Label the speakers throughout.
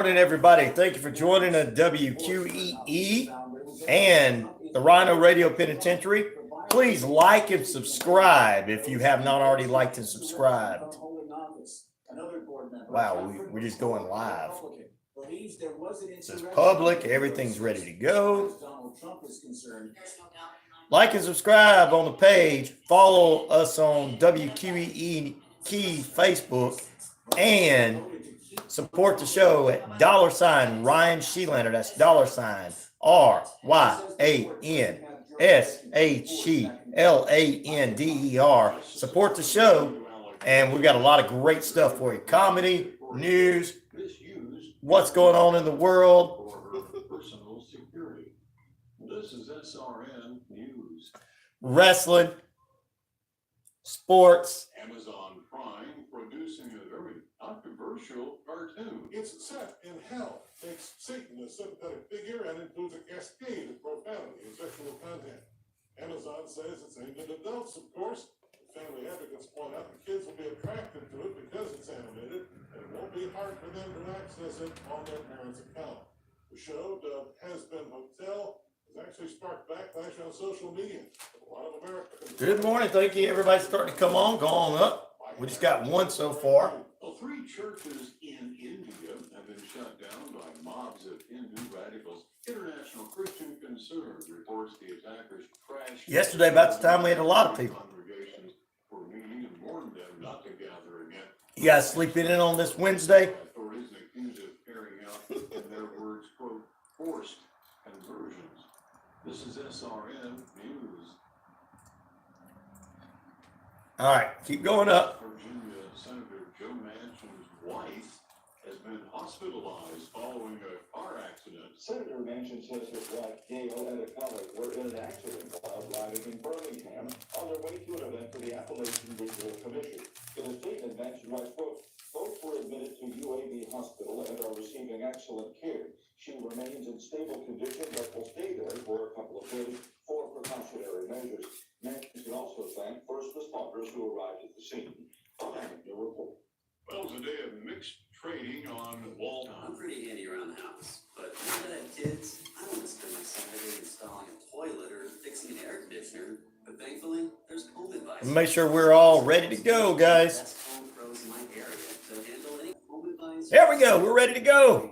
Speaker 1: Morning, everybody. Thank you for joining the WQEE and the RyanORadio Penitentiary. Please like and subscribe if you have not already liked and subscribed. Wow, we're just going live. It says public. Everything's ready to go. Like and subscribe on the page. Follow us on WQEE Key Facebook and support the show at $RyanShelander. That's $RyanShelander. Support the show, and we've got a lot of great stuff for you. Comedy, news, what's going on in the world. This is SRN News. Wrestling, sports.
Speaker 2: Amazon Prime producing a very controversial cartoon.
Speaker 3: It's set in hell, makes Satan a sympathetic figure, and includes a cascade of profanity and sexual content. Amazon says it's aimed at adults, of course. Family advocates point out the kids will be attracted to it because it's animated, and it won't be hard for them to access it on their parents' account. The show, dubbed Has Been Hotel, has actually sparked backlash on social media. A lot of Americans.
Speaker 1: Good morning. Thank you. Everybody's starting to come on. Go on up. We just got one so far.
Speaker 2: Well, 3 churches in India have been shut down by mobs of Hindu radicals. International Christian Concern reports the attackers crashed.
Speaker 1: Yesterday, about the time we had a lot of people.
Speaker 2: Congregations were meeting and warned them not to gather again.
Speaker 1: You guys sleeping in on this Wednesday?
Speaker 2: Authorities accused of carrying out, in their words, quote, forced conversions. This is SRN News.
Speaker 1: All right, keep going up.
Speaker 2: Virginia Senator Joe Manchin's wife has been hospitalized following a car accident.
Speaker 4: Senator Manchin says his wife Neal and a colleague were in an accident while driving in Birmingham on their way to an event for the Appalachian Regional Commission. In a statement, Manchin writes, quote, both were admitted to UAB Hospital and are receiving excellent care. She remains in stable condition but will stay there for a couple of days for precautionary measures. Manchin also thanked first responders who arrived at the scene. Behind the report.
Speaker 2: Well, it's a day of mixed trading on Wall.
Speaker 5: I'm pretty handy around the house, but now that I have kids, I don't want to spend my Saturday installing a toilet or fixing an air conditioner. But thankfully, there's home advice.
Speaker 1: Make sure we're all ready to go, guys.
Speaker 5: That's home pros in my area to handle any home advice.
Speaker 1: There we go. We're ready to go.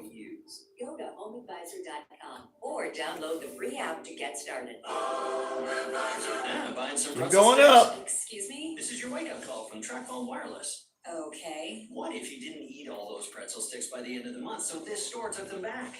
Speaker 6: Go to homeadvisor.com or download the free app to get started.
Speaker 5: Yeah, buying some
Speaker 1: Keep
Speaker 5: pretzel
Speaker 1: going
Speaker 5: sticks.
Speaker 1: up.
Speaker 6: Excuse me?
Speaker 5: This is your wake-up call from TrackPhone Wireless.
Speaker 6: Okay.
Speaker 5: What if you didn't eat all those pretzel sticks by the end of the month, so this store took them back?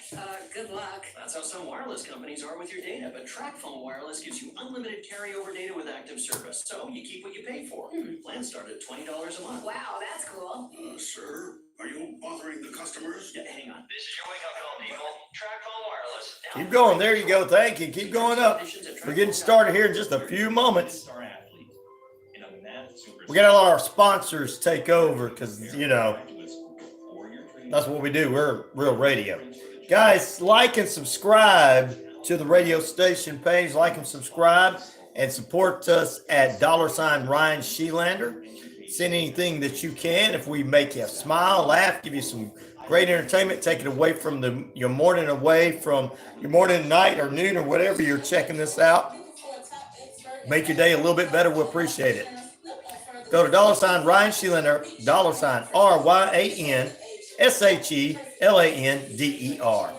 Speaker 6: Good luck.
Speaker 5: That's how some wireless companies are with your data, but TrackPhone Wireless gives you unlimited carryover data with active service, so you keep what you pay for. Plans start at $20 a month.
Speaker 6: Wow, that's cool.
Speaker 2: Sir, are you bothering the customers?
Speaker 5: Yeah, hang on. This is your wake-up call, people. TrackPhone Wireless.
Speaker 1: Keep going. There you go. Thank you. Keep going up. We're getting started here in just a few moments. We got to let our sponsors take over because, you know, that's what we do. We're real radio. Guys, like and subscribe to the radio station page. Like and subscribe and support us at $RyanShelander. Send anything that you can. If we make you smile, laugh, give you some great entertainment, take it away from your morning, night, or noon, or whatever you're checking this out. Make your day a little bit better. We appreciate it. Go to $RyanShelander, RyanShelander,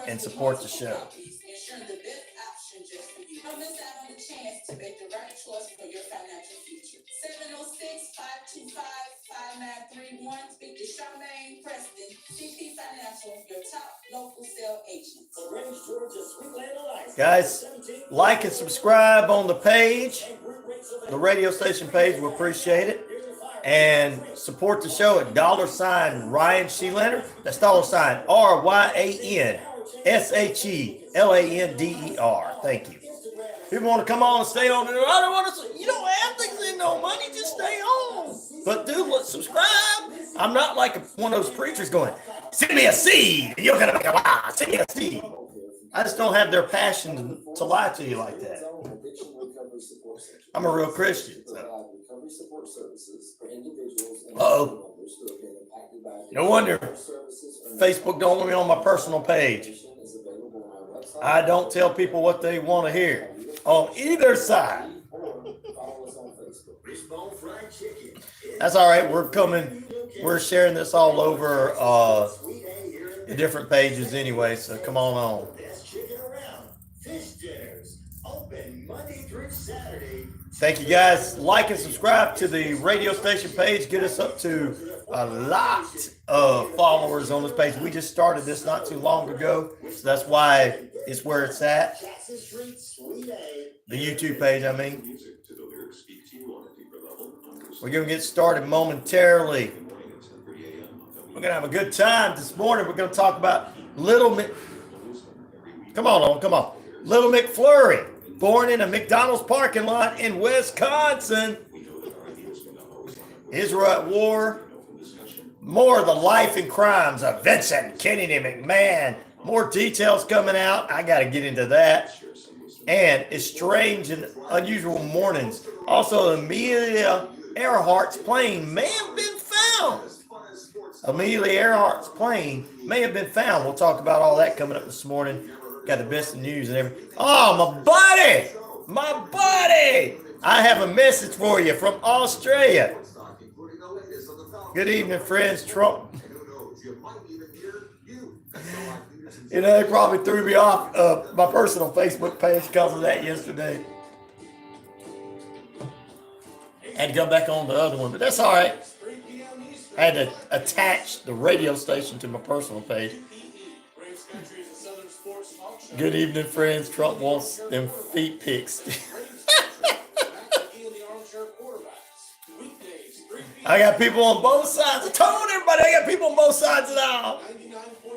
Speaker 1: and support the show.
Speaker 7: To make the right choice for your financial future. 706-525-5931. Speak to Charmaine Preston, CP Financial, your top local sales agent.
Speaker 1: Guys, like and subscribe on the page, the radio station page. We appreciate it. And support the show at $RyanShelander. That's $RyanShelander. Thank you. People want to come on and stay on. I don't want to. You don't have to send no money. Just stay on. But dude, let's subscribe. I'm not like one of those preachers going, send me a seed and you're gonna make a lie. Send me a seed. I just don't have their passion to lie to you like that. I'm a real Christian. So.
Speaker 8: Provide recovery support services for individuals and
Speaker 1: Uh-oh.
Speaker 8: family members who have been impacted by
Speaker 1: No wonder
Speaker 8: services are
Speaker 1: Facebook don't want me on my personal page.
Speaker 8: is available on our website.
Speaker 1: I don't tell people what they want to hear on either side.
Speaker 8: Or follow us on Facebook.
Speaker 5: Fishbone fried chicken.
Speaker 1: That's all right. We're sharing this all over the different pages anyway, so come on.
Speaker 5: Best chicken around. Fish dinners. Open Monday through Saturday.
Speaker 1: Thank you guys. Like and subscribe to the radio station page. Get us up to a lot of followers on this page. We just started this not too long ago, so that's why it's where it's at.
Speaker 5: Jackson Street, Suite A.
Speaker 1: The YouTube page, I mean.
Speaker 2: Music to the lyrics speak to you on a deeper level.
Speaker 1: We're going to get started momentarily.
Speaker 2: Good morning at 10:30 a.m.
Speaker 1: We're going to have a good time this morning. We're going to talk about Little McFlurry, born in a McDonald's parking lot in Wisconsin. Israel at war. More of the life and crimes of Vincent Kennedy McMahon. More details coming out. I got to get into that. And it's strange and unusual mornings. Also, Amelia Earhart's plane may have been found. Amelia Earhart's plane may have been found. We'll talk about all that coming up this morning. Got the best of news and everything. Oh, my buddy. I have a message for you from Australia. Good evening, friends. Trump. You know, they probably threw me off my personal Facebook page because of that yesterday. Had to come back on the other one, but that's all right. I had to attach the radio station to my personal page. Good evening, friends. Trump wants them feet pics. I got people on both sides. I told everybody I got people on both sides of the aisle.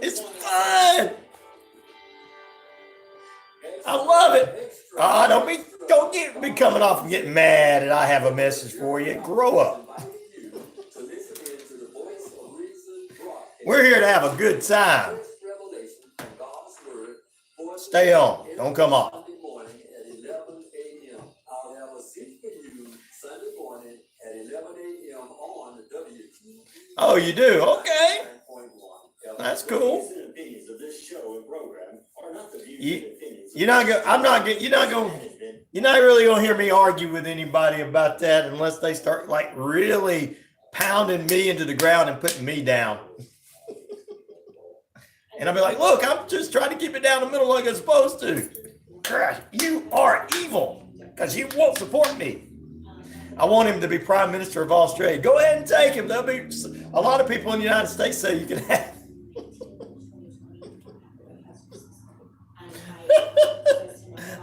Speaker 1: It's fun. I love it. Don't get me coming off and getting mad and I have a message for you. Grow up. We're here to have a good time. Stay on. Don't come off. Oh, you do? Okay. That's cool. You're not really gonna hear me argue with anybody about that unless they start like really pounding me into the ground and putting me down. And I'll be like, look, I'm just trying to keep it down the middle like I'm supposed to. Gosh, you are evil because you won't support me. I want him to be Prime Minister of Australia. Go ahead and take him. There'll be a lot of people in the United States say you can have.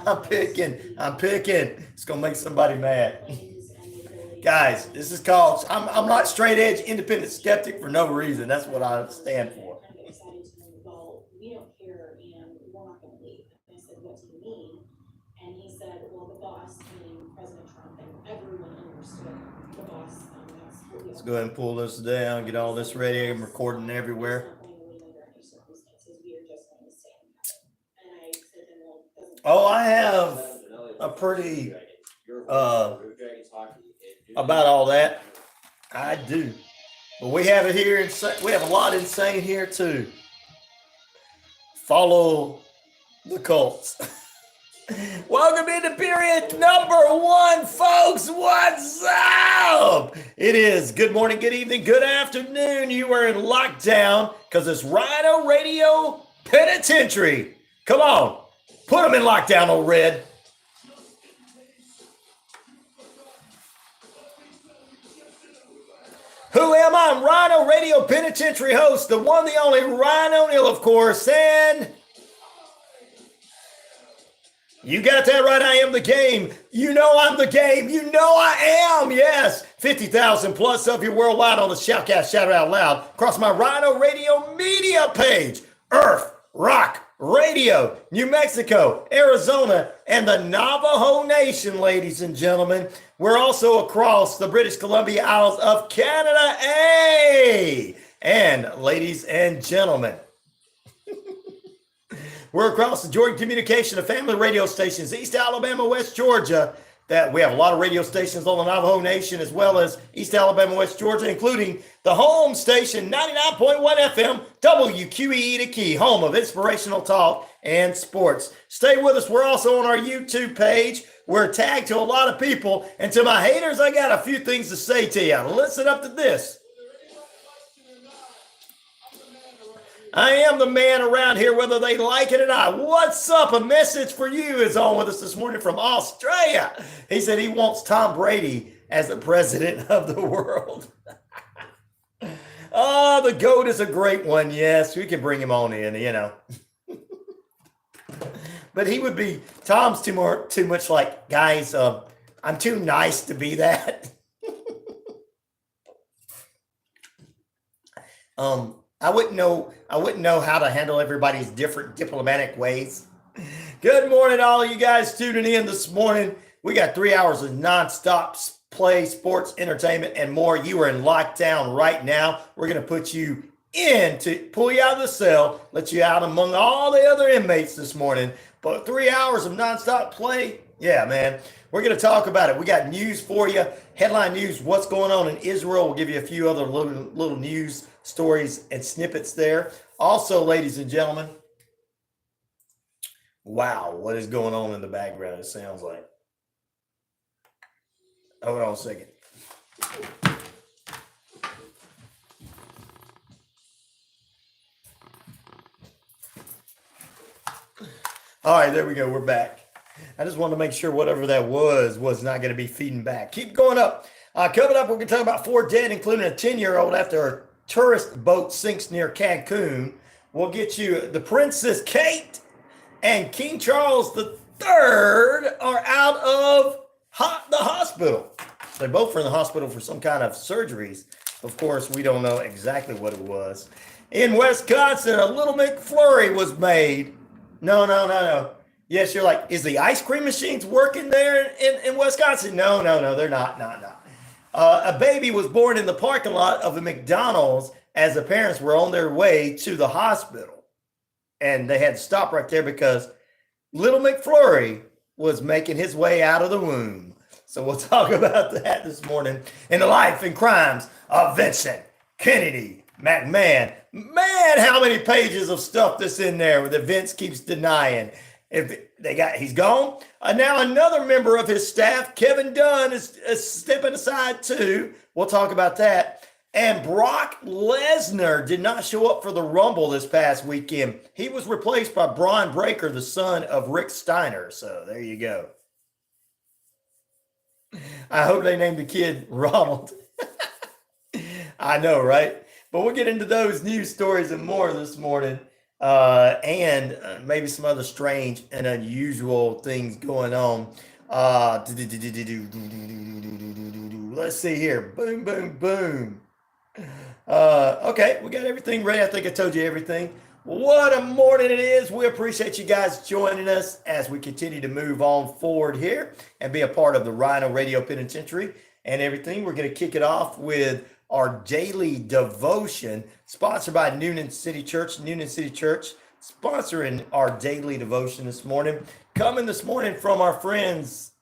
Speaker 1: I'm picking. It's going to make somebody mad. Guys, this is called, I'm not straight edge independent skeptic for no reason. That's what I stand for.
Speaker 9: We don't care and we're not going to leave. And I said, what do you mean? And he said, well, the boss, meaning President Trump, and everyone understood the boss.
Speaker 1: Let's go ahead and pull this down, get all this ready. I'm recording everywhere. Oh, I have a pretty about all that. I do. But we have it here. We have a lot insane here too. Follow the cults. Welcome into period number 1, folks. What's up? It is good morning, good evening, good afternoon. You are in lockdown because it's RyanORadio Penitentiary. Come on, put them in lockdown, old Red. Who am I? I'm RyanORadio Penitentiary host, the one, the only Ryan O'Neal, of course, and you got that right. I am the game. You know I'm the game. You know I am. Yes. 50,000 plus of you worldwide on the Shoutcast, Shout It Out Loud. Across my RyanORadio media page. Earth, Rock, Radio, New Mexico, Arizona, and the Navajo Nation, ladies and gentlemen. We're also across the British Columbia Isles of Canada. Hey! And ladies and gentlemen, we're across the Jordan Communication of family radio stations, East Alabama, West Georgia, that we have a lot of radio stations on the Navajo Nation, as well as East Alabama, West Georgia, including the home station, 99.1 FM, WQEE the Key, home of inspirational talk and sports. Stay with us. We're also on our YouTube page. We're tagged to a lot of people. And to my haters, I got a few things to say to you. Listen up to this. I am the man around here, whether they like it or not. What's up? A message for you is on with us this morning from Australia. He said he wants Tom Brady as the president of the world. Oh, the GOAT is a great one. Yes, we can bring him on in, you know. But he would be, Tom's too much like, guys, I'm too nice to be that. I wouldn't know how to handle everybody's different diplomatic ways. Good morning, all of you guys tuning in this morning. We got 3 hours of nonstop play, sports, entertainment, and more. You are in lockdown right now. We're going to put you in to pull you out of the cell, let you out among all the other inmates this morning. But 3 hours of nonstop play, yeah, man. We're going to talk about it. We got news for you, headline news, what's going on in Israel. We'll give you a few other little news stories and snippets there. Also, ladies and gentlemen, wow, what is going on in the background? It sounds like. Hold on a second. All right, there we go. We're back. I just wanted to make sure whatever that was not going to be feeding back. Keep going up. Coming up, we're going to talk about 4 dead, including a 10-year-old after a tourist boat sinks near Cancun. We'll get you the Princess Kate and King Charles III are out of the hospital. They both were in the hospital for some kind of surgeries. Of course, we don't know exactly what it was. In Wisconsin, a Little McFlurry was made. No. Yes, you're like, is the ice cream machines working there in Wisconsin? No, they're not. A baby was born in the parking lot of the McDonald's as the parents were on their way to the hospital. And they had to stop right there because Little McFlurry was making his way out of the womb. So we'll talk about that this morning in the life and crimes of Vincent Kennedy McMahon. Man, how many pages of stuff that's in there that Vince keeps denying. He's gone. Now another member of his staff, Kevin Dunn, is stepping aside too. We'll talk about that. And Brock Lesnar did not show up for the Rumble this past weekend. He was replaced by Braun Breaker, the son of Rick Steiner. So there you go. I hope they named the kid Ronald. I know, right? But we'll get into those news stories and more this morning. And maybe some other strange and unusual things going on. Let's see here. Boom, boom, boom. Okay, we got everything ready. I think I told you everything. What a morning it is. We appreciate you guys joining us as we continue to move on forward here and be a part of the RyanORadio Penitentiary and everything. We're going to kick it off with our daily devotion, sponsored by Noonan City Church. Noonan City Church sponsoring our daily devotion this morning. Coming this morning from our friends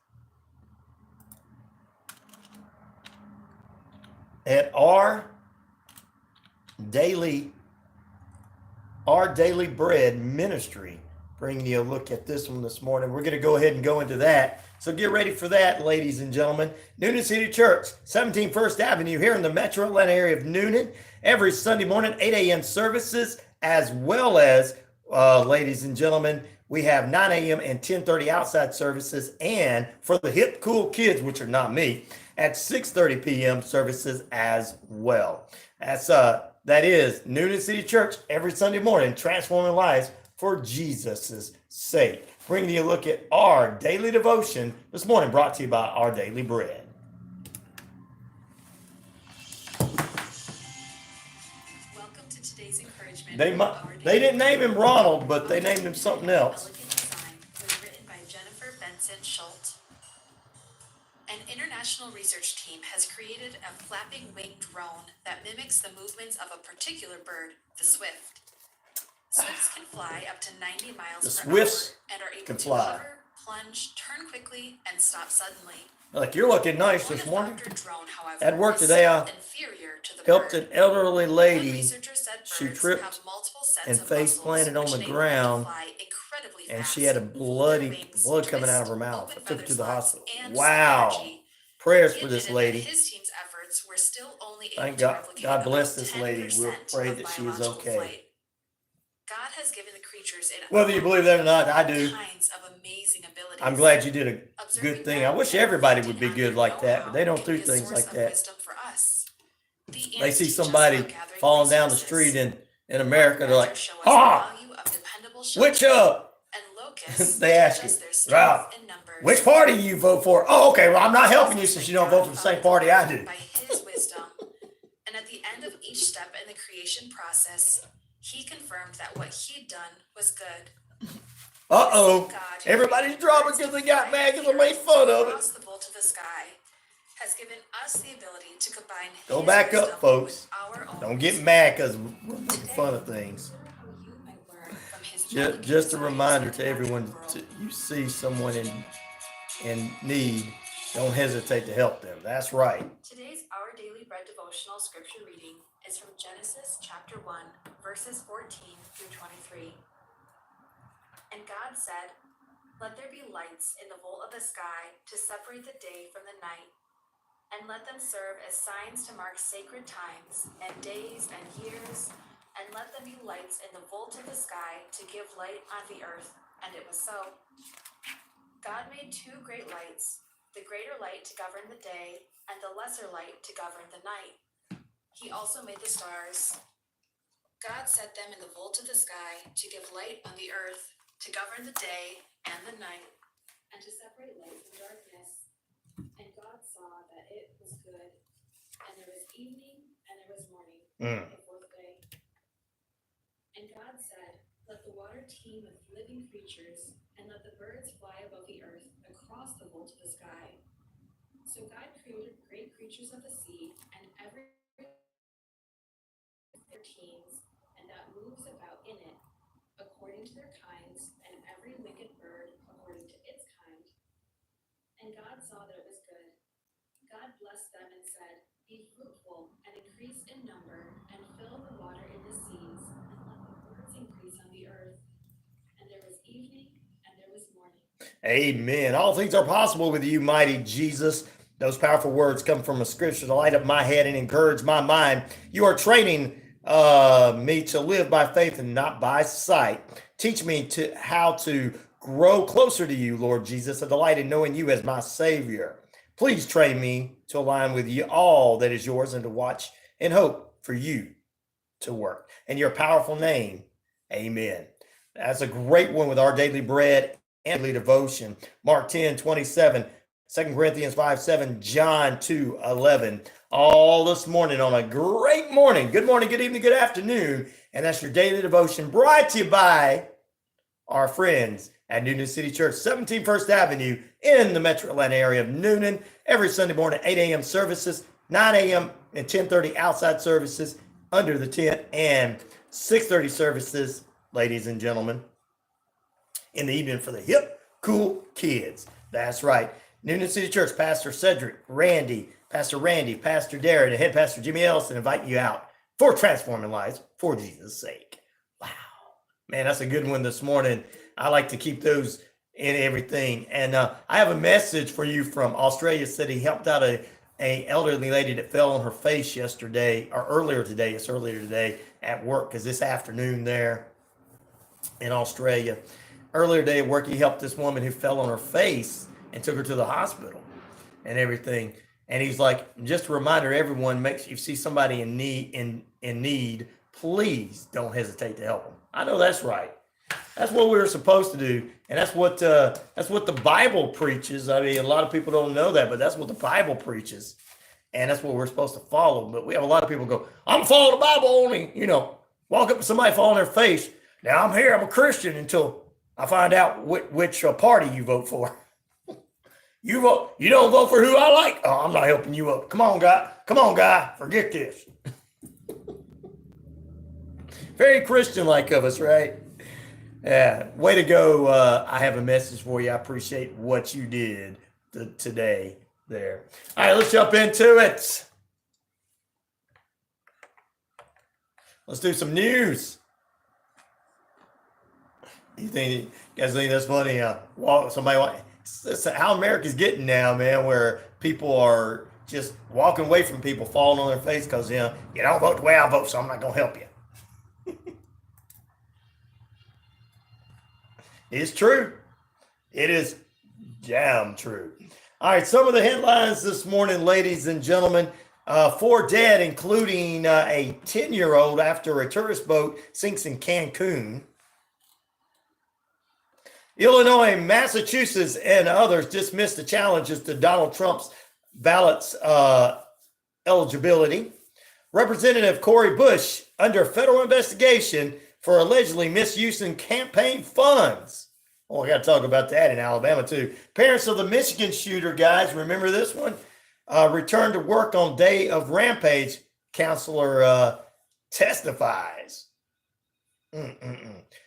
Speaker 1: at Our Daily Bread Ministry. Bringing you a look at this one this morning. We're going to go ahead and go into that. So get ready for that, ladies and gentlemen. Noonan City Church, 17 First Avenue here in the metro Atlanta area of Noonan. Every Sunday morning, 8 a.m. services, as well as, ladies and gentlemen, we have 9 a.m. and 10:30 outside services. And for the hip, cool kids, which are not me, at 6:30 p.m. services as well. That is Noonan City Church every Sunday morning, transforming lives for Jesus' sake. Bringing you a look at our daily devotion this morning, brought to you by Our Daily Bread.
Speaker 10: Welcome to today's encouragement.
Speaker 1: They didn't name him Ronald, but they named him something else.
Speaker 10: Elegant Design was written by Jennifer Benson Schultz. An international research team has created a flapping winged drone that mimics the movements of a particular bird, the swift. Swifts can fly up to 90 miles per hour and are able to hover, plunge, turn quickly, and stop suddenly.
Speaker 1: Like, you're looking nice this morning.
Speaker 10: Ornithopter drone, however,
Speaker 1: At work
Speaker 10: is
Speaker 1: today,
Speaker 10: still
Speaker 1: I
Speaker 10: inferior to the
Speaker 1: helped
Speaker 10: bird.
Speaker 1: an elderly
Speaker 10: One
Speaker 1: lady.
Speaker 10: researcher said
Speaker 1: She
Speaker 10: birds
Speaker 1: tripped
Speaker 10: have multiple sets
Speaker 1: and
Speaker 10: of
Speaker 1: face
Speaker 10: muscles,
Speaker 1: planted on
Speaker 10: which
Speaker 1: the
Speaker 10: enable them to
Speaker 1: ground,
Speaker 10: fly incredibly
Speaker 1: and
Speaker 10: fast,
Speaker 1: she had a
Speaker 10: hold their
Speaker 1: bloody
Speaker 10: wings,
Speaker 1: blood coming out of
Speaker 10: twist,
Speaker 1: her mouth.
Speaker 10: open
Speaker 1: I took her
Speaker 10: feather
Speaker 1: to the
Speaker 10: slots,
Speaker 1: hospital.
Speaker 10: and
Speaker 1: Wow.
Speaker 10: send energy.
Speaker 1: Prayers
Speaker 10: He
Speaker 1: for this
Speaker 10: admitted
Speaker 1: lady.
Speaker 10: that his team's efforts were still only able
Speaker 1: Thank
Speaker 10: to
Speaker 1: God.
Speaker 10: replicate
Speaker 1: God bless
Speaker 10: about
Speaker 1: this lady.
Speaker 10: 10%
Speaker 1: We'll pray
Speaker 10: of
Speaker 1: that she is
Speaker 10: biological
Speaker 1: okay.
Speaker 10: flight. God has given the creatures in
Speaker 1: Whether you believe that or not, I do.
Speaker 10: kinds of amazing abilities.
Speaker 1: I'm glad you did a
Speaker 10: Observing
Speaker 1: good thing. I
Speaker 10: them
Speaker 1: wish
Speaker 10: and
Speaker 1: everybody would
Speaker 10: reflecting
Speaker 1: be
Speaker 10: on
Speaker 1: good
Speaker 10: their
Speaker 1: like that, but they
Speaker 10: know-how
Speaker 1: don't
Speaker 10: can
Speaker 1: do
Speaker 10: be a
Speaker 1: things
Speaker 10: source
Speaker 1: like
Speaker 10: of
Speaker 1: that.
Speaker 10: wisdom for us. The
Speaker 1: They
Speaker 10: ants
Speaker 1: see
Speaker 10: teach us
Speaker 1: somebody
Speaker 10: about gathering
Speaker 1: falling down the
Speaker 10: resources.
Speaker 1: street in America, they're like,
Speaker 10: Badgers show us
Speaker 1: "Ha!
Speaker 10: the value of dependable
Speaker 1: Which
Speaker 10: shelter, and locusts
Speaker 1: they
Speaker 10: teach
Speaker 1: ask you,
Speaker 10: us their strength
Speaker 1: Ralph,
Speaker 10: in numbers.
Speaker 1: which party you vote for? Oh, okay, well, I'm not helping you since you don't vote for the same party I do."
Speaker 10: By his wisdom, and at the end of each step in the creation process, he confirmed that what he'd done was good.
Speaker 1: Uh-oh.
Speaker 10: God who
Speaker 1: Everybody's
Speaker 10: created
Speaker 1: drama
Speaker 10: birds
Speaker 1: because
Speaker 10: to
Speaker 1: they got
Speaker 10: fly
Speaker 1: mad because I
Speaker 10: the
Speaker 1: made
Speaker 10: earth
Speaker 1: fun of it.
Speaker 10: across the vault of the sky, has given us the ability to combine
Speaker 1: Go
Speaker 10: his
Speaker 1: back
Speaker 10: wisdom
Speaker 1: up, folks.
Speaker 10: with our own
Speaker 1: Don't get
Speaker 10: wisdom.
Speaker 1: mad because we're making fun of things.
Speaker 10: How you might learn from his
Speaker 1: Just a
Speaker 10: delicate
Speaker 1: reminder
Speaker 10: science
Speaker 1: to
Speaker 10: in the
Speaker 1: everyone,
Speaker 10: natural world.
Speaker 1: you see someone in need, don't hesitate to help them. That's right.
Speaker 10: Today's Our Daily Bread devotional scripture reading is from Genesis chapter 1, verses 14 through 23. And God said, "Let there be lights in the vault of the sky to separate the day from the night, and let them serve as signs to mark sacred times and days and years, and let them be lights in the vault of the sky to give light on the earth." And it was so. God made two great lights, the greater light to govern the day, and the lesser light to govern the night. He also made the stars. God set them in the vault of the sky to give light on the earth, to govern the day and the night, and to separate light from darkness. And God saw that it was good. And there was evening and there was morning, the fourth day. And God said, "Let the water teem with living creatures, and let the birds fly above the earth across the vault of the sky." So God created great creatures of the sea, and every their teams, and that moves about in it, according to their kinds, and every winged bird according to its kind. And God saw that it was good. God blessed them and said, "Be fruitful and increase in number, and fill the water in the seas, and let the birds increase on the earth." And there was evening and there was morning.
Speaker 1: Amen. All things are possible with you, mighty Jesus. Those powerful words come from a scripture to light up my head and encourage my mind. You are training me to live by faith and not by sight. Teach me how to grow closer to you, Lord Jesus. A delight in knowing you as my Savior. Please train me to align with you all that is yours and to watch and hope for you to work. In your powerful name, amen. That's a great one with our daily bread and daily devotion. Mark 10:27, 2 Corinthians 5:7, John 2:11. All this morning on a great morning. Good morning, good evening, good afternoon. And that's your daily devotion brought to you by our friends at Noonan City Church, 17 First Avenue in the metro Atlanta area of Noonan. Every Sunday morning, 8 a.m. services, 9 a.m. and 10:30 outside services under the tent, and 6:30 services, ladies and gentlemen, in the evening for the hip, cool kids. That's right. Noonan City Church, Pastor Cedric, Pastor Randy, Pastor Darren, and Head Pastor Jimmy Ellison invite you out for transforming lives for Jesus' sake. Wow. Man, that's a good one this morning. I like to keep those in everything. And I have a message for you from Australia City. Helped out a elderly lady that fell on her face yesterday, or earlier today. It's earlier today at work, because this afternoon there in Australia. Earlier today at work, he helped this woman who fell on her face and took her to the hospital and everything. And he's like, just a reminder, everyone, make sure you see somebody in need, please don't hesitate to help them. I know that's right. That's what we were supposed to do, and that's what the Bible preaches. I mean, a lot of people don't know that, but that's what the Bible preaches, and that's what we're supposed to follow. But we have a lot of people go, "I'm following the Bible only," walk up to somebody, fall on their face. Now I'm here, I'm a Christian until I find out which party you vote for. You don't vote for who I like. Oh, I'm not helping you up. Come on, guy, forget this. Very Christian-like of us, right? Yeah, way to go. I have a message for you. I appreciate what you did today there. All right, let's jump into it. Let's do some news. You guys think that's funny? It's how America's getting now, man, where people are just walking away from people, falling on their face because, you don't vote the way I vote, so I'm not going to help you. It's true. It is damn true. All right, some of the headlines this morning, ladies and gentlemen. 4 dead, including a 10-year-old after a tourist boat sinks in Cancun. Illinois, Massachusetts, and others dismissed the challenges to Donald Trump's ballots eligibility. Representative Cori Bush under federal investigation for allegedly misusing campaign funds. Oh, I got to talk about that in Alabama, too. Parents of the Michigan shooter, guys, remember this one? Returned to work on day of rampage. Counselor testifies.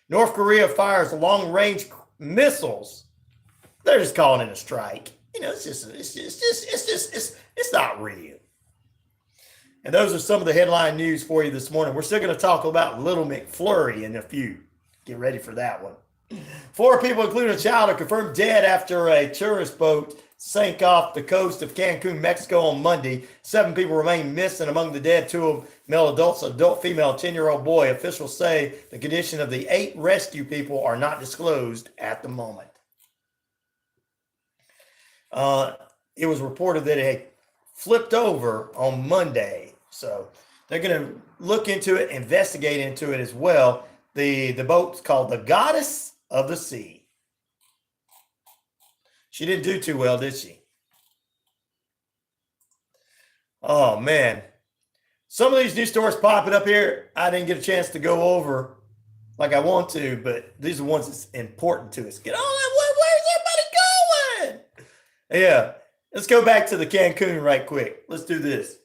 Speaker 1: North Korea fires long-range missiles. They're just calling it a strike. It's not real. And those are some of the headline news for you this morning. We're still going to talk about Little McFlurry in a few. Get ready for that one. 4 people, including a child, are confirmed dead after a tourist boat sank off the coast of Cancun, Mexico on Monday. 7 people remain missing. Among the dead, 2 male adults, adult female, 10-year-old boy. Officials say the condition of the 8 rescue people are not disclosed at the moment. It was reported that it had flipped over on Monday. So they're going to look into it, investigate into it as well. The boat's called the Goddess of the Sea. She didn't do too well, did she? Oh, man. Some of these news stories popping up here, I didn't get a chance to go over like I want to, but these are ones that's important to us. Get on that. Where's everybody going? Yeah. Let's go back to the Cancun right quick. Let's do this.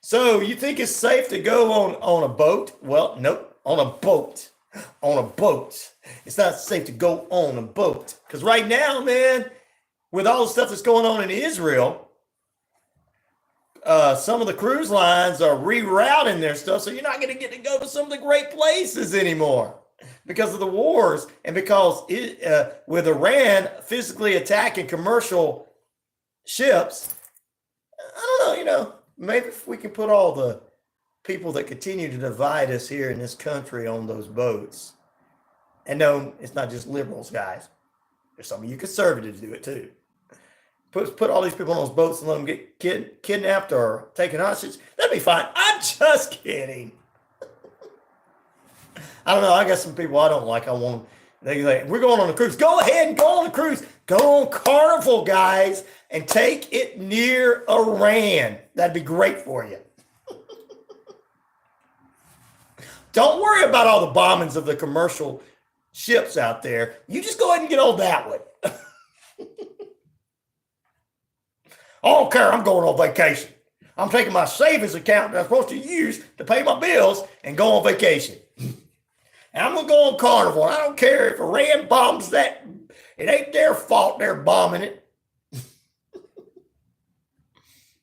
Speaker 1: So you think it's safe to go on a boat? Well, nope. On a boat. On a boat. It's not safe to go on a boat. Because right now, man, with all the stuff that's going on in Israel, some of the cruise lines are rerouting their stuff, so you're not going to get to go to some of the great places anymore because of the wars and because with Iran physically attacking commercial ships. I don't know, maybe if we can put all the people that continue to divide us here in this country on those boats. And no, it's not just liberals, guys. There's some of you conservatives do it too. Put all these people on those boats and let them get kidnapped or taken hostage. That'd be fine. I'm just kidding. I don't know. I got some people I don't like. They're like, we're going on a cruise. Go ahead and go on a cruise. Go on Carnival, guys, and take it near Iran. That'd be great for you. Don't worry about all the bombings of the commercial ships out there. You just go ahead and get on that one. I don't care. I'm going on vacation. I'm taking my savings account that I'm supposed to use to pay my bills and go on vacation. And I'm going to go on Carnival. I don't care if Iran bombs that. It ain't their fault they're bombing it.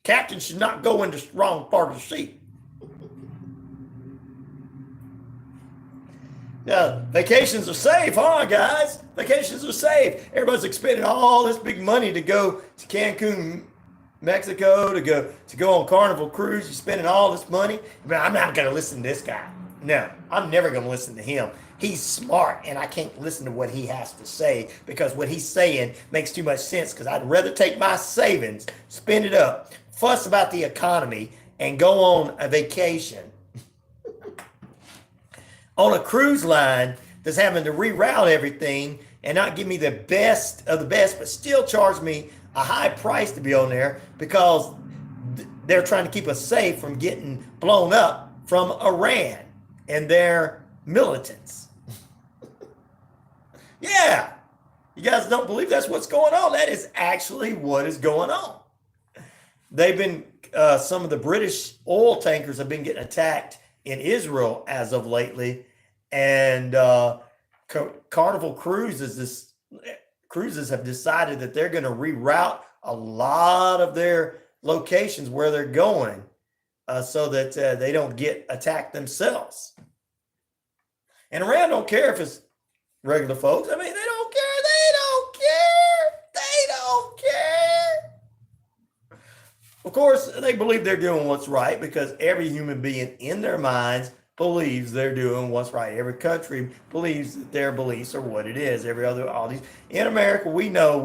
Speaker 1: Captain should not go in the wrong part of the sea. Yeah, vacations are safe, huh, guys? Vacations are safe. Everybody's expending all this big money to go to Cancun, Mexico, to go on Carnival cruise. You're spending all this money. But I'm not going to listen to this guy. No, I'm never going to listen to him. He's smart, and I can't listen to what he has to say because what he's saying makes too much sense because I'd rather take my savings, spend it up, fuss about the economy, and go on a vacation on a cruise line that's having to reroute everything and not give me the best of the best, but still charge me a high price to be on there because they're trying to keep us safe from getting blown up from Iran and their militants. Yeah, you guys don't believe that's what's going on. That is actually what is going on. They've been, some of the British oil tankers have been getting attacked in Israel as of lately. And Carnival Cruises have decided that they're going to reroute a lot of their locations where they're going so that they don't get attacked themselves. And Iran don't care if it's regular folks. I mean, they don't care. Of course, they believe they're doing what's right because every human being in their minds believes they're doing what's right. Every country believes that their beliefs are what it is. All these in America, we know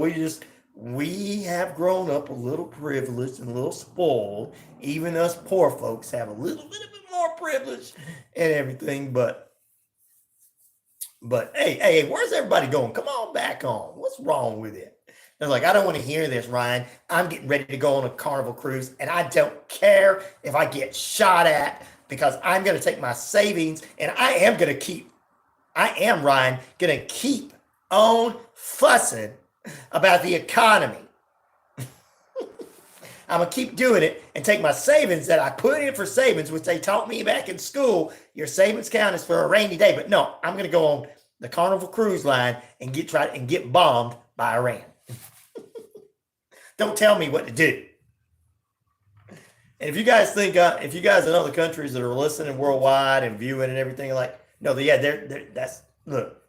Speaker 1: we have grown up a little privileged and a little spoiled. Even us poor folks have a little bit more privilege and everything. But hey, where's everybody going? Come on back on. What's wrong with it? They're like, I don't want to hear this, Ryan. I'm getting ready to go on a Carnival cruise, and I don't care if I get shot at because I'm going to take my savings, and I am, Ryan, going to keep on fussing about the economy. I'm going to keep doing it and take my savings that I put in for savings, which they taught me back in school. Your savings count is for a rainy day. But no, I'm going to go on the Carnival Cruise Line and get bombed by Iran. Don't tell me what to do. And if you guys think, if you guys in other countries that are listening worldwide and viewing and everything, like, no, look,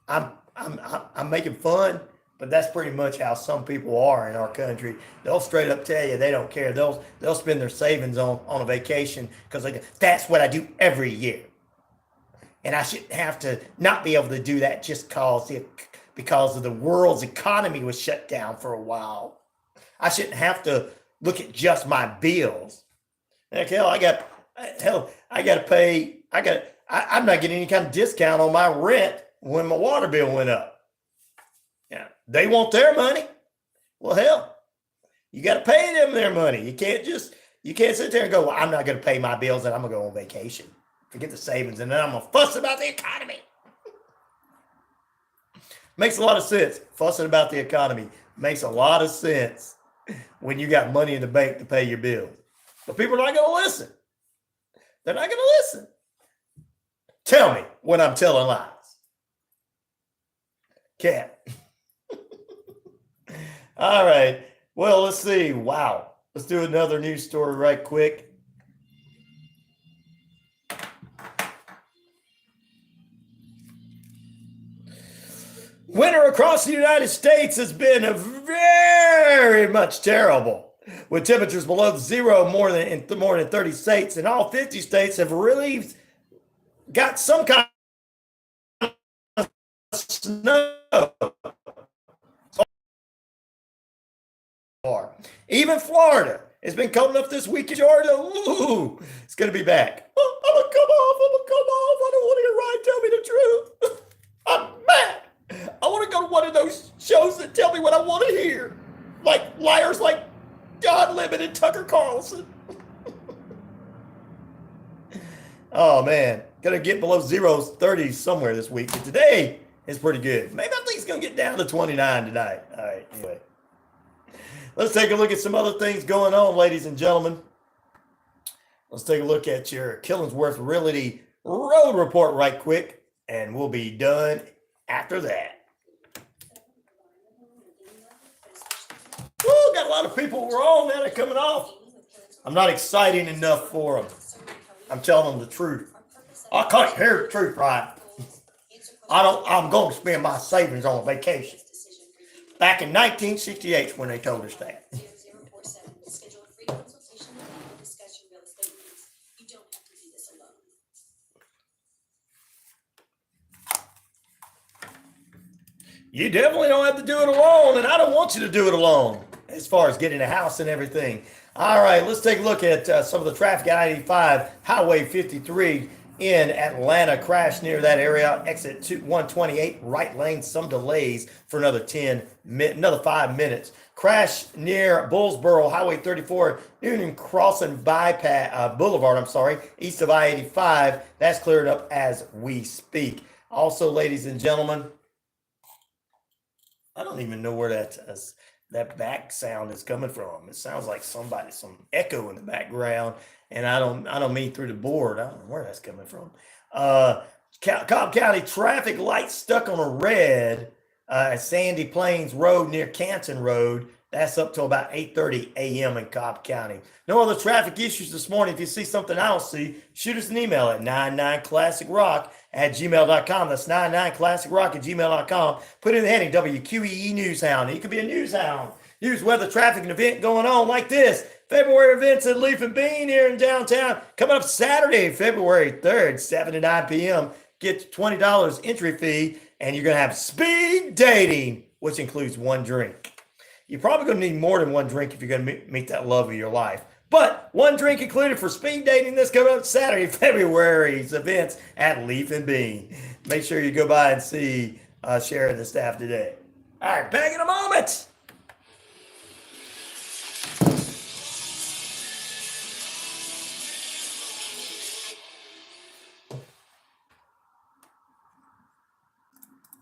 Speaker 1: I'm making fun, but that's pretty much how some people are in our country. They'll straight up tell you they don't care. They'll spend their savings on a vacation because that's what I do every year. And I shouldn't have to not be able to do that just because of the world's economy was shut down for a while. I shouldn't have to look at just my bills. Heck, hell, I got to pay. I'm not getting any kind of discount on my rent when my water bill went up. Yeah, they want their money. Well, hell, you got to pay them their money. You can't sit there and go, well, I'm not going to pay my bills and I'm going to go on vacation. Forget the savings, and then I'm going to fuss about the economy. Makes a lot of sense. Fussing about the economy makes a lot of sense when you got money in the bank to pay your bills. But people are not going to listen. They're not going to listen. Tell me when I'm telling lies. Cat. All right. Well, let's see. Wow. Let's do another news story right quick. Winter across the United States has been very much terrible, with temperatures below zero more than 30 states, and all 50 states have really got some kind of snow. Even Florida has been cold enough this week in Georgia. Ooh, it's going to be back. Oh, I'm going to come off. I don't want to hear Ryan tell me the truth. I'm mad. I want to go to one of those shows that tell me what I want to hear. Like liars like Don Lemon and Tucker Carlson. Oh, man. Going to get below 30 somewhere this week. But today is pretty good. Maybe I think it's going to get down to 29 tonight. All right, anyway. Let's take a look at some other things going on, ladies and gentlemen. Let's take a look at your Killingsworth Realty Road Report right quick, and we'll be done after that. Woo, got a lot of people who are on now. They're coming off. I'm not exciting enough for them. I'm telling them the truth. I can't hear the truth, right? I'm going to spend my savings on a vacation. Back in 1968 when they told us that. You definitely don't have to do it alone, and I don't want you to do it alone as far as getting a house and everything. All right, let's take a look at some of the traffic at I-85, Highway 53 in Atlanta. Crash near that area, exit 128, right lane, some delays for another 5 minutes. Crash near Bullsboro, Highway 34, Union Crossing Boulevard, east of I-85. That's cleared up as we speak. Also, ladies and gentlemen, I don't even know where that back sound is coming from. It sounds like some echo in the background, and I don't mean through the board. I don't know where that's coming from. Cobb County traffic lights stuck on a red at Sandy Plains Road near Canton Road. That's up till about 8:30 a.m. in Cobb County. No other traffic issues this morning. If you see something I don't see, shoot us an email at 99classicrock@gmail.com. That's 99classicrock@gmail.com. Put in the heading WQEE Newshound. You could be a newshound. News, weather, traffic, and event going on like this. February events at Leaf and Bean here in downtown. Coming up Saturday, February 3rd, 7 to 9 p.m. Get $20 entry fee, and you're going to have speed dating, which includes one drink. You're probably going to need more than one drink if you're going to meet that love of your life. But one drink included for speed dating this coming up Saturday, February's events at Leaf and Bean. Make sure you go by and see Sharon and the staff today. All right, back in a moment.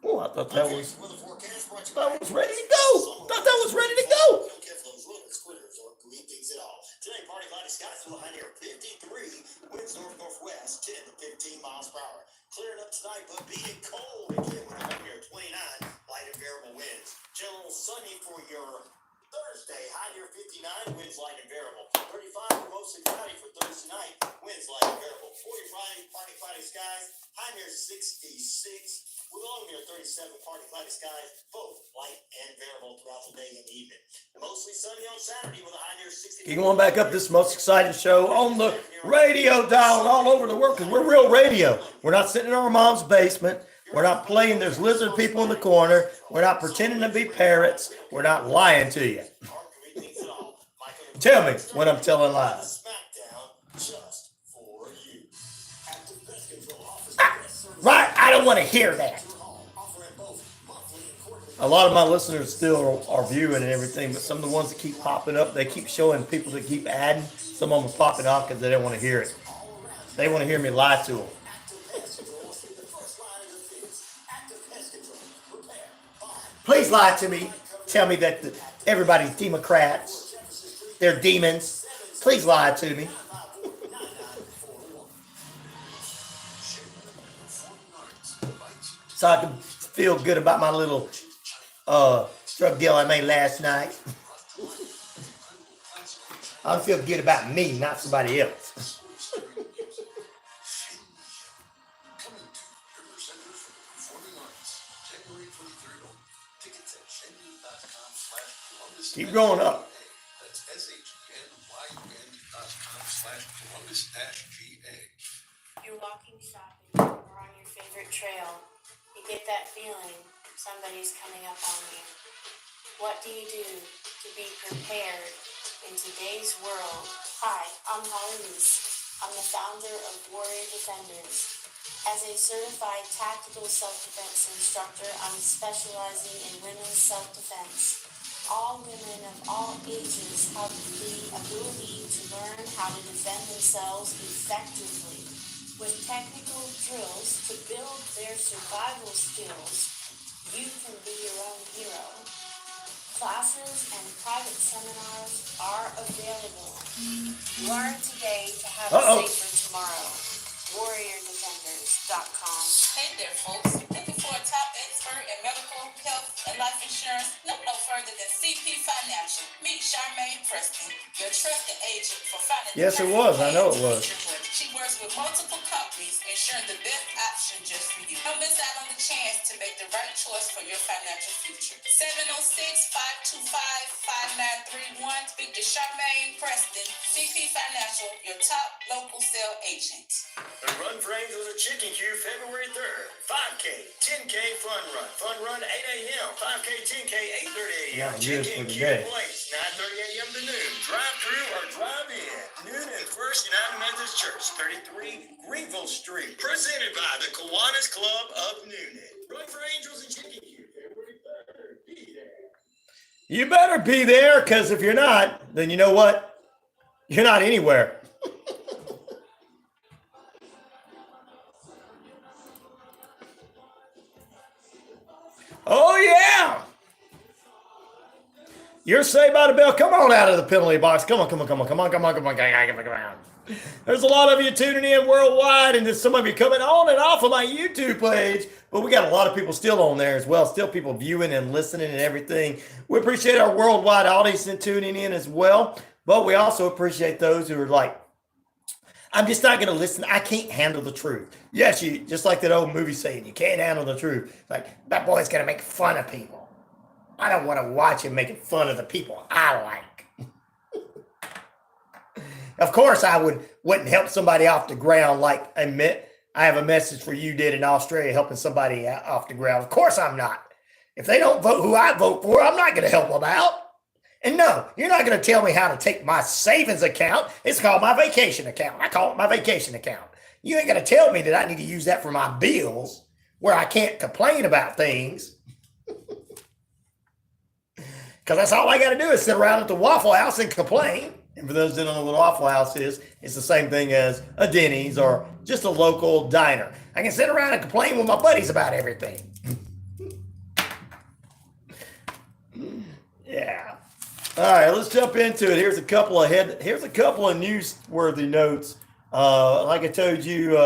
Speaker 1: Oh, I thought that was ready to go.
Speaker 11: Today, partly cloudy skies with a high near 53. Winds north-northwest, 10 to 15 miles per hour. Clearing up tonight, but being cold again with a high near 29. Light and variable winds. General sunny for your Thursday. High near 59. Winds light and variable. 35 for mostly cloudy for Thursday night. Winds light and variable. 40 Friday, partly cloudy skies. High near 66. With low near 37, partly cloudy skies, both light and variable throughout the day and evening. Mostly sunny on Saturday with a high near 60.
Speaker 1: Keep going back up this most exciting show on the radio dial all over the world because we're real radio. We're not sitting in our mom's basement. We're not playing there's lizard people in the corner. We're not pretending to be parrots. We're not lying to you. Tell me when I'm telling lies. Right, I don't want to hear that. A lot of my listeners still are viewing and everything, but some of the ones that keep popping up, they keep showing people that keep adding. Some of them are popping off because they don't want to hear it. They want to hear me lie to them. Please lie to me. Tell me that everybody's Democrats. They're demons. Please lie to me. So I can feel good about my little drug deal I made last night. I feel good about me, not somebody else. Keep going up.
Speaker 12: That's SHNYUN.com/Columbus-GA.
Speaker 10: You're walking, shopping, or on your favorite trail. You get that feeling somebody's coming up on you. What do you do to be prepared in today's world? Hi, I'm Holly Reese. I'm the founder of Warrior Defenders. As a certified tactical self-defense instructor, I'm specializing in women's self-defense. All women of all ages have the ability to learn how to defend themselves effectively. With technical drills to build their survival skills, you can be your own hero. Classes and private seminars are available. Learn today to have a safer tomorrow. WarriorDefenders.com.
Speaker 7: Hey there, folks. Looking for a top expert in medical, health, and life insurance? Look no further than CP Financial. Meet Charmaine Preston, your trusted agent for finding
Speaker 1: Yes, it was. I know it was.
Speaker 7: She works with multiple companies, ensuring the best option just for you. Don't miss out on the chance to make the right choice for your financial future. 706-525-5931. Speak to Charmaine Preston, CP Financial, your top local sales agent.
Speaker 11: The Run for Angels at Chicken Coop, February 3rd. 5K, 10K fun run. Fun run 8 a.m. 5K, 10K, 8:30 a.m. Chicken Coop Place, 9:30 a.m. to noon. Drive through or drive in. Noon at First United Methodist Church, 33 Greenville Street. Presented by the Kiwanis Club of Noonan. Run for Angels at Chicken Coop, February 3rd. Be there.
Speaker 1: You better be there, because if you're not, then you know what? You're not anywhere. Oh, yeah. You're Saved by the Bell. Come on out of the penalty box. Come on. There's a lot of you tuning in worldwide, and there's some of you coming on and off of my YouTube page. But we got a lot of people still on there as well. Still people viewing and listening and everything. We appreciate our worldwide audience and tuning in as well. But we also appreciate those who are like, I'm just not going to listen. I can't handle the truth. Yes, you just like that old movie saying, you can't handle the truth. It's like, that boy's going to make fun of people. I don't want to watch him making fun of the people I like. Of course, I wouldn't help somebody off the ground like I have a message for you did in Australia, helping somebody off the ground. Of course I'm not. If they don't vote who I vote for, I'm not going to help them out. And no, you're not going to tell me how to take my savings account. It's called my vacation account. I call it my vacation account. You ain't going to tell me that I need to use that for my bills where I can't complain about things. Because that's all I got to do is sit around at the Waffle House and complain. And for those that don't know what a Waffle House is, it's the same thing as a Denny's or just a local diner. I can sit around and complain with my buddies about everything. Yeah. All right, let's jump into it. Here's a couple of newsworthy notes. Like I told you,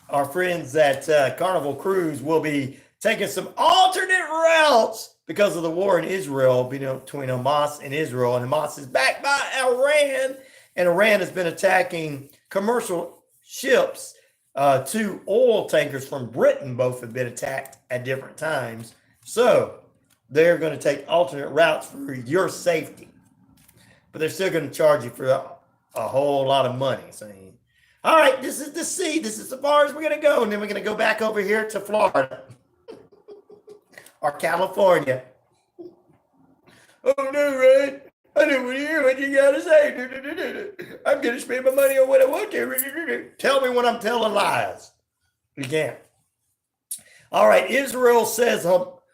Speaker 1: our friends at Carnival Cruise will be taking some alternate routes because of the war in Israel between Hamas and Israel. And Hamas is backed by Iran, and Iran has been attacking commercial ships. 2 oil tankers from Britain both have been attacked at different times. So they're going to take alternate routes for your safety. But they're still going to charge you for a whole lot of money. So, all right, this is the sea. This is as far as we're going to go. And then we're going to go back over here to Florida or California. Oh, no, Ryan. I don't want to hear what you got to say. I'm going to spend my money on what I want to. Tell me when I'm telling lies. You can't. All right, Israel says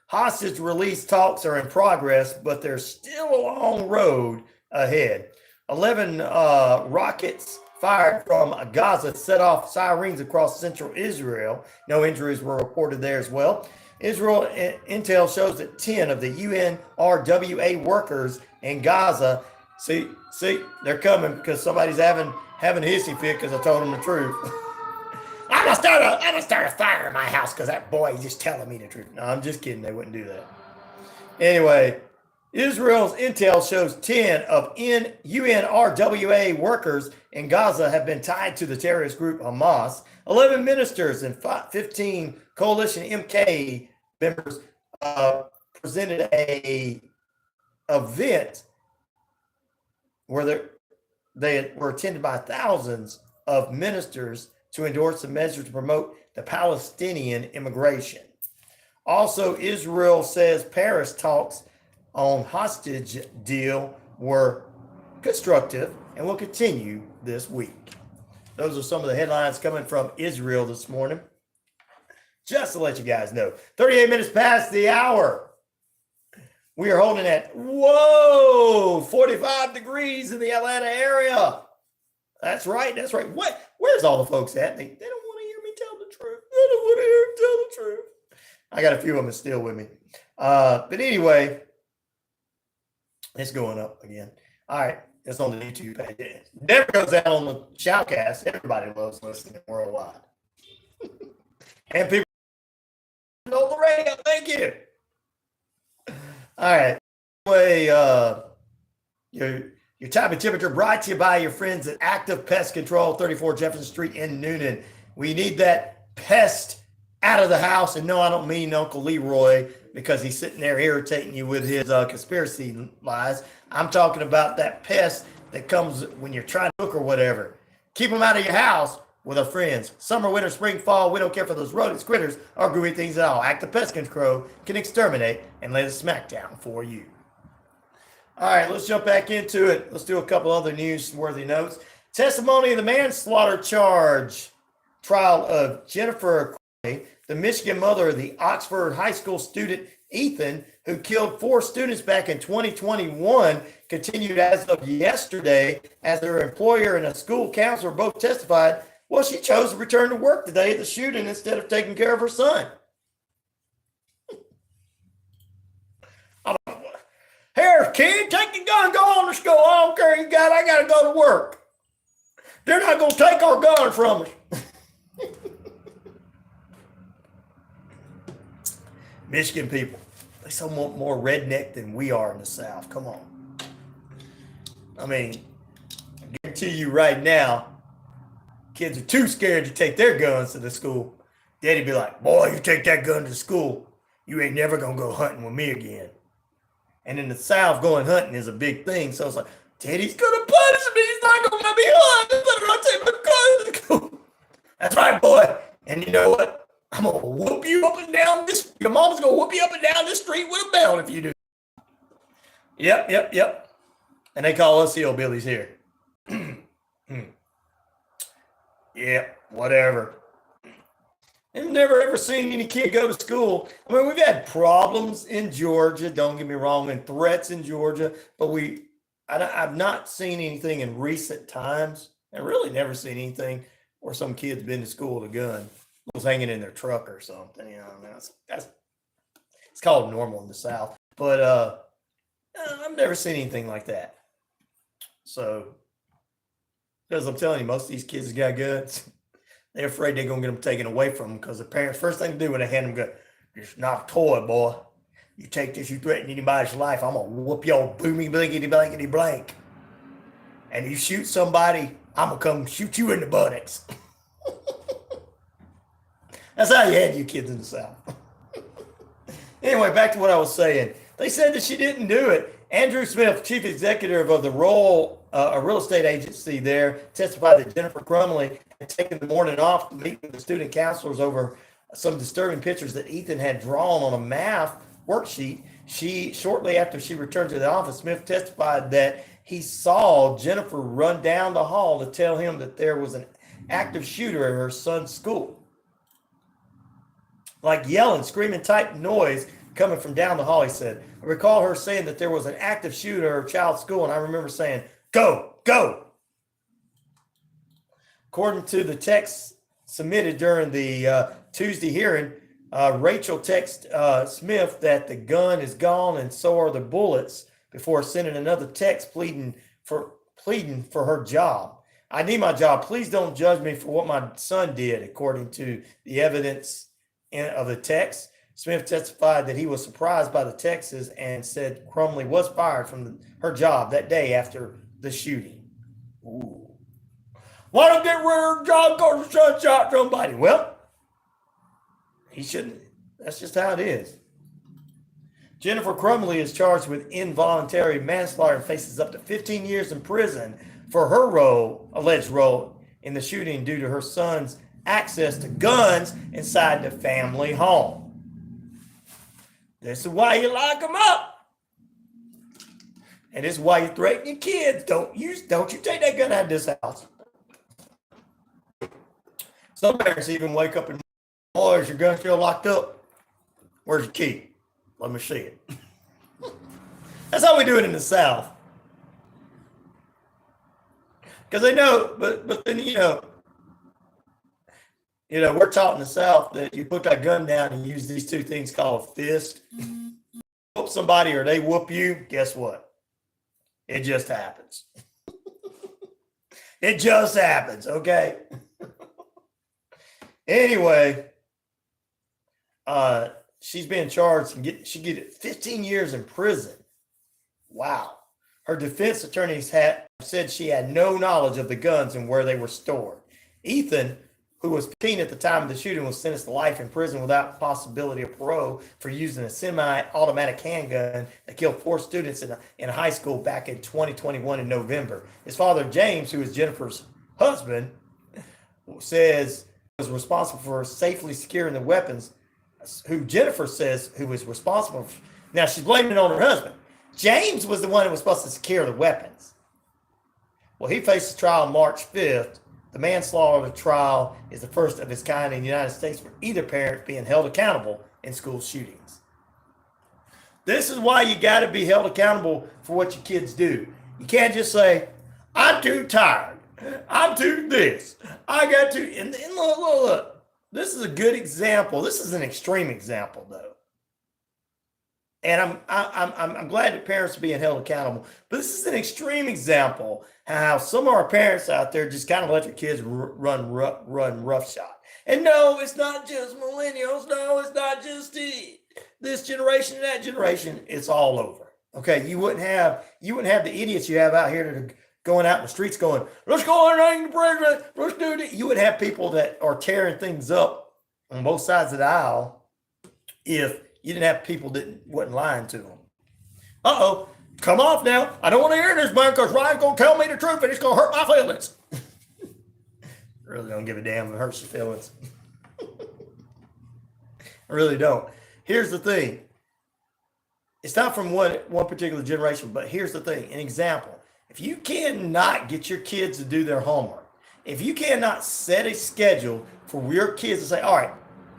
Speaker 1: hostage release talks are in progress, but there's still a long road ahead. 11 rockets fired from Gaza set off sirens across central Israel. No injuries were reported there as well. Israel intel shows that 10 of the UNRWA workers in Gaza, see, they're coming because somebody's having a hissy fit because I told them the truth. I'm gonna start a fire in my house because that boy is just telling me the truth. No, I'm just kidding. They wouldn't do that. Anyway, Israel's intel shows 10 of UNRWA workers in Gaza have been tied to the terrorist group Hamas. 11 ministers and 15 coalition MK members presented a event where they were attended by thousands of ministers to endorse the measure to promote the Palestinian immigration. Also, Israel says Paris talks on hostage deal were constructive and will continue this week. Those are some of the headlines coming from Israel this morning. Just to let you guys know, 38 minutes past the hour. We are holding at, 45 degrees in the Atlanta area. That's right. Where's all the folks at? They don't want to hear me tell the truth. They don't want to hear me tell the truth. I got a few of them still with me. But anyway, it's going up again. All right. It's on the YouTube page. It never goes out on the shoutcast. Everybody loves listening worldwide. And people on the radio. Thank you. All right. Anyway, your time and temperature brought to you by your friends at Active Pest Control, 34 Jefferson Street in Noonan. We need that pest out of the house. And no, I don't mean Uncle Leroy because he's sitting there irritating you with his conspiracy lies. I'm talking about that pest that comes when you're trying to cook or whatever. Keep them out of your house with our friends. Summer, winter, spring, fall, we don't care for those rodents, critters, or gooey things at all. Active Pest Control can exterminate and lay the smack down for you. All right, let's jump back into it. Let's do a couple other newsworthy notes. Testimony of the manslaughter charge trial of Jennifer, the Michigan mother of the Oxford High School student Ethan, who killed 4 students back in 2021, continued as of yesterday, as her employer and a school counselor both testified. Well, she chose to return to work today at the shooting instead of taking care of her son. Here's kid. Take your gun, go on to school. I don't care you got. I got to go to work. They're not going to take our gun from us. Michigan people, they somewhat more redneck than we are in the South. Come on. I mean, I guarantee you right now, kids are too scared to take their guns to the school. Daddy be like, boy, you take that gun to school, you ain't never going to go hunting with me again. And in the South, going hunting is a big thing. So it's like, Daddy's going to punish me. He's not going to let me hunt. Better not take my gun to school. That's right, boy. And you know what? I'm going to whoop you up and down this. Your mom's going to whoop you up and down this street with a belt if you do. Yep. And they call us hillbillies here. Yeah, whatever. I've never ever seen any kid go to school. I mean, we've had problems in Georgia, don't get me wrong, and threats in Georgia, but I've not seen anything in recent times. I've really never seen anything where some kid's been to school with a gun, was hanging in their truck or something. You know, I mean, it's called normal in the South, but I've never seen anything like that. So, because I'm telling you, most of these kids got guns. They're afraid they're going to get them taken away from them because the parents, first thing to do when they hand them gun, it's not a toy, boy. You take this, you threaten anybody's life, I'm going to whoop your booming blankety blankety blank. And you shoot somebody, I'm going to come shoot you in the buttocks. That's how you had you kids in the South. Anyway, back to what I was saying. They said that she didn't do it. Andrew Smith, chief executive of the a real estate agency there, testified that Jennifer Crumley had taken the morning off to meet with the student counselors over some disturbing pictures that Ethan had drawn on a math worksheet. Shortly after she returned to the office, Smith testified that he saw Jennifer run down the hall to tell him that there was an active shooter at her son's school. Like yelling, screaming type noise coming from down the hall, he said. I recall her saying that there was an active shooter at her child's school, and I remember saying, go, go. According to the text submitted during the Tuesday hearing, Rachel texted Smith that the gun is gone and so are the bullets before sending another text pleading for her job. I need my job. Please don't judge me for what my son did, according to the evidence of the text. Smith testified that he was surprised by the texts and said Crumley was fired from her job that day after the shooting. Ooh. Why don't get rid of her job because her son shot somebody? Well, he shouldn't. That's just how it is. Jennifer Crumley is charged with involuntary manslaughter and faces up to 15 years in prison for her alleged role in the shooting due to her son's access to guns inside the family home. This is why you lock them up. And this is why you threaten your kids. Don't you take that gun out of this house. Some parents even wake up and, oh, is your gun still locked up? Where's your key? Let me see it. That's how we do it in the South. Because they know, but then, we're taught in the South that you put that gun down and use these two things called fist. Whoop somebody or they whoop you, guess what? It just happens. It just happens, okay? Anyway, she's being charged and she get 15 years in prison. Wow. Her defense attorneys said she had no knowledge of the guns and where they were stored. Ethan, who was 15 at the time of the shooting, was sentenced to life in prison without possibility of parole for using a semi-automatic handgun that killed 4 students in a high school back in 2021 in November. His father, James, who is Jennifer's husband, says was responsible for safely securing the weapons, who Jennifer says who was responsible for. Now, she's blaming it on her husband. James was the one who was supposed to secure the weapons. Well, he faces trial March 5th. The manslaughter trial is the first of its kind in the United States for either parent being held accountable in school shootings. This is why you got to be held accountable for what your kids do. You can't just say, I'm too tired. I'm too this. I got to. And look. This is a good example. This is an extreme example, though. And I'm glad that parents are being held accountable. But this is an extreme example how some of our parents out there just kind of let their kids run roughshod. And no, it's not just millennials. No, it's not just this generation and that generation. It's all over. Okay, you wouldn't have the idiots you have out here that are going out in the streets going, let's go and hang the president, let's do it. You would have people that are tearing things up on both sides of the aisle if you didn't have people that wasn't lying to them. Uh-oh, come off now. I don't want to hear this, man, because Ryan's going to tell me the truth and it's going to hurt my feelings. Really don't give a damn if it hurts your feelings. I really don't. Here's the thing. It's not from one particular generation, but here's the thing. An example. If you cannot get your kids to do their homework, if you cannot set a schedule for your kids to say, all right,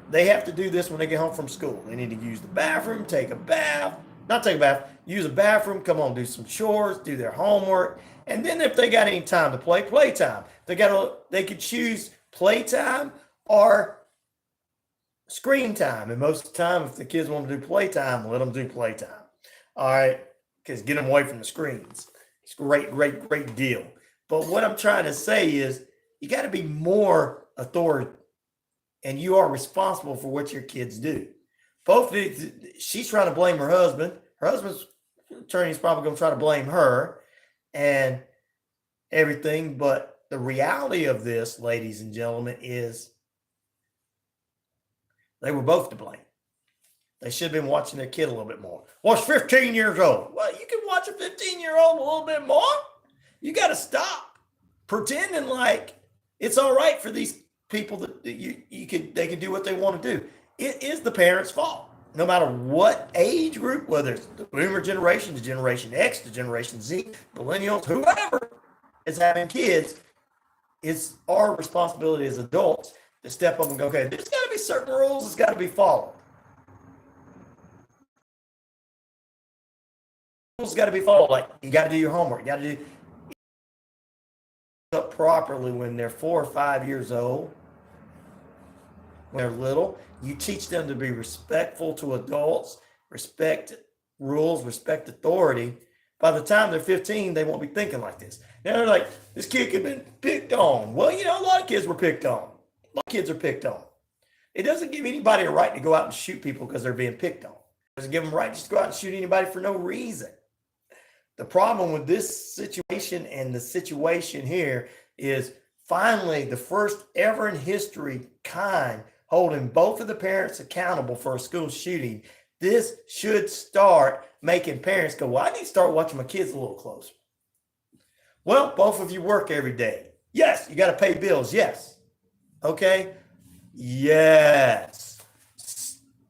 Speaker 1: they have to do this when they get home from school. They need to use the bathroom, take a bath, not take a bath, use a bathroom, come on, do some chores, do their homework. And then if they got any time to play, playtime. They could choose playtime or screen time. And most of the time, if the kids want to do playtime, let them do playtime. All right, because get them away from the screens. It's great deal. But what I'm trying to say is you got to be more authoritative. And you are responsible for what your kids do. She's trying to blame her husband. Her husband's attorney is probably going to try to blame her and everything. But the reality of this, ladies and gentlemen, is they were both to blame. They should have been watching their kid a little bit more. Well, it's 15 years old. Well, you can watch a 15-year-old a little bit more. You got to stop pretending like it's all right for these people that they can do what they want to do. It is the parents' fault. No matter what age group, whether it's the boomer generation, the Generation X, the Generation Z, millennials, whoever is having kids, it's our responsibility as adults to step up and go, okay, there's got to be certain rules that's got to be followed. Rules got to be followed. Like, you got to do your homework. You got to do up properly when they're 4 or 5 years old. When they're little, you teach them to be respectful to adults, respect rules, respect authority. By the time they're 15, they won't be thinking like this. Now they're like, this kid could have been picked on. Well, you know, a lot of kids were picked on. A lot of kids are picked on. It doesn't give anybody a right to go out and shoot people because they're being picked on. It doesn't give them a right just to go out and shoot anybody for no reason. The problem with this situation and the situation here is finally the first ever in history kind holding both of the parents accountable for a school shooting. This should start making parents go, well, I need to start watching my kids a little closer. Well, both of you work every day. Yes, you got to pay bills. Yes. Okay. Yes.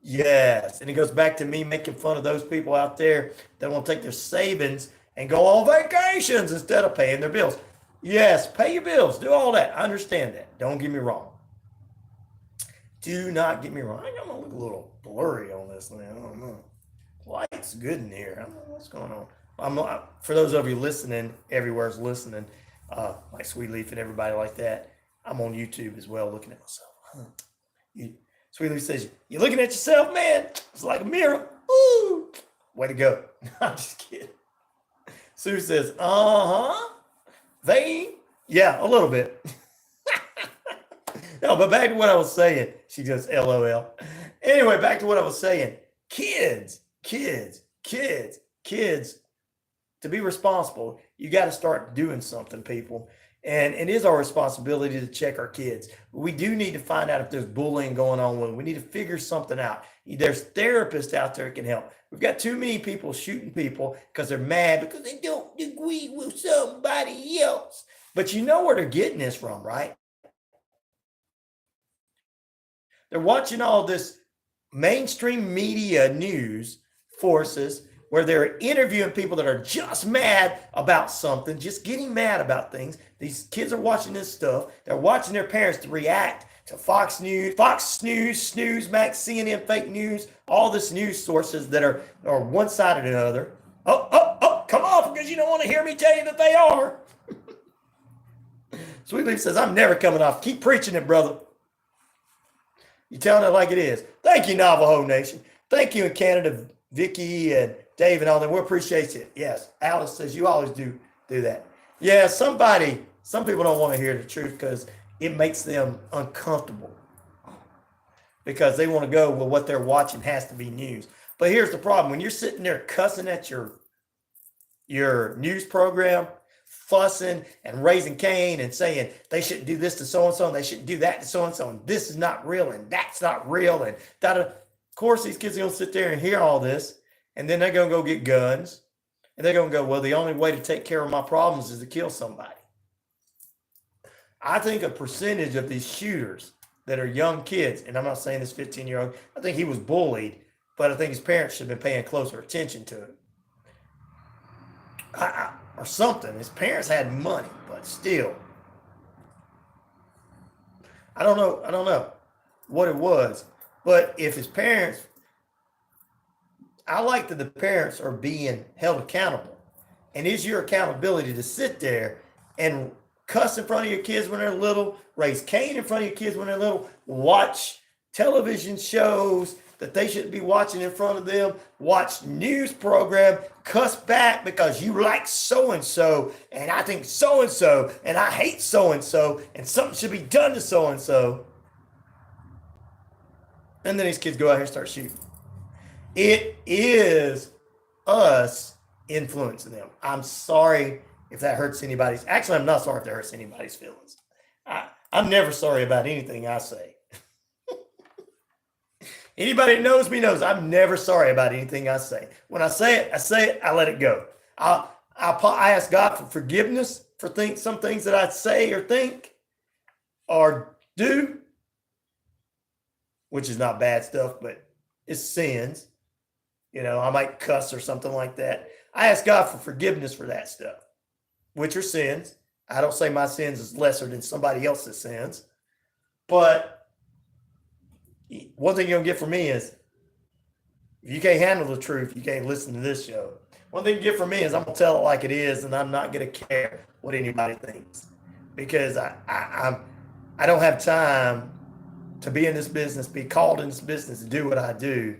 Speaker 1: Yes. And it goes back to me making fun of those people out there that want to take their savings and go on vacations instead of paying their bills. Yes, pay your bills. Do all that. I understand that. Don't get me wrong. Do not get me wrong. I'm going to look a little blurry on this thing. I don't know. Light's good in here. I don't know what's going on. For those of you listening, everywhere's listening, like Sweet Leaf and everybody like that, I'm on YouTube as well looking at myself. Sweet Leaf says, you're looking at yourself, man? It's like a mirror. Ooh. Way to go. I'm just kidding. Sue says, vain? Yeah, a little bit. No, but back to what I was saying. She just LOL. Anyway, back to what I was saying. Kids. To be responsible, you got to start doing something, people. And it is our responsibility to check our kids. We do need to find out if there's bullying going on with them. We need to figure something out. There's therapists out there that can help. We've got too many people shooting people because they're mad because they don't agree with somebody else. But you know where they're getting this from, right? They're watching all this mainstream media news forces where they're interviewing people that are just mad about something, just getting mad about things. These kids are watching this stuff. They're watching their parents to react to Fox News, Newsmax, CNN, fake news, all this news sources that are one side or the other. Oh, come off because you don't want to hear me tell you that they are. Sweet Leaf says, I'm never coming off. Keep preaching it, brother. You're telling it like it is. Thank you, Navajo Nation. Thank you in Canada, Vicky and Dave and all that. We appreciate it. Yes. Alice says you always do that. Yeah, some people don't want to hear the truth because it makes them uncomfortable because they want to go, well, what they're watching has to be news. But here's the problem. When you're sitting there cussing at your news program, fussing and raising Cain and saying they shouldn't do this to so-and-so and they shouldn't do that to so-and-so and this is not real and that's not real and that. Of course, these kids are going to sit there and hear all this and then they're going to go get guns and they're going to go, well, the only way to take care of my problems is to kill somebody. I think a percentage of these shooters that are young kids, and I'm not saying this 15-year-old, I think he was bullied, but I think his parents should have been paying closer attention to it. Or something. His parents had money, but still. I don't know what it was. But if his parents, I like that the parents are being held accountable. And is your accountability to sit there and cuss in front of your kids when they're little, raise Cain in front of your kids when they're little, watch television shows that they shouldn't be watching in front of them, watch news program, cuss back because you like so-and-so, and I think so-and-so, and I hate so-and-so, and something should be done to so-and-so. And then these kids go out here and start shooting. It is us influencing them. I'm sorry if that hurts anybody's. Actually, I'm not sorry if that hurts anybody's feelings. I'm never sorry about anything I say. Anybody that knows me knows I'm never sorry about anything I say. When I say it, I let it go. I ask God for forgiveness for some things that I say or think or do, which is not bad stuff, but it's sins. You know, I might cuss or something like that. I ask God for forgiveness for that stuff, which are sins. I don't say my sins is lesser than somebody else's sins, but one thing you're going to get from me is if you can't handle the truth, you can't listen to this show. One thing you get from me is I'm going to tell it like it is, and I'm not going to care what anybody thinks because I don't have time to be in this business, be called in this business to do what I do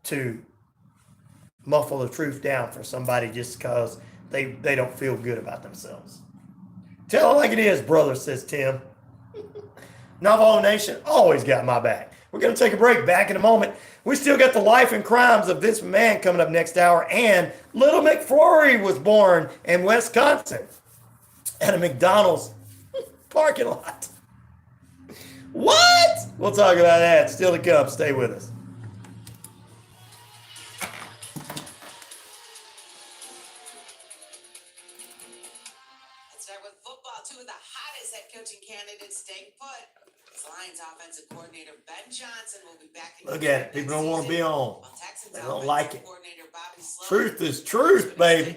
Speaker 1: to muffle the truth down for somebody just because they don't feel good about themselves. Tell it like it is, brother, says Tim. Navajo Nation always got my back. We're going to take a break. Back in a moment. We still got the life and crimes of Vince McMahon coming up next hour. And Little McFlurry was born in Wisconsin at a McDonald's parking lot. What? We'll talk about that. Still to come. Stay with us.
Speaker 12: Let's start with football. Two of the hottest head coaching candidates staying put. Lions offensive coordinator Ben Johnson will be back.
Speaker 1: Look at it. People don't want to be on. They don't like it. Truth is truth, baby.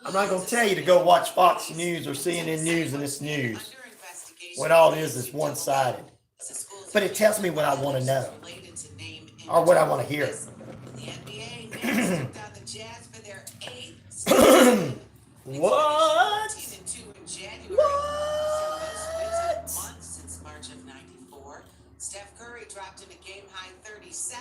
Speaker 1: I'm not going to tell you to go watch Fox News or CNN News and it's news when all it is one-sided. But it tells me what I want to know or what I want to hear. What?
Speaker 12: Steph Curry dropped in a game-high 37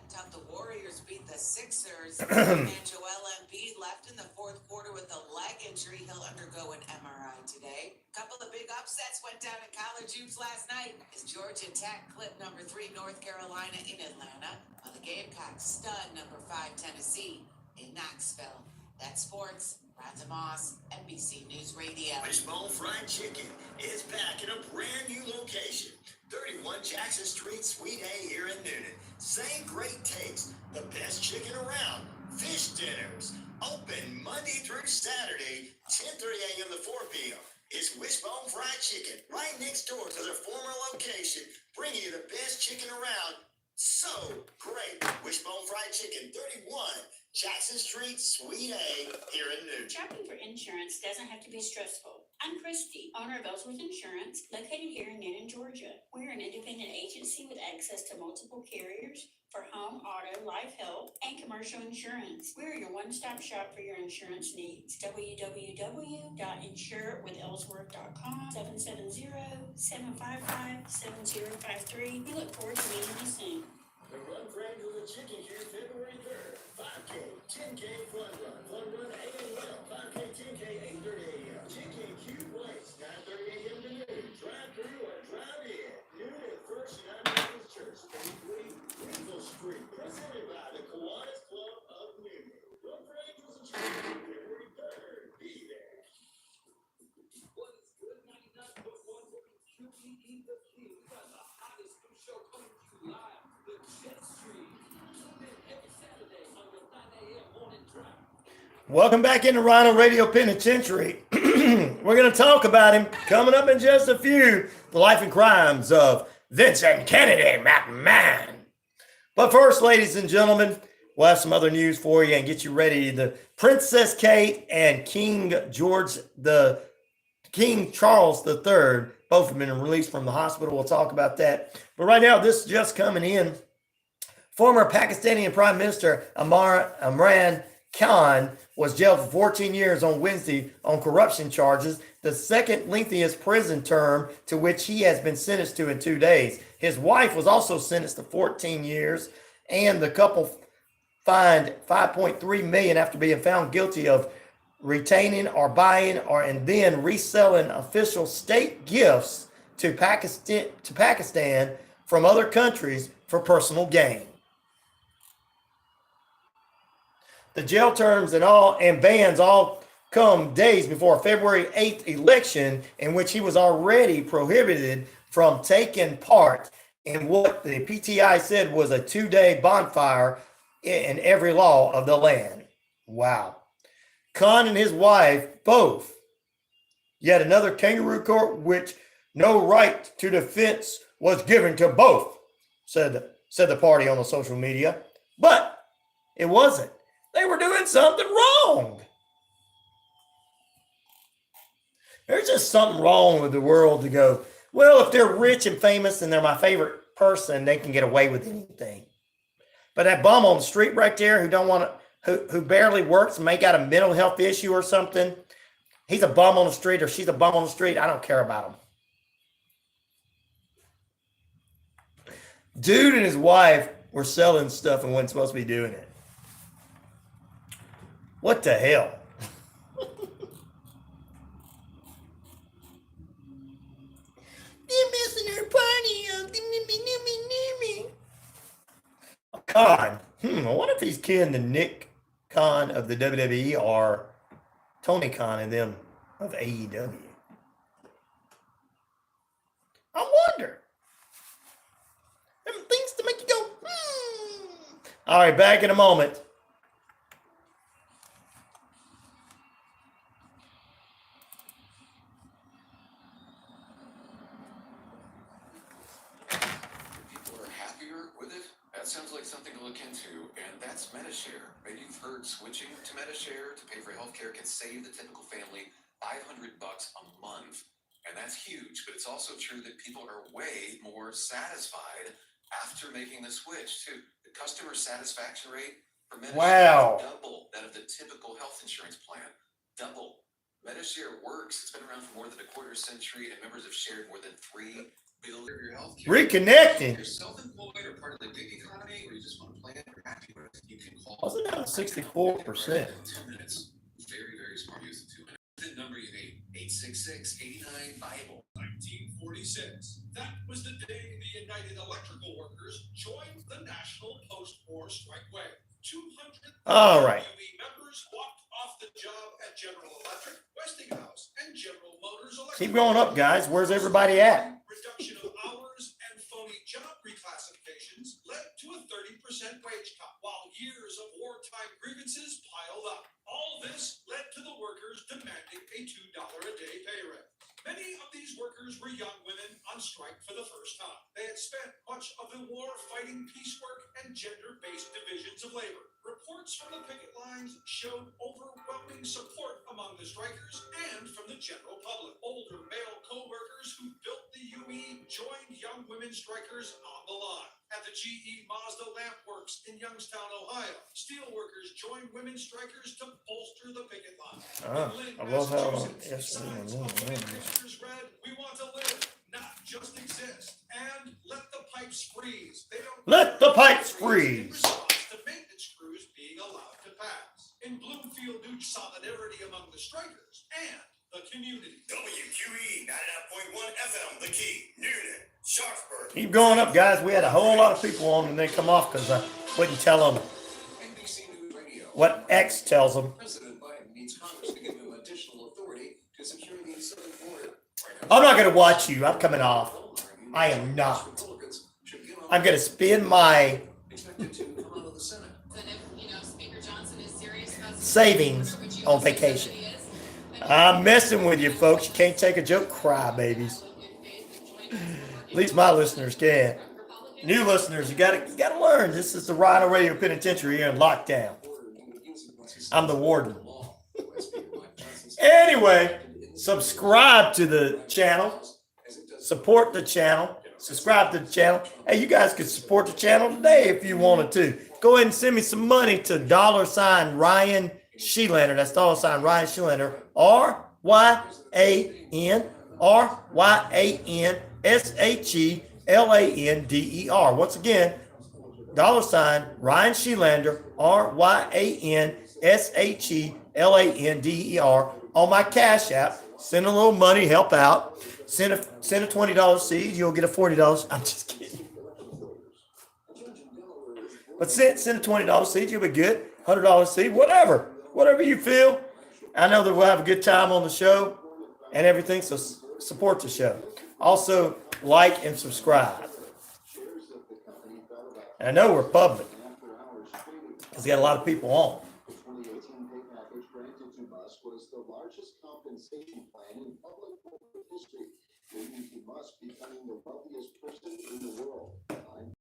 Speaker 12: to help the Warriors beat the Sixers. And Joel Embiid left in the fourth quarter with a leg injury. He'll undergo an MRI today. A couple of big upsets went down in college hoops last night as Georgia Tech clipped number 3 North Carolina in Atlanta, while the Gamecocks stunned number 5 Tennessee in Knoxville. That's sports. Rhonda Moss, NBC News Radio.
Speaker 11: Wishbone Fried Chicken is back in a brand new location. 31 Jackson Street, Suite A here in Noonan. Same great taste, the best chicken around. Fish dinners, open Monday through Saturday, 10:30 a.m. to 4 p.m. It's Wishbone Fried Chicken, right next door to their former location, bringing you the best chicken around. So great. Wishbone Fried Chicken, 31 Jackson Street, Suite A here in Noonan.
Speaker 13: Shopping for insurance doesn't have to be stressful. I'm Christy, owner of Ellsworth Insurance, located here in Noonan, Georgia. We're an independent agency with access to multiple carriers for home, auto, life, health, and commercial insurance. We're your one-stop shop for your insurance needs. www.insurewithellsworth.com, 770-755-7053. We look forward to meeting you soon.
Speaker 11: The Run Friends of the Chicken here, February
Speaker 1: Welcome back into RyanORadio Penitentiary. We're going to talk about him coming up in just a few. The life and crimes of Vincent Kennedy McMahon. But first, ladies and gentlemen, we'll have some other news for you and get you ready. The Princess Kate and King Charles III, both have been released from the hospital. We'll talk about that. But right now, this is just coming in. Former Pakistani Prime Minister Imran Khan was jailed for 14 years on Wednesday on corruption charges, the second lengthiest prison term to which he has been sentenced to in 2 days. His wife was also sentenced to 14 years, and the couple fined $5.3 million after being found guilty of retaining or buying and then reselling official state gifts to Pakistan from other countries for personal gain. The jail terms and bans all come days before a February 8th election in which he was already prohibited from taking part in what the PTI said was a 2-day bonfire in every law of the land. Wow. Khan and his wife both. Yet another kangaroo court which no right to defense was given to both, said the party on the social media. But it wasn't. They were doing something wrong. There's just something wrong with the world to go, well, if they're rich and famous and they're my favorite person, they can get away with anything. But that bum on the street right there who barely works and may got a mental health issue or something, he's a bum on the street or she's a bum on the street. I don't care about him. Dude and his wife were selling stuff and wasn't supposed to be doing it. What the hell? They're messing our party up. Khan. I wonder if he's kin to Nick Khan of the WWE or Tony Khan and them of AEW. I wonder. Them things to make you go, All right, back in a moment.
Speaker 14: That sounds like something to look into, and that's MediShare. Maybe you've heard switching to MediShare to pay for healthcare can save the typical family $500 a month, and that's huge. But it's also true that people are way more satisfied after making the switch too. The customer satisfaction rate for MediShare is double that of the typical health insurance plan. Double. MediShare works. It's been around for more than a quarter century, and members have shared more than $3 billion for your health care.
Speaker 1: Reconnecting.
Speaker 14: You're self-employed or part of the gig economy, or you just want a plan you're happy with, you can call.
Speaker 1: Wasn't that 64%?
Speaker 14: 2 minutes. Very, very smart use of 2 minutes. The number you need, 866-89-BIBLE.
Speaker 15: 1946. That was the day the United Electrical Workers joined the National Post-War Strike Wave. 200
Speaker 1: All right.
Speaker 15: members walked off the job at General Electric, Westinghouse, and General Motors Electric.
Speaker 1: Keep going up, guys. Where's everybody at?
Speaker 15: Reduction of hours and phony job reclassifications led to a 30% wage cut, while years of wartime grievances piled up. All this led to the workers demanding a $2 a day pay raise. Many of these workers were young women on strike for the first time. They had spent much of the war fighting piecework and gender-based divisions of labor. Reports from the picket lines showed overwhelming support among the strikers and from the general public. Older male co-workers who built the UE joined young women strikers on the line. At the GE Mazda Lamp Works in Youngstown, Ohio, steel workers joined women strikers to bolster the picket line.
Speaker 1: I love how
Speaker 15: read, "We want to live, not just exist," and "Let the pipes freeze." They don't
Speaker 1: let the pipes freeze.
Speaker 15: To maintenance crews being allowed to pass. In Bloomfield, new solidarity among the strikers and the community.
Speaker 11: WQEE 99.1 FM, The Key, Noonan, Sharpsburg.
Speaker 1: Keep going up, guys. We had a whole lot of people on and they come off because I wouldn't tell them what X tells them.
Speaker 14: President Biden needs Congress to give him additional authority to secure the southern border.
Speaker 1: I'm not going to watch you. I'm coming off. I am not. I'm going to spend my savings on vacation. I'm messing with you, folks. You can't take a joke, cry babies. At least my listeners can. New listeners, you gotta learn. This is the RyanORadio Penitentiary here in lockdown. I'm the warden. Anyway, subscribe to the channel. Support the channel. Subscribe to the channel. Hey, you guys could support the channel today if you wanted to. Go ahead and send me some money to $RyanShelander. That's $RyanShelander. RyanShelander. Once again, $RyanShelander. RyanShelander on my Cash App. Send a little money, help out. Send a $20 seed, you'll get a $40. I'm just kidding. But send a $20 seed, you'll be good. $100 seed, whatever you feel. I know that we'll have a good time on the show and everything, so support the show. Also, like and subscribe. And I know we're public because we got a lot of people on.
Speaker 4: The 2018 pay package granted to Musk was the largest compensation plan in public corporate history, leading to Musk becoming the wealthiest person in the world. And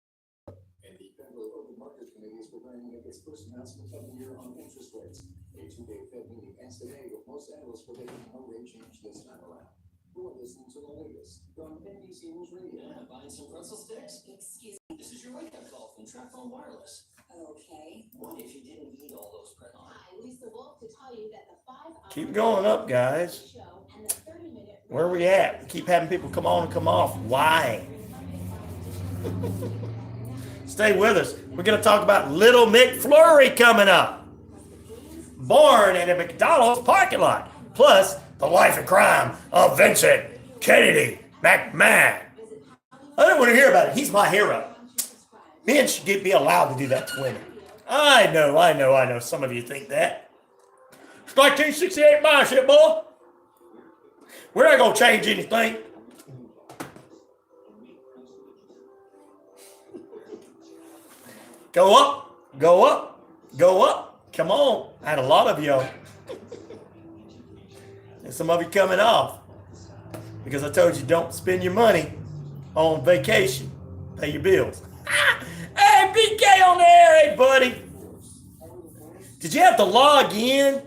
Speaker 4: the Federal Open Market Committee is preparing to make its first announcement of the year on interest rates. A two-day Fed meeting ends today, with most analysts predicting no rate change this time around. You're listening to the latest from NBC News Radio.
Speaker 11: Yeah, buying some pretzel sticks?
Speaker 6: Excuse
Speaker 11: me. This is your wake-up call from Tracphone Wireless.
Speaker 6: Okay.
Speaker 11: What if you didn't eat all those pretzels?
Speaker 9: Hi, Lisa Wolf to tell you that the 5-hour
Speaker 1: Keep going up, guys.
Speaker 9: show and the 30-minute
Speaker 1: Where are we at? We keep having people come on and come off. Why? Stay with us. We're going to talk about Little McFlurry coming up. Born in a McDonald's parking lot. Plus, the life and crime of Vincent Kennedy McMahon. I don't want to hear about it. He's my hero. Men should be allowed to do that to women. I know. Some of you think that. It's 1968 my shit, boy. We're not going to change anything. Go up, go up, go up. Come on. I had a lot of y'all. And some of you coming off. Because I told you don't spend your money on vacation. Pay your bills. Hey, BK on the air, hey, buddy. Did you have to log in?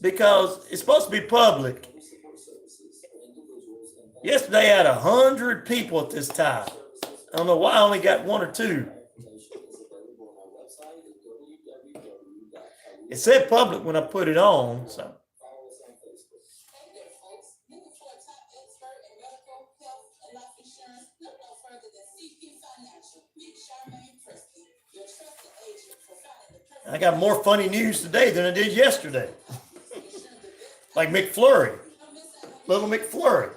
Speaker 1: Because it's supposed to be public. Yesterday I had 100 people at this time. I don't know why I only got 1 or 2. It said public when I put it on, so. I got more funny news today than I did yesterday. Like McFlurry. Little McFlurry.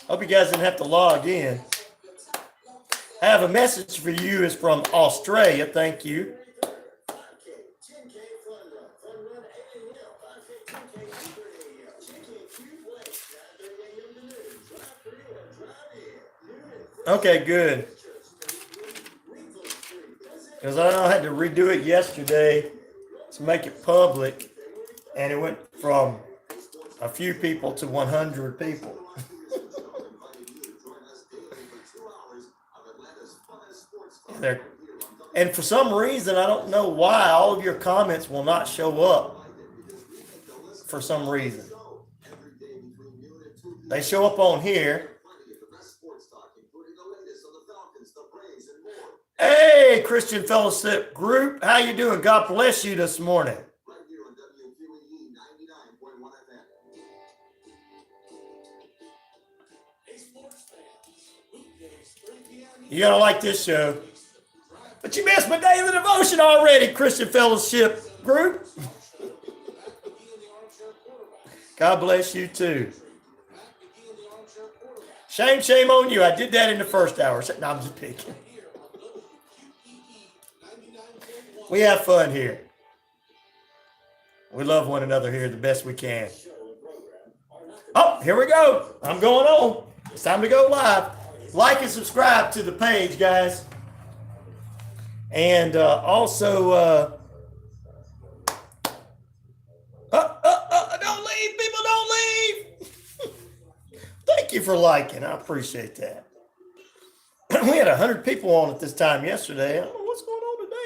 Speaker 1: Hope you guys didn't have to log in. I have a message for you. It's from Australia. Thank you. Okay, good. Because I had to redo it yesterday to make it public, and it went from a few people to 100 people. And for some reason, I don't know why, all of your comments will not show up for some reason. They show up on here. Hey, Christian Fellowship Group. How you doing? God bless you this morning. You're going to like this show. But you missed my daily devotion already, Christian Fellowship Group. God bless you too. Shame on you. I did that in the first hour. No, I'm just picking. We have fun here. We love one another here the best we can. Oh, here we go. I'm going on. It's time to go live. Like and subscribe to the page, guys. And also, don't leave, people, don't leave. Thank you for liking. I appreciate that. We had 100 people on at this time yesterday. I don't know what's going on today.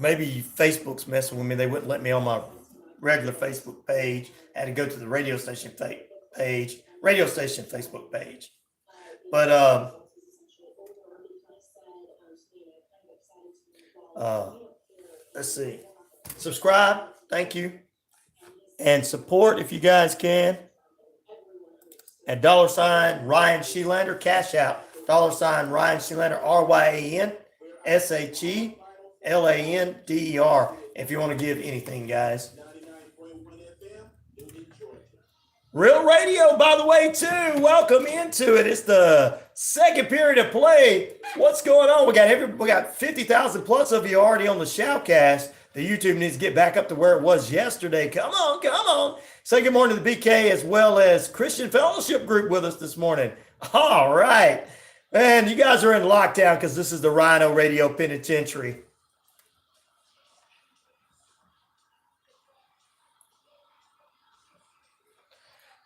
Speaker 1: Maybe Facebook's messing with me. They wouldn't let me on my regular Facebook page. I had to go to the radio station page, radio station Facebook page. But let's see. Subscribe. Thank you. And support if you guys can. At $, RyanShelander, cash out. $, RyanShelander, RyanShelander. If you want to give anything, guys. Real Radio, by the way, too. Welcome into it. It's the second period of play. What's going on? We got 50,000 plus of you already on the Shoutcast. The YouTube needs to get back up to where it was yesterday. Come on, come on. Say good morning to the BK as well as Christian Fellowship Group with us this morning. All right. Man, you guys are in lockdown because this is the RyanORadio Penitentiary.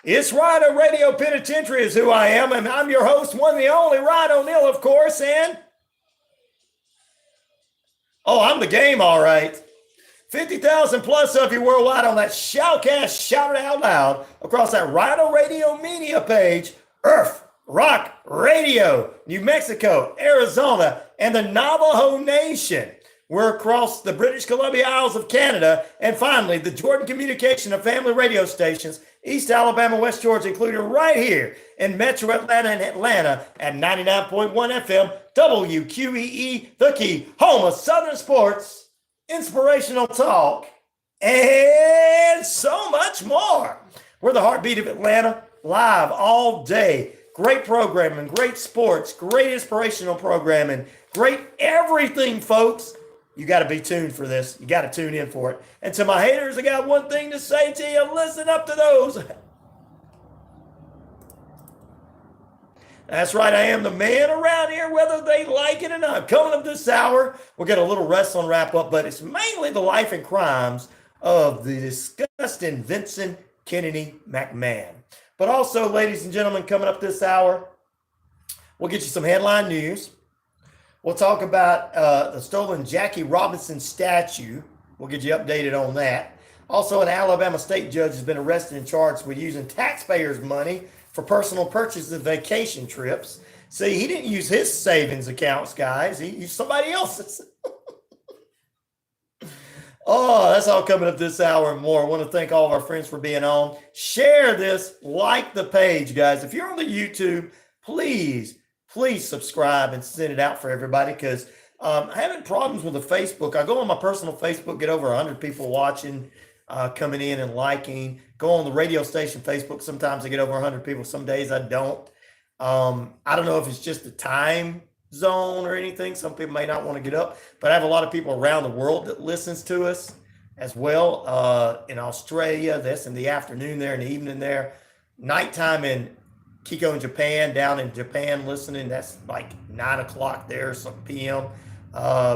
Speaker 1: It's RyanORadio Penitentiary is who I am, and I'm your host, one and the only Ryan Neal, of course, and I'm the game, all right. 50,000 plus of you worldwide on that Shoutcast, shout it out loud across that RyanORadio media page, Earth Rock Radio, New Mexico, Arizona, and the Navajo Nation. We're across the British Columbia Isles of Canada, and finally, the Jordan Communication of Family Radio Stations, East Alabama, West Georgia, including right here in Metro Atlanta and Atlanta at 99.1 FM, WQEE, the key, home of Southern sports, inspirational talk, and so much more. We're the heartbeat of Atlanta, live all day. Great programming, great sports, great inspirational programming, great everything, folks. You got to be tuned for this. You got to tune in for it. And to my haters, I got one thing to say to you. Listen up to those. That's right. I am the man around here, whether they like it or not. Coming up this hour, we'll get a little wrestling wrap up, but it's mainly the life and crimes of the disgusting Vincent Kennedy McMahon. But also, ladies and gentlemen, coming up this hour, we'll get you some headline news. We'll talk about the stolen Jackie Robinson statue. We'll get you updated on that. Also, an Alabama state judge has been arrested and charged with using taxpayers' money for personal purchases of vacation trips. See, he didn't use his savings accounts, guys. He used somebody else's. That's all coming up this hour and more. I want to thank all of our friends for being on. Share this, like the page, guys. If you're on the YouTube, please subscribe and send it out for everybody because I'm having problems with the Facebook. I go on my personal Facebook, get over 100 people watching, coming in and liking. Go on the radio station Facebook. Sometimes I get over 100 people. Some days I don't. I don't know if it's just the time zone or anything. Some people may not want to get up, but I have a lot of people around the world that listens to us as well. In Australia, that's in the afternoon there, in the evening there. Nighttime in Kiko in Japan, down in Japan listening. That's like 9 o'clock there, some PM.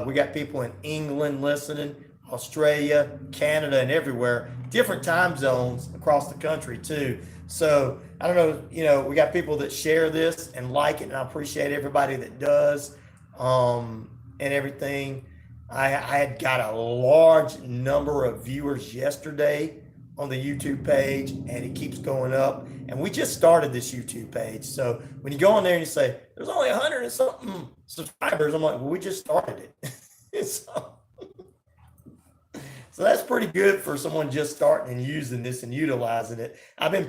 Speaker 1: We got people in England listening, Australia, Canada, and everywhere. Different time zones across the country too. So I don't know, we got people that share this and like it, and I appreciate everybody that does and everything. I had got a large number of viewers yesterday on the YouTube page, and it keeps going up. And we just started this YouTube page. So when you go on there and you say, there's only 100 and something subscribers, I'm like, well, we just started it. So that's pretty good for someone just starting and using this and utilizing it. I've been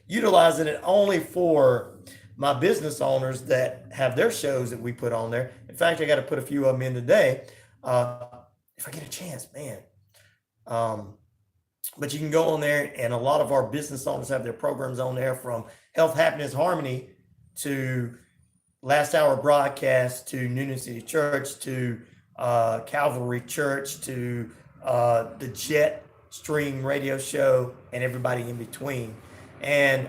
Speaker 1: utilizing it only for my business owners that have their shows that we put on there. In fact, I got to put a few of them in today. If I get a chance, man. But you can go on there, and a lot of our business owners have their programs on there, from Health, Happiness, Harmony to Last Hour Broadcast to Noonan City Church to Calvary Church to the Jet Stream radio show and everybody in between. And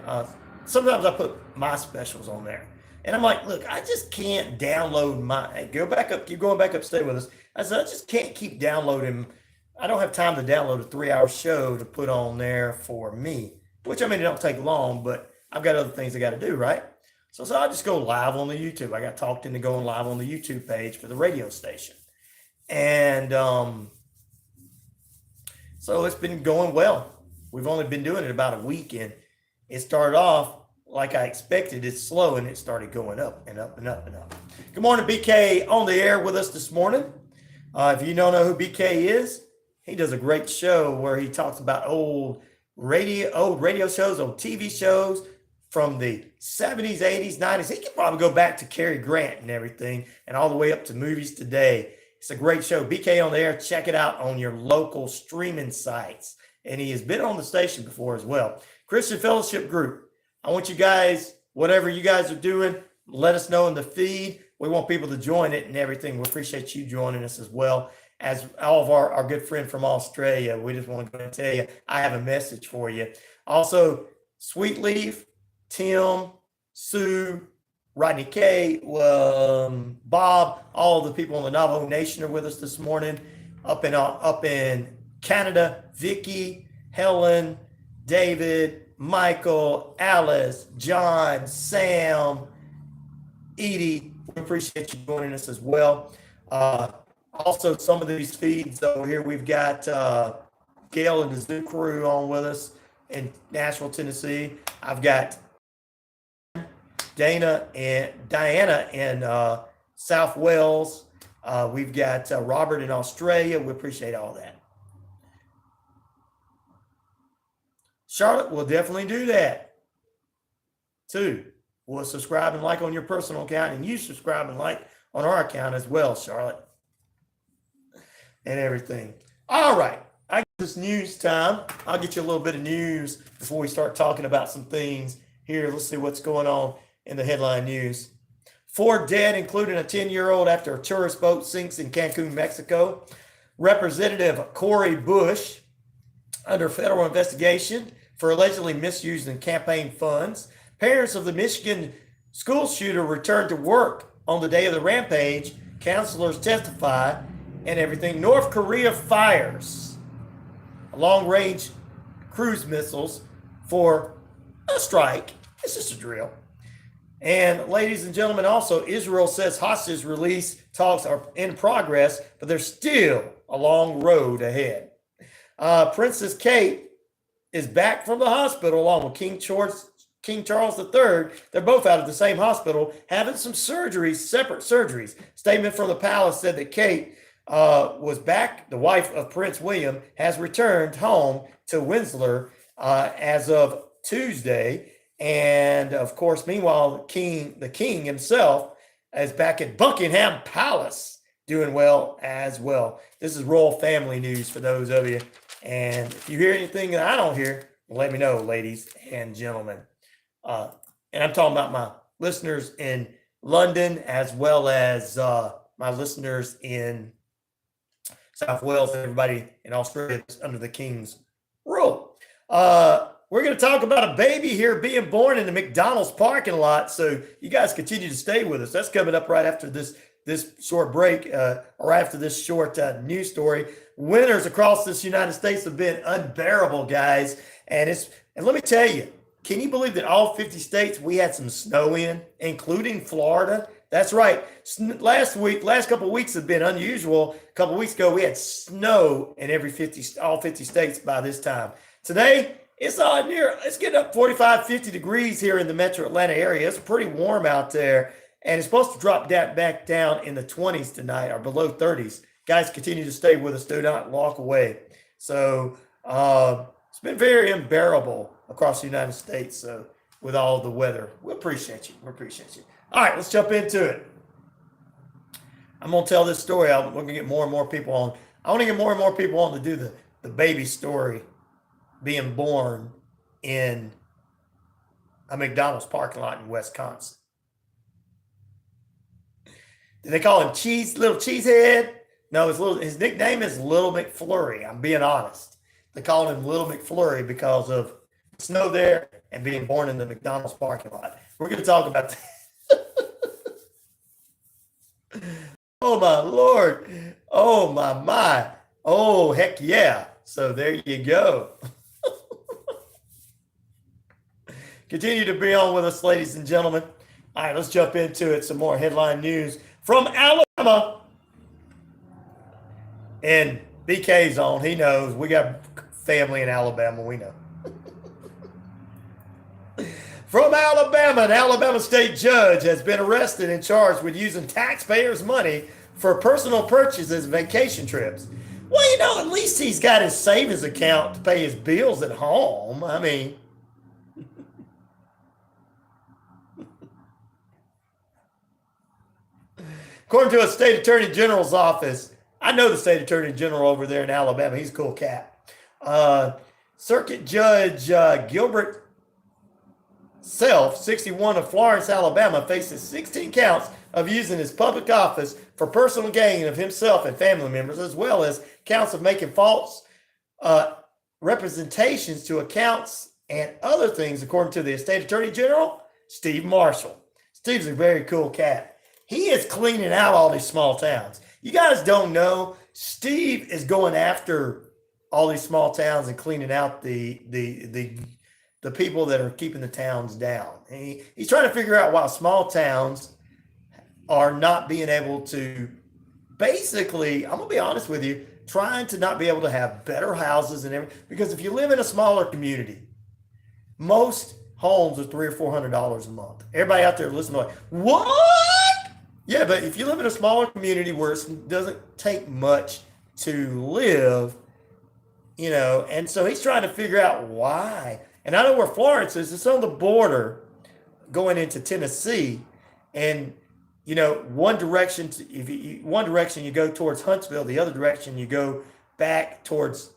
Speaker 1: sometimes I put my specials on there. And I'm like, look, I just can't download my, go back up, keep going back up, stay with us. I said, I just can't keep downloading. I don't have time to download a 3-hour show to put on there for me, which I mean, it don't take long, but I've got other things I got to do, right? So I just go live on the YouTube. I got talked into going live on the YouTube page for the radio station. And so it's been going well. We've only been doing it about a week, and it started off like I expected. It's slow, and it started going up and up and up and up. Good morning, BK on the air with us this morning. If you don't know who BK is, he does a great show where he talks about old radio shows, old TV shows from the 70s, 80s, 90s. He could probably go back to Cary Grant and everything and all the way up to movies today. It's a great show. BK on the air. Check it out on your local streaming sites. And he has been on the station before as well. Christian Fellowship Group. I want you guys, whatever you guys are doing, let us know in the feed. We want people to join it and everything. We appreciate you joining us as well as all of our good friend from Australia. We just want to go and tell you, I have a message for you. Also, Sweet Leaf, Tim, Sue, Rodney K, Bob, all the people on the Navajo Nation are with us this morning. Up in Canada, Vicky, Helen, David, Michael, Alice, John, Sam, Edie. We appreciate you joining us as well. Also, some of these feeds over here, we've got Gail and the Zoo Crew on with us in Nashville, Tennessee. I've got Diana in South Wales. We've got Robert in Australia. We appreciate all that. Charlotte will definitely do that too. We'll subscribe and like on your personal account, and you subscribe and like on our account as well, Charlotte, and everything. All right. I get this news time. I'll get you a little bit of news before we start talking about some things here. Let's see what's going on in the headline news. 4 dead, including a 10-year-old after a tourist boat sinks in Cancun, Mexico. Representative Cori Bush under federal investigation for allegedly misusing campaign funds. Parents of the Michigan school shooter returned to work on the day of the rampage. Counselors testify and everything. North Korea fires long-range cruise missiles for a strike. It's just a drill. And ladies and gentlemen, also, Israel says hostage release talks are in progress, but there's still a long road ahead. Princess Kate is back from the hospital along with King Charles III. They're both out of the same hospital, having some surgeries, separate surgeries. Statement from the palace said that Kate was back. The wife of Prince William has returned home to Windsor as of Tuesday. And of course, meanwhile, the king himself is back at Buckingham Palace doing well as well. This is royal family news for those of you. And if you hear anything that I don't hear, let me know, ladies and gentlemen. And I'm talking about my listeners in London as well as my listeners in South Wales, everybody in Australia under the king's rule. We're going to talk about a baby here being born in the McDonald's parking lot. So you guys continue to stay with us. That's coming up right after this short break, or after this short news story. Winters across this United States have been unbearable, guys. And let me tell you, can you believe that all 50 states we had some snow in, including Florida? That's right. Last couple of weeks have been unusual. A couple of weeks ago, we had snow in all 50 states by this time. Today, it's getting up 45, 50 degrees here in the metro Atlanta area. It's pretty warm out there. And it's supposed to drop back down in the 20s tonight or below 30s. Guys, continue to stay with us. Do not walk away. So it's been very unbearable across the United States. So with all the weather, we appreciate you. All right, let's jump into it. I'm going to tell this story. We're going to get more and more people on. I want to get more and more people on to do the baby story being born in a McDonald's parking lot in Wisconsin. Did they call him Little Cheesehead? No, his nickname is Little McFlurry. I'm being honest. They called him Little McFlurry because of snow there and being born in the McDonald's parking lot. We're going to talk about that. Oh, my Lord. Oh, my. Oh, heck yeah. So there you go. Continue to be on with us, ladies and gentlemen. All right, let's jump into it. Some more headline news from Alabama. And BK's on. He knows. We got family in Alabama. We know. From Alabama, an Alabama state judge has been arrested and charged with using taxpayers' money for personal purchases and vacation trips. Well, at least he's got his savings account to pay his bills at home. I mean, according to a state attorney general's office, I know the state attorney general over there in Alabama. He's a cool cat. Circuit Judge Gilbert Self, 61 of Florence, Alabama, faces 16 counts of using his public office for personal gain of himself and family members, as well as counts of making false representations to accounts and other things, according to the state attorney general, Steve Marshall. Steve's a very cool cat. He is cleaning out all these small towns. You guys don't know, Steve is going after all these small towns and cleaning out the people that are keeping the towns down. He's trying to figure out why small towns are not being able to, basically, I'm going to be honest with you, trying to not be able to have better houses and everything. Because if you live in a smaller community, most homes are $300 or $400 a month. Everybody out there listening like, what? Yeah, but if you live in a smaller community where it doesn't take much to live, and so he's trying to figure out why. And I know where Florence is. It's on the border going into Tennessee. And, one direction, you go towards Huntsville. The other direction, you go back towards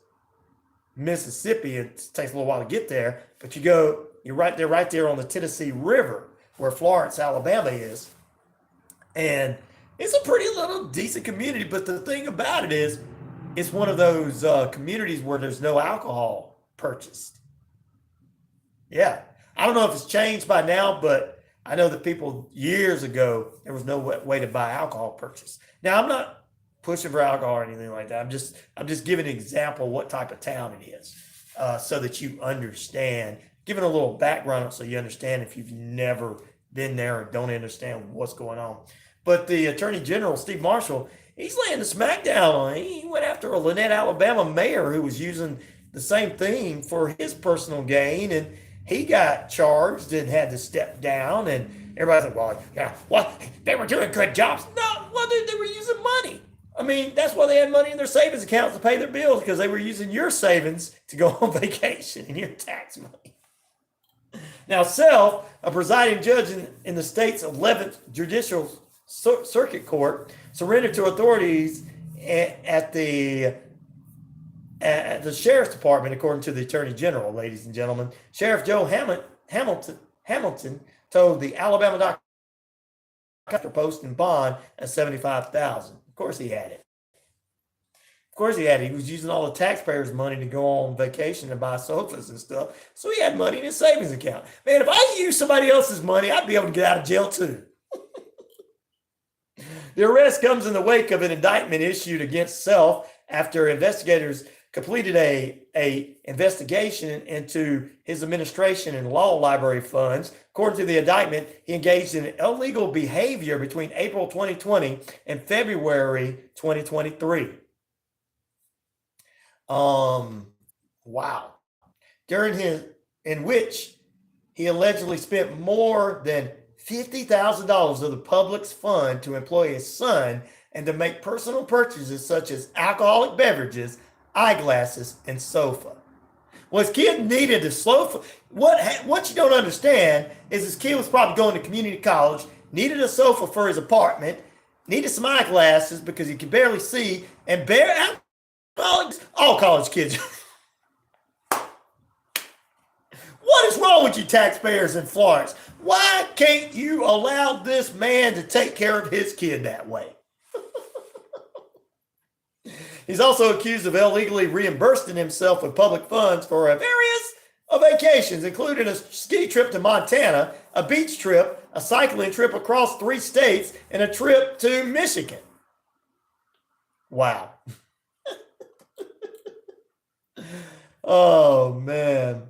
Speaker 1: Mississippi. It takes a little while to get there. But you're right there on the Tennessee River where Florence, Alabama is. And it's a pretty little decent community. But the thing about it is, it's one of those communities where there's no alcohol purchased. Yeah. I don't know if it's changed by now, but I know that people years ago, there was no way to buy alcohol purchase. Now, I'm not pushing for alcohol or anything like that. I'm just giving an example of what type of town it is so that you understand, giving a little background so you understand if you've never been there or don't understand what's going on. But the Attorney General, Steve Marshall, he's laying the smackdown on it. He went after a Lynette, Alabama mayor who was using the same thing for his personal gain, and he got charged and had to step down. And everybody's like, well, they were doing good jobs. No, well, they were using money. I mean, that's why they had money in their savings accounts to pay their bills, because they were using your savings to go on vacation and your tax money. Now, Self, a presiding judge in the state's 11th Judicial Circuit Court, surrendered to authorities at the Sheriff's Department, according to the Attorney General, ladies and gentlemen. Sheriff Joe Hamilton told the Alabama Doc after posting bond at $75,000. Of course he had it. He was using all the taxpayers' money to go on vacation and buy sofas and stuff. So he had money in his savings account. Man, if I used somebody else's money, I'd be able to get out of jail too. The arrest comes in the wake of an indictment issued against Self after investigators completed a investigation into his administration and law library funds. According to the indictment, he engaged in illegal behavior between April 2020 and February 2023. Wow. In which he allegedly spent more than $50,000 of the public's fund to employ his son and to make personal purchases such as alcoholic beverages, eyeglasses, and sofa. Well, his kid needed a sofa. What you don't understand is his kid was probably going to community college, needed a sofa for his apartment, needed some eyeglasses because he could barely see, and all college kids. What is wrong with you taxpayers in Florence? Why can't you allow this man to take care of his kid that way? He's also accused of illegally reimbursing himself with public funds for various of vacations, including a ski trip to Montana, a beach trip, a cycling trip across 3 states, and a trip to Michigan. Wow. Oh, man.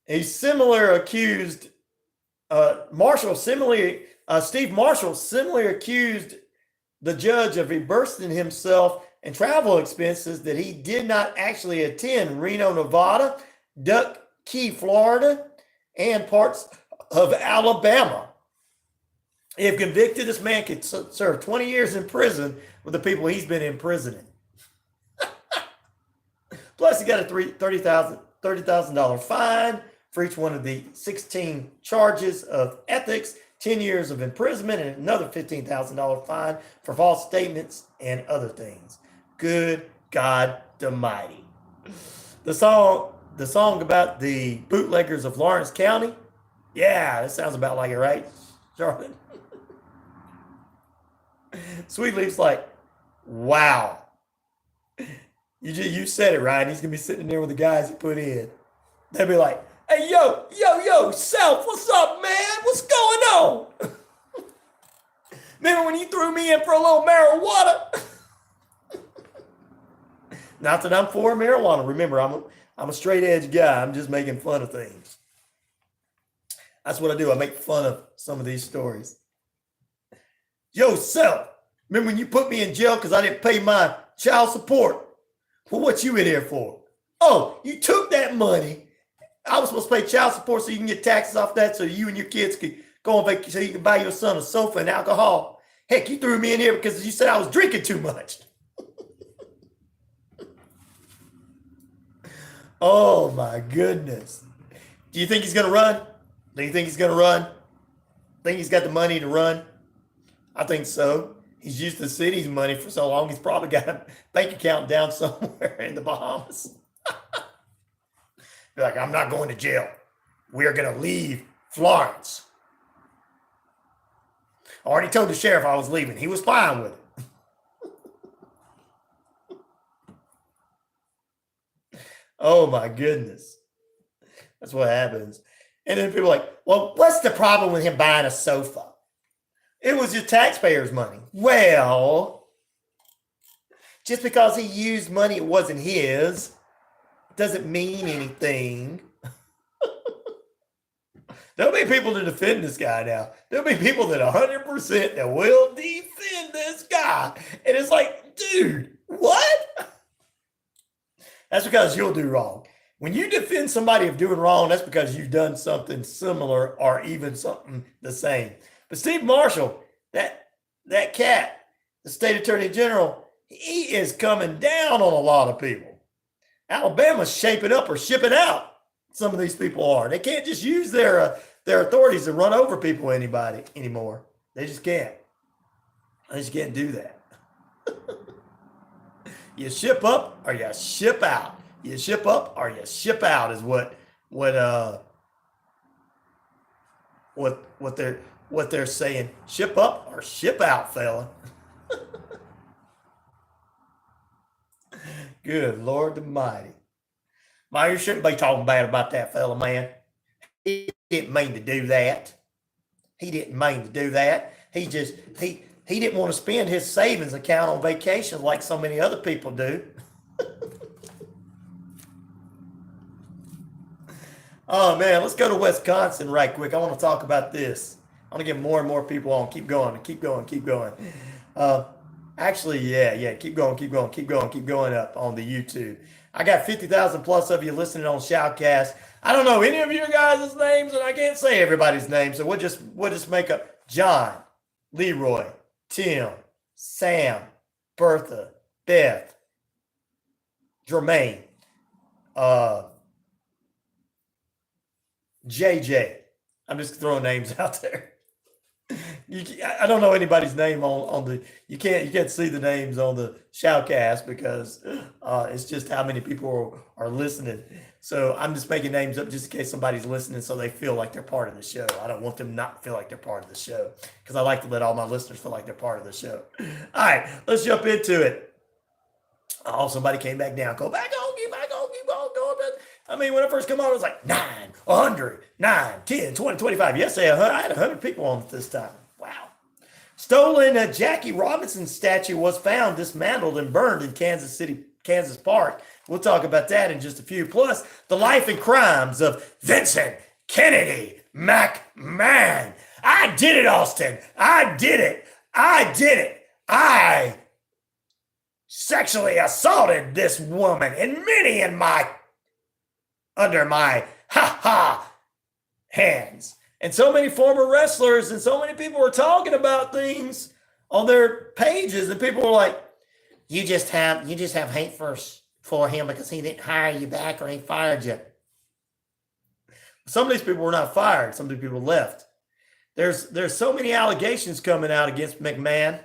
Speaker 1: He's similar accused, Steve Marshall similarly accused the judge of reimbursing himself and travel expenses that he did not actually attend Reno, Nevada, Duck Key, Florida, and parts of Alabama. If convicted, this man could serve 20 years in prison with the people he's been imprisoning. Plus, he got a $30,000 fine for each one of the 16 charges of ethics, 10 years of imprisonment, and another $15,000 fine for false statements and other things. Good God Almighty. The song about the bootleggers of Lawrence County. Yeah, that sounds about like it, right, Charlotte? Sweet Leaf's like, wow. You said it, Ryan. He's going to be sitting there with the guys he put in. They'll be like, hey, yo, Self, what's up, man? What's going on? Remember when you threw me in for a little marijuana? Not that I'm for marijuana. Remember, I'm a straight edge guy. I'm just making fun of things. That's what I do. I make fun of some of these stories. Yo, Self, remember when you put me in jail because I didn't pay my child support? Well, what you in here for? Oh, you took that money. I was supposed to pay child support so you can get taxes off that so you and your kids could go on vacation, so you can buy your son a sofa and alcohol. Heck, you threw me in here because you said I was drinking too much. Oh, my goodness. Do you think he's going to run? Do you think he's going to run? Think he's got the money to run? I think so. He's used the city's money for so long, he's probably got a bank account down somewhere in the Bahamas. Be like, I'm not going to jail. We're going to leave Florence. I already told the sheriff I was leaving. He was fine with it. Oh, my goodness. That's what happens. And then people are like, well, what's the problem with him buying a sofa? It was your taxpayers' money. Well, just because he used money it wasn't his doesn't mean anything. There'll be people to defend this guy now. There'll be people that 100% that will defend this guy. And it's like, dude, what? That's because you'll do wrong. When you defend somebody of doing wrong, that's because you've done something similar or even something the same. But Steve Marshall, that cat, the state attorney general, he is coming down on a lot of people. Alabama's shaping up or shipping out. Some of these people are. They can't just use their authorities to run over people anymore. They just can't. They just can't do that. You ship up or you ship out. You ship up or you ship out is what they're saying. Ship up or ship out, fella. Good Lord Almighty. Man, you shouldn't be talking bad about that fella, man. He didn't mean to do that. He didn't mean to do that. He didn't want to spend his savings account on vacations like so many other people do. Oh, man, let's go to Wisconsin right quick. I want to talk about this. I want to get more and more people on. Keep going. Actually, yeah. Keep going up on the YouTube. I got 50,000 plus of you listening on Shoutcast. I don't know any of your guys' names, and I can't say everybody's name, so we'll just make up John, Leroy, Tim, Sam, Bertha, Beth, Jermaine, JJ. I'm just throwing names out there. I don't know anybody's name on the. You can't see the names on the Shoutcast because it's just how many people are listening. So I'm just making names up just in case somebody's listening, so they feel like they're part of the show. I don't want them not to feel like they're part of the show because I like to let all my listeners feel like they're part of the show. All right, let's jump into it. Oh, somebody came back down. Go back on, keep on. I mean, when I first come on, it was like 9, 100, 9, 10, 20, 25. Yesterday, I had 100 people on this time. Wow. Stolen Jackie Robinson statue was found dismantled and burned in Kansas City, Kansas Park. We'll talk about that in just a few. Plus, the life and crimes of Vincent Kennedy McMahon. I did it, Austin. I did it. I sexually assaulted this woman and many under my hands. And so many former wrestlers and so many people were talking about things on their pages, and people were like, you just have hate for him because he didn't hire you back or he fired you. Some of these people were not fired. Some of these people left. There's so many allegations coming out against McMahon,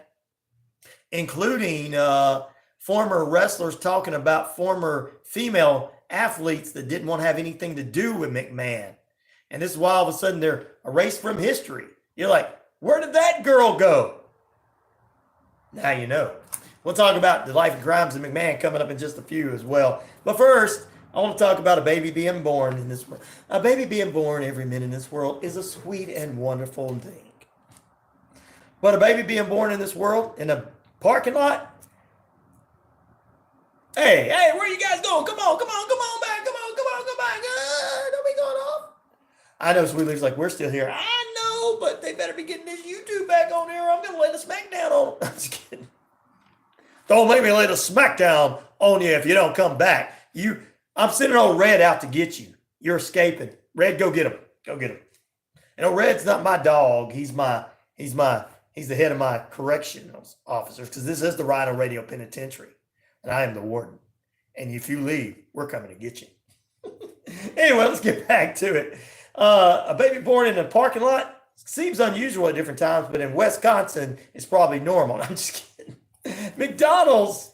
Speaker 1: including former wrestlers talking about former female athletes that didn't want to have anything to do with McMahon. And this is why all of a sudden they're erased from history. You're like, where did that girl go? Now you know. We'll talk about the life and crimes of McMahon coming up in just a few as well. But first, I want to talk about a baby being born in this world. A baby being born every minute in this world is a sweet and wonderful thing. But a baby being born in this world in a parking lot? Hey, where you guys going? Come on back. Come back. Don't be going off. I know Sweet Leaves like, we're still here. I know, but they better be getting this YouTube back on here. I'm going to lay the smackdown on them. I'm just kidding. Don't make me lay the smackdown on you if you don't come back. I'm sending old Red out to get you. You're escaping. Red, go get him. Go get him. And old Red's not my dog. He's the head of my correctional officers, because this is the RyanORadio Penitentiary. And I am the warden. And if you leave, we're coming to get you. Anyway, let's get back to it. A baby born in a parking lot seems unusual at different times, but in Wisconsin, it's probably normal. I'm just kidding. McDonald's,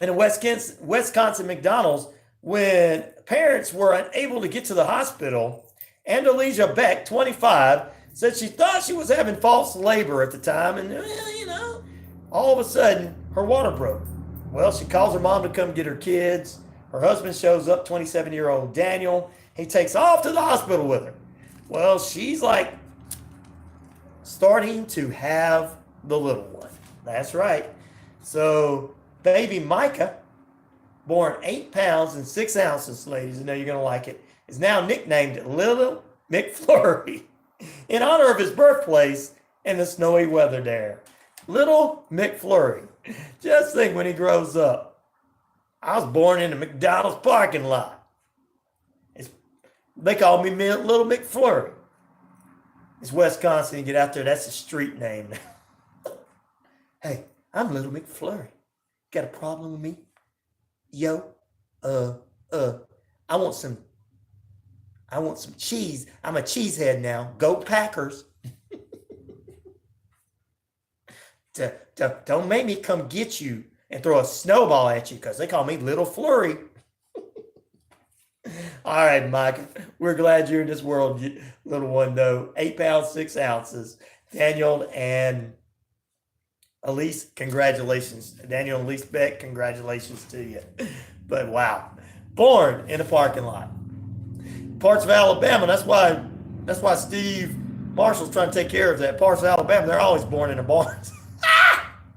Speaker 1: in a Wisconsin McDonald's, when parents were unable to get to the hospital, Andalesia Beck, 25, said she thought she was having false labor at the time, and all of a sudden, her water broke. Well, she calls her mom to come get her kids. Her husband shows up, 27-year-old Daniel. He takes off to the hospital with her. Well, she's like starting to have the little one. That's right. So baby Micah, born 8 pounds and 6 ounces, ladies, I know you're going to like it, is now nicknamed Little McFlurry in honor of his birthplace and the snowy weather there. Little McFlurry. Just think when he grows up. I was born in a McDonald's parking lot. They call me Little McFlurry. It's Wisconsin. You get out there, that's a street name. Hey, I'm Little McFlurry. Got a problem with me? Yo, I want some cheese. I'm a cheesehead now. Go Packers. Don't make me come get you and throw a snowball at you, because they call me Little Flurry. All right, Mike, we're glad you're in this world, little one, though. 8 pounds, 6 ounces. Daniel and Elise, congratulations. Daniel and Elise Beck, congratulations to you. But wow, born in a parking lot. Parts of Alabama, that's why Steve Marshall's trying to take care of that. Parts of Alabama, they're always born in a barn.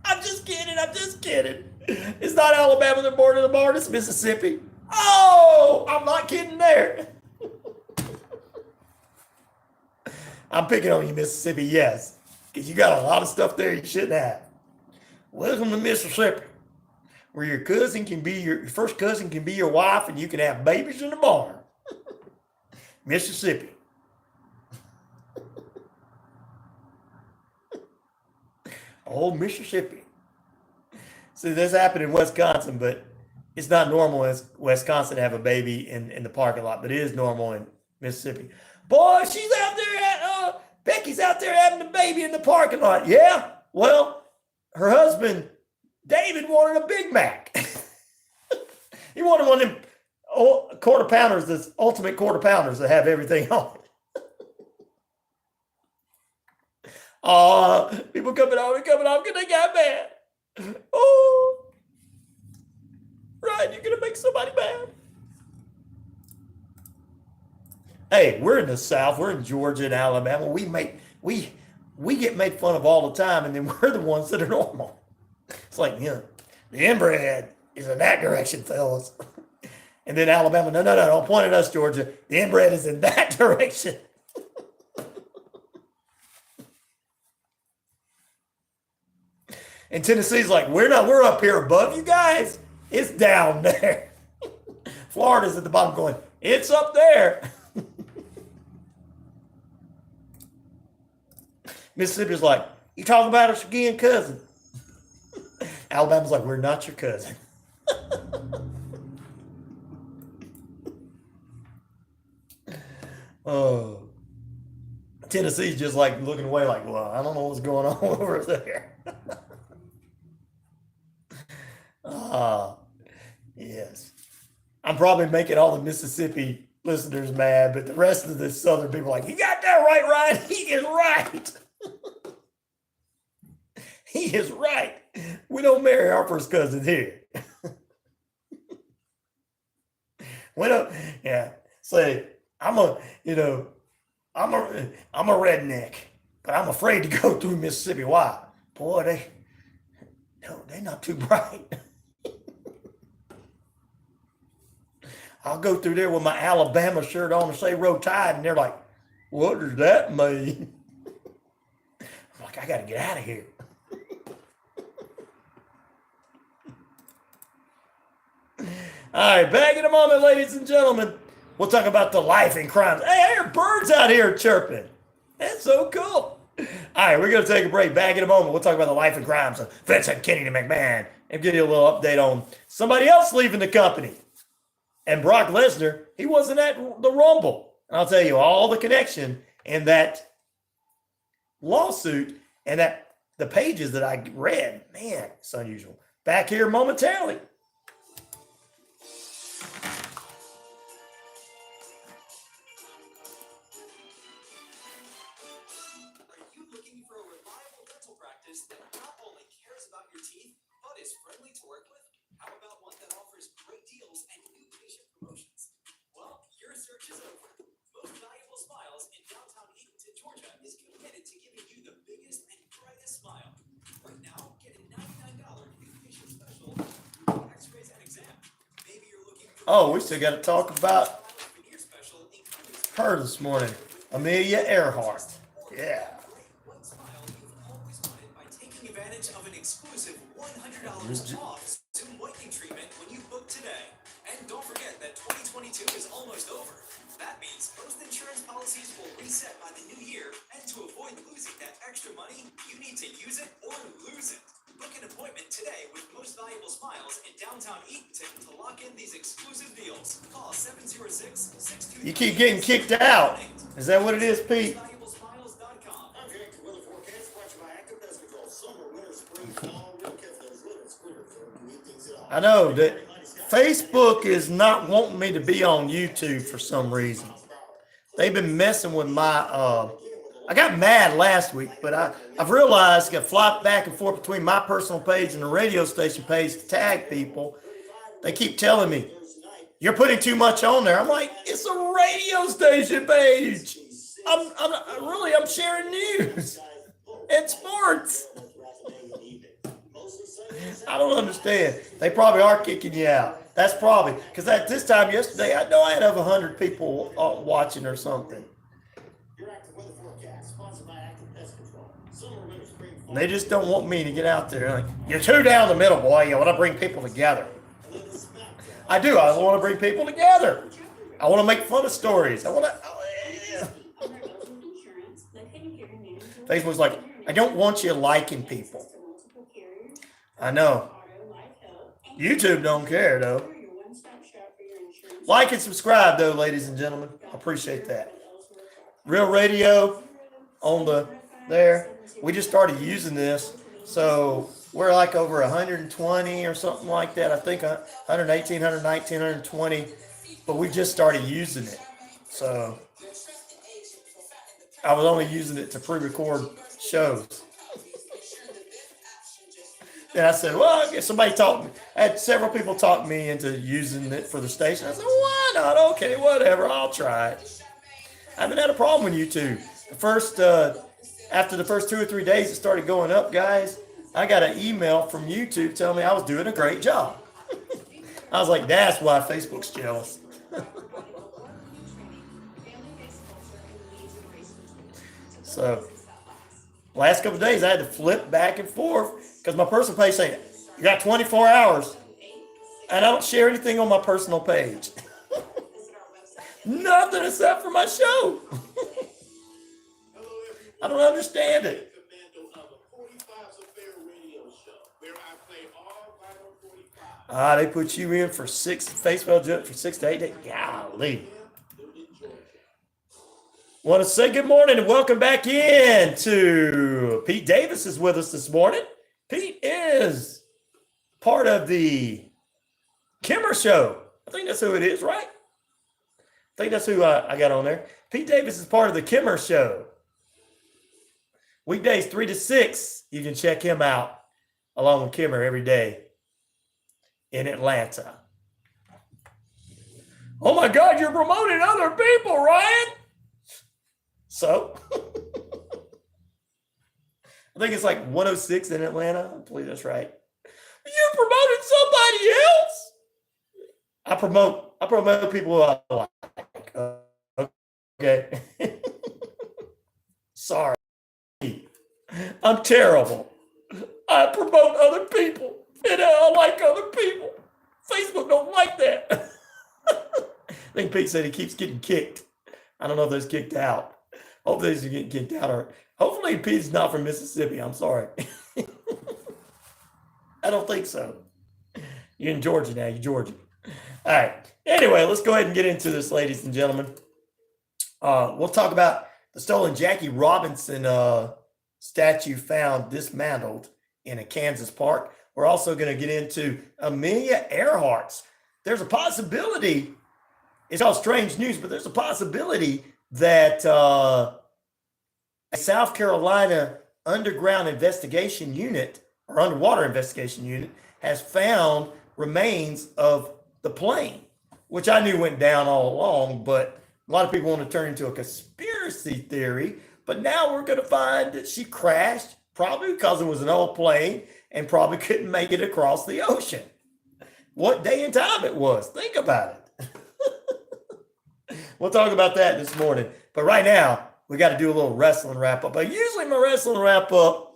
Speaker 1: I'm just kidding. It's not Alabama, they're born in a barn, it's Mississippi. Oh, I'm not kidding there. I'm picking on you, Mississippi, yes, because you got a lot of stuff there you shouldn't have. Welcome to Mississippi, where your first cousin can be your wife, and you can have babies in the barn. Mississippi. Oh, Mississippi. See, this happened in Wisconsin, but it's not normal in Wisconsin to have a baby in the parking lot, but it is normal in Mississippi. Boy, she's out there Becky's out there having a baby in the parking lot. Yeah, well, her husband, David, wanted a Big Mac. He wanted one of them quarter pounders, the ultimate quarter pounders that have everything on it. People coming on, because they got mad. Oh, right, you're going to make somebody mad. Hey, we're in the South. We're in Georgia and Alabama. We get made fun of all the time, and then we're the ones that are normal. It's like, the inbred is in that direction, fellas. And then Alabama, no, don't point at us, Georgia. The inbred is in that direction. And Tennessee's like, we're up here above you guys. It's down there. Florida's at the bottom going, it's up there. Mississippi's like, you talking about us again, cousin? Alabama's like, we're not your cousin. Oh, Tennessee's just like looking away like, well, I don't know what's going on over there. Yes. I'm probably making all the Mississippi listeners mad, but the rest of the Southern people are like, you got that right, Ryan. He is right. He is right. We don't marry our first cousins here. We don't, yeah. Say, I'm a redneck, but I'm afraid to go through Mississippi. Why? Boy, they're not too bright. I'll go through there with my Alabama shirt on and say Roll Tide, and they're like, what does that mean? I'm like, I got to get out of here. All right, back in a moment, ladies and gentlemen. We'll talk about the life and crimes. Hey, there are birds out here chirping. That's so cool. All right, we're going to take a break. Back in a moment. We'll talk about the life and crimes of Vincent Kennedy McMahon and give you a little update on somebody else leaving the company. And Brock Lesnar, he wasn't at the Rumble. And I'll tell you all the connection in that lawsuit and that the pages that I read. Man, it's unusual. Back here momentarily.
Speaker 16: That not only cares about your teeth, but is friendly to work with? How about one that offers great deals and new patient promotions? Well, your search is over. Most Valuable Smiles in downtown Eatonton, Georgia is committed to giving you the biggest and brightest smile. Right now, get a $99 new patient special, x-rays and exam. Maybe you're looking for
Speaker 1: we still got to talk about her this morning. Amelia Earhart. Yeah.
Speaker 16: Of an exclusive $100 off Zoom whitening treatment when you book today. And don't forget that 2022 is almost over. That means most insurance policies will reset by the new year, and to avoid losing that extra money, you need to use it or lose it. Book an appointment today with Most Valuable Smiles in downtown Eatonton to lock in these exclusive deals. Call 706-623.
Speaker 1: You keep getting kicked out. Is that what it is, Pete? I know that Facebook is not wanting me to be on YouTube for some reason. They've been messing with my, I got mad last week, but I've realized I got flopped back and forth between my personal page and the radio station page to tag people. They keep telling me, you're putting too much on there. I'm like, it's a radio station page. I'm sharing news and sports. I don't understand. They probably are kicking you out. That's probably because at this time yesterday, I know I had over 100 people watching or something. And they just don't want me to get out there. Like, you're too down the middle, boy. You want to bring people together. I do. I want to bring people together. I want to make fun of stories. I want to. Facebook's like, I don't want you liking people. I know. YouTube don't care, though. Like and subscribe, though, ladies and gentlemen. I appreciate that. Real Radio on there. We just started using this. So we're like over 120 or something like that. I think 118, 119, 120. But we just started using it. So I was only using it to pre-record shows. And I said, well, I guess somebody talked me. I had several people talk me into using it for the station. I said, why not? Okay, whatever. I'll try it. I haven't had a problem with YouTube. After the first 2 or 3 days it started going up, guys, I got an email from YouTube telling me I was doing a great job. I was like, that's why Facebook's jealous. So, last couple of days I had to flip back and forth because my personal page saying, you got 24 hours. And I don't share anything on my personal page. Nothing except for my show. I don't understand it. They put you in for Facebook judge for 6 to 8 days. Golly. Want to say good morning and welcome back in to Pete Davis is with us this morning. Pete is part of the Kimmer Show. I think that's who it is, right? I think that's who I got on there. Pete Davis is part of the Kimmer Show. Weekdays 3 to 6, you can check him out along with Kimmer every day in Atlanta. Oh my God, you're promoting other people, Ryan. So, I think it's like 106 in Atlanta. I believe that's right. You're promoting somebody else? I promote people I like. Okay. Sorry. I'm terrible. I promote other people. And I like other people. Facebook don't like that. I think Pete said he keeps getting kicked. I don't know if that's kicked out. Hopefully he's getting kicked out. Or hopefully Pete's not from Mississippi. I'm sorry. I don't think so. You're in Georgia now. You're Georgia. All right. Anyway, let's go ahead and get into this, ladies and gentlemen. We'll talk about the stolen Jackie Robinson statue found dismantled in a Kansas park. We're also going to get into Amelia Earhart's. There's a possibility, it's all strange news, but there's a possibility that a South Carolina underground investigation unit or underwater investigation unit has found remains of the plane, which I knew went down all along, but a lot of people want to turn into a conspiracy theory. But now we're going to find that she crashed, probably because it was an old plane and probably couldn't make it across the ocean. What day and time it was. Think about it. We'll talk about that this morning. But right now, we got to do a little wrestling wrap-up. But usually my wrestling wrap-up,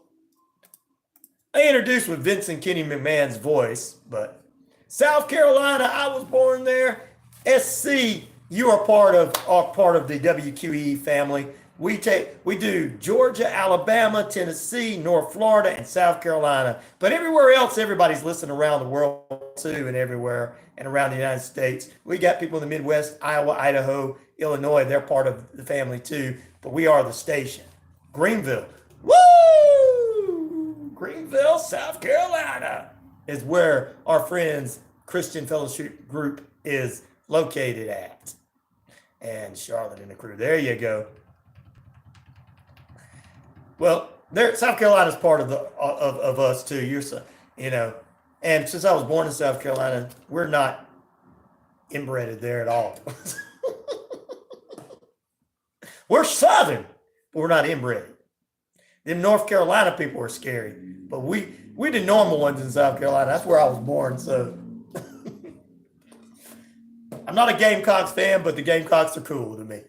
Speaker 1: I introduce with Vincent Kenny McMahon's voice. But South Carolina, I was born there. SC, you are part of the WQEE family. We do Georgia, Alabama, Tennessee, North Florida, and South Carolina. But everywhere else, everybody's listening around the world too, and everywhere and around the United States. We got people in the Midwest, Iowa, Idaho, Illinois. They're part of the family too. But we are the station. Greenville. Woo! Greenville, South Carolina is where our friends Christian Fellowship Group is located at. And Charlotte and the crew. There you go. Well, South Carolina's part of us too. And since I was born in South Carolina, we're not inbred there at all. We're Southern, but we're not inbred. Them North Carolina people are scary, but we the normal ones in South Carolina. That's where I was born. So I'm not a Gamecocks fan, but the Gamecocks are cool to me.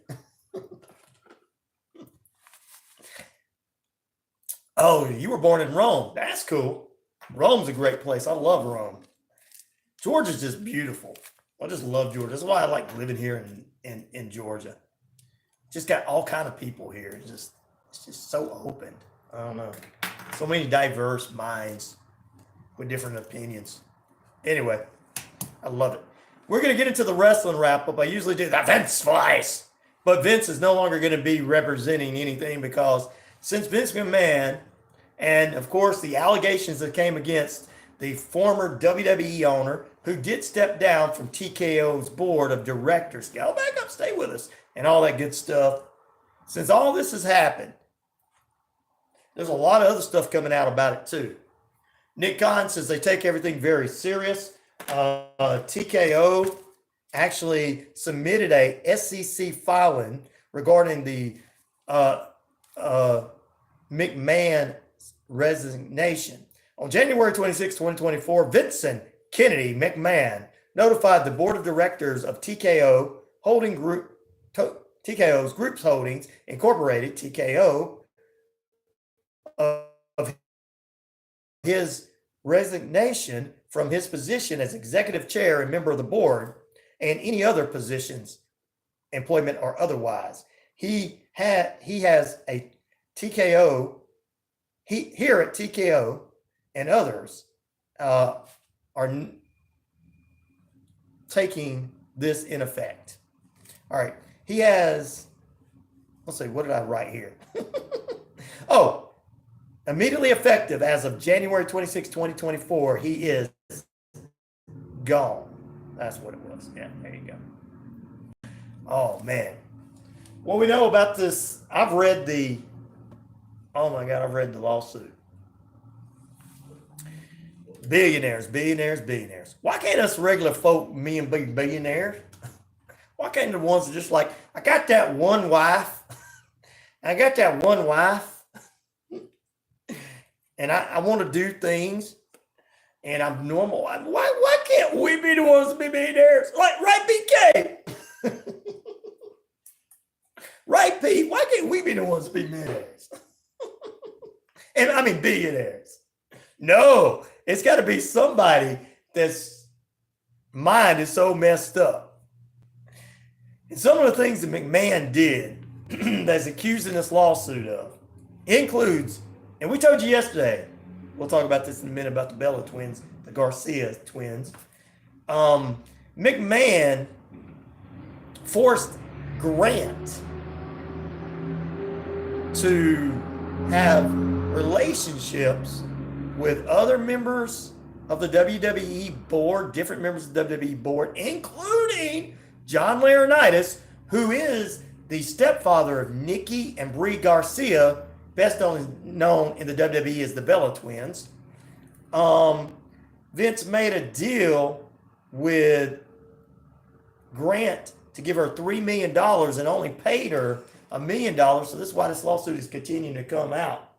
Speaker 1: Oh, you were born in Rome. That's cool. Rome's a great place. I love Rome. Georgia's just beautiful. I just love Georgia. That's why I like living here in Georgia. Just got all kind of people here. It's just so open. I don't know. So many diverse minds with different opinions. Anyway, I love it. We're going to get into the wrestling wrap-up. I usually do the Vince Slice. But Vince is no longer going to be representing anything because since Vince McMahon, and of course the allegations that came against the former WWE owner who did step down from TKO's board of directors, go back up, stay with us, and all that good stuff. Since all this has happened, there's a lot of other stuff coming out about it too. Nick Khan says they take everything very serious. TKO actually submitted a SEC filing regarding the McMahon resignation. On January 26, 2024, Vincent Kennedy McMahon notified the board of directors of TKO Holding Group, TKO's Groups Holdings Incorporated, TKO, of his resignation from his position as executive chair and member of the board and any other positions, employment or otherwise. He has a TKO, here at TKO and others are taking this in effect. All right. He has, let's see, what did I write here? Oh, immediately effective as of January 26, 2024, he is gone. That's what it was. Yeah, there you go. Oh, man. What we know about this, I've read the lawsuit. Billionaires. Why can't us regular folk, me and be billionaires? Why can't the ones that just like, I got that one wife. And I want to do things. And I'm normal. Why can't we be the ones to be millionaires? Like, right, BK? Right, Pete? Why can't we be the ones to be millionaires? And I mean billionaires. No, it's got to be somebody that's mind is so messed up. And some of the things that McMahon did that's accusing this lawsuit of includes, and we told you yesterday, we'll talk about this in a minute about the Bella twins, the Garcia twins. McMahon forced Grant to have relationships with other members of the WWE board, different members of the WWE board, including John Laurinaitis, who is the stepfather of Nikki and Brie Garcia, best known in the WWE as the Bella twins. Vince made a deal with Grant to give her $3 million and only paid her $1 million. So this is why this lawsuit is continuing to come out.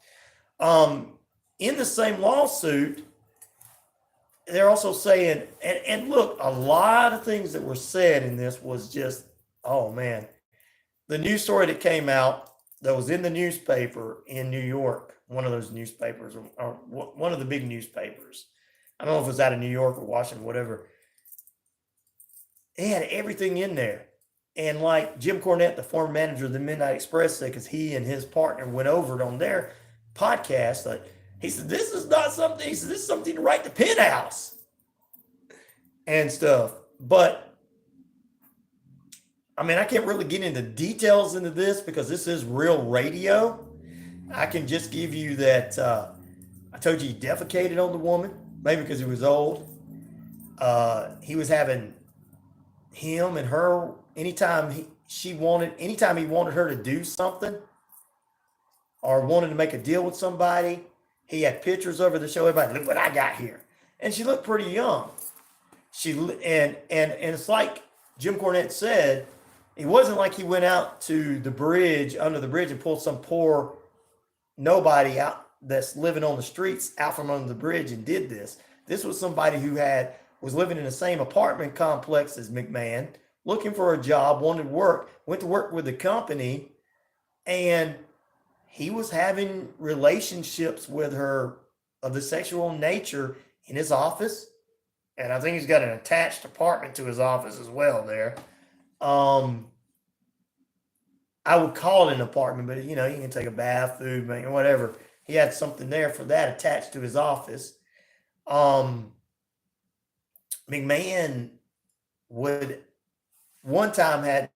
Speaker 1: In the same lawsuit, they're also saying, and look, a lot of things that were said in this was just, oh man. The news story that came out that was in the newspaper in New York, one of those newspapers, or one of the big newspapers. I don't know if it was out of New York or Washington, whatever. It had everything in there. And like Jim Cornette, the former manager of the Midnight Express, said, because he and his partner went over it on their podcast, like, he said, this is not something, he said, this is something to write the Penthouse and stuff. But I mean, I can't really get into details into this because this is real radio. I can just give you that I told you he defecated on the woman, maybe because he was old. He was having him and her anytime he wanted her to do something or wanted to make a deal with somebody, he had pictures of her to show everybody, look what I got here. And she looked pretty young. And it's like Jim Cornette said, it wasn't like he went out to the bridge, under the bridge, and pulled some poor nobody out that's living on the streets out from under the bridge and did this. This was somebody who was living in the same apartment complex as McMahon, looking for a job, wanted work, went to work with the company, and he was having relationships with her of the sexual nature in his office. And I think he's got an attached apartment to his office as well there. I would call it an apartment, but you can take a bath, food, whatever. He had something there for that attached to his office. McMahon would one time had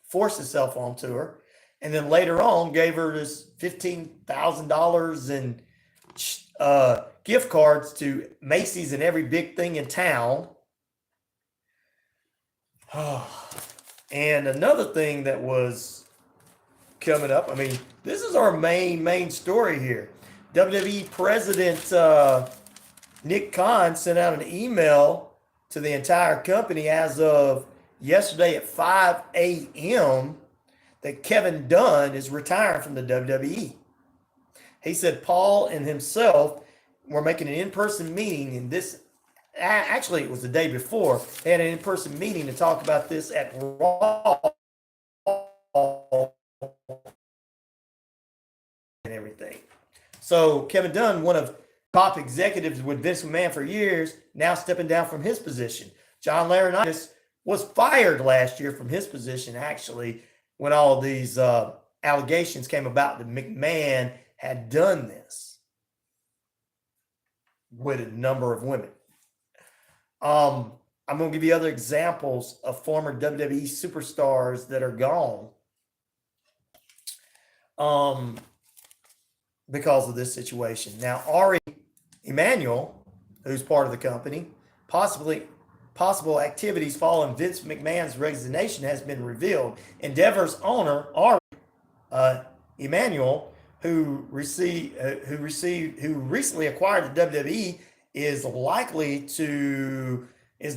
Speaker 1: forced himself onto her, and then later on gave her this $15,000 in gift cards to Macy's and every big thing in town. And another thing that was coming up, I mean, this is our main story here. WWE President Nick Khan sent out an email to the entire company as of yesterday at 5 a.m. that Kevin Dunn is retiring from the WWE. He said Paul and himself were making an in-person meeting, and this, actually it was the day before, they had an in-person meeting to talk about this at Raw and everything. So Kevin Dunn, one of top executives with Vince McMahon for years, now stepping down from his position. John Laurinaitis was fired last year from his position, actually, when all these allegations came about that McMahon had done this with a number of women. I'm going to give you other examples of former WWE superstars that are gone because of this situation. Now, Ari Emanuel, who's part of the company, possible activities following Vince McMahon's resignation has been revealed. Endeavor's owner, Ari Emanuel, who recently acquired the WWE, is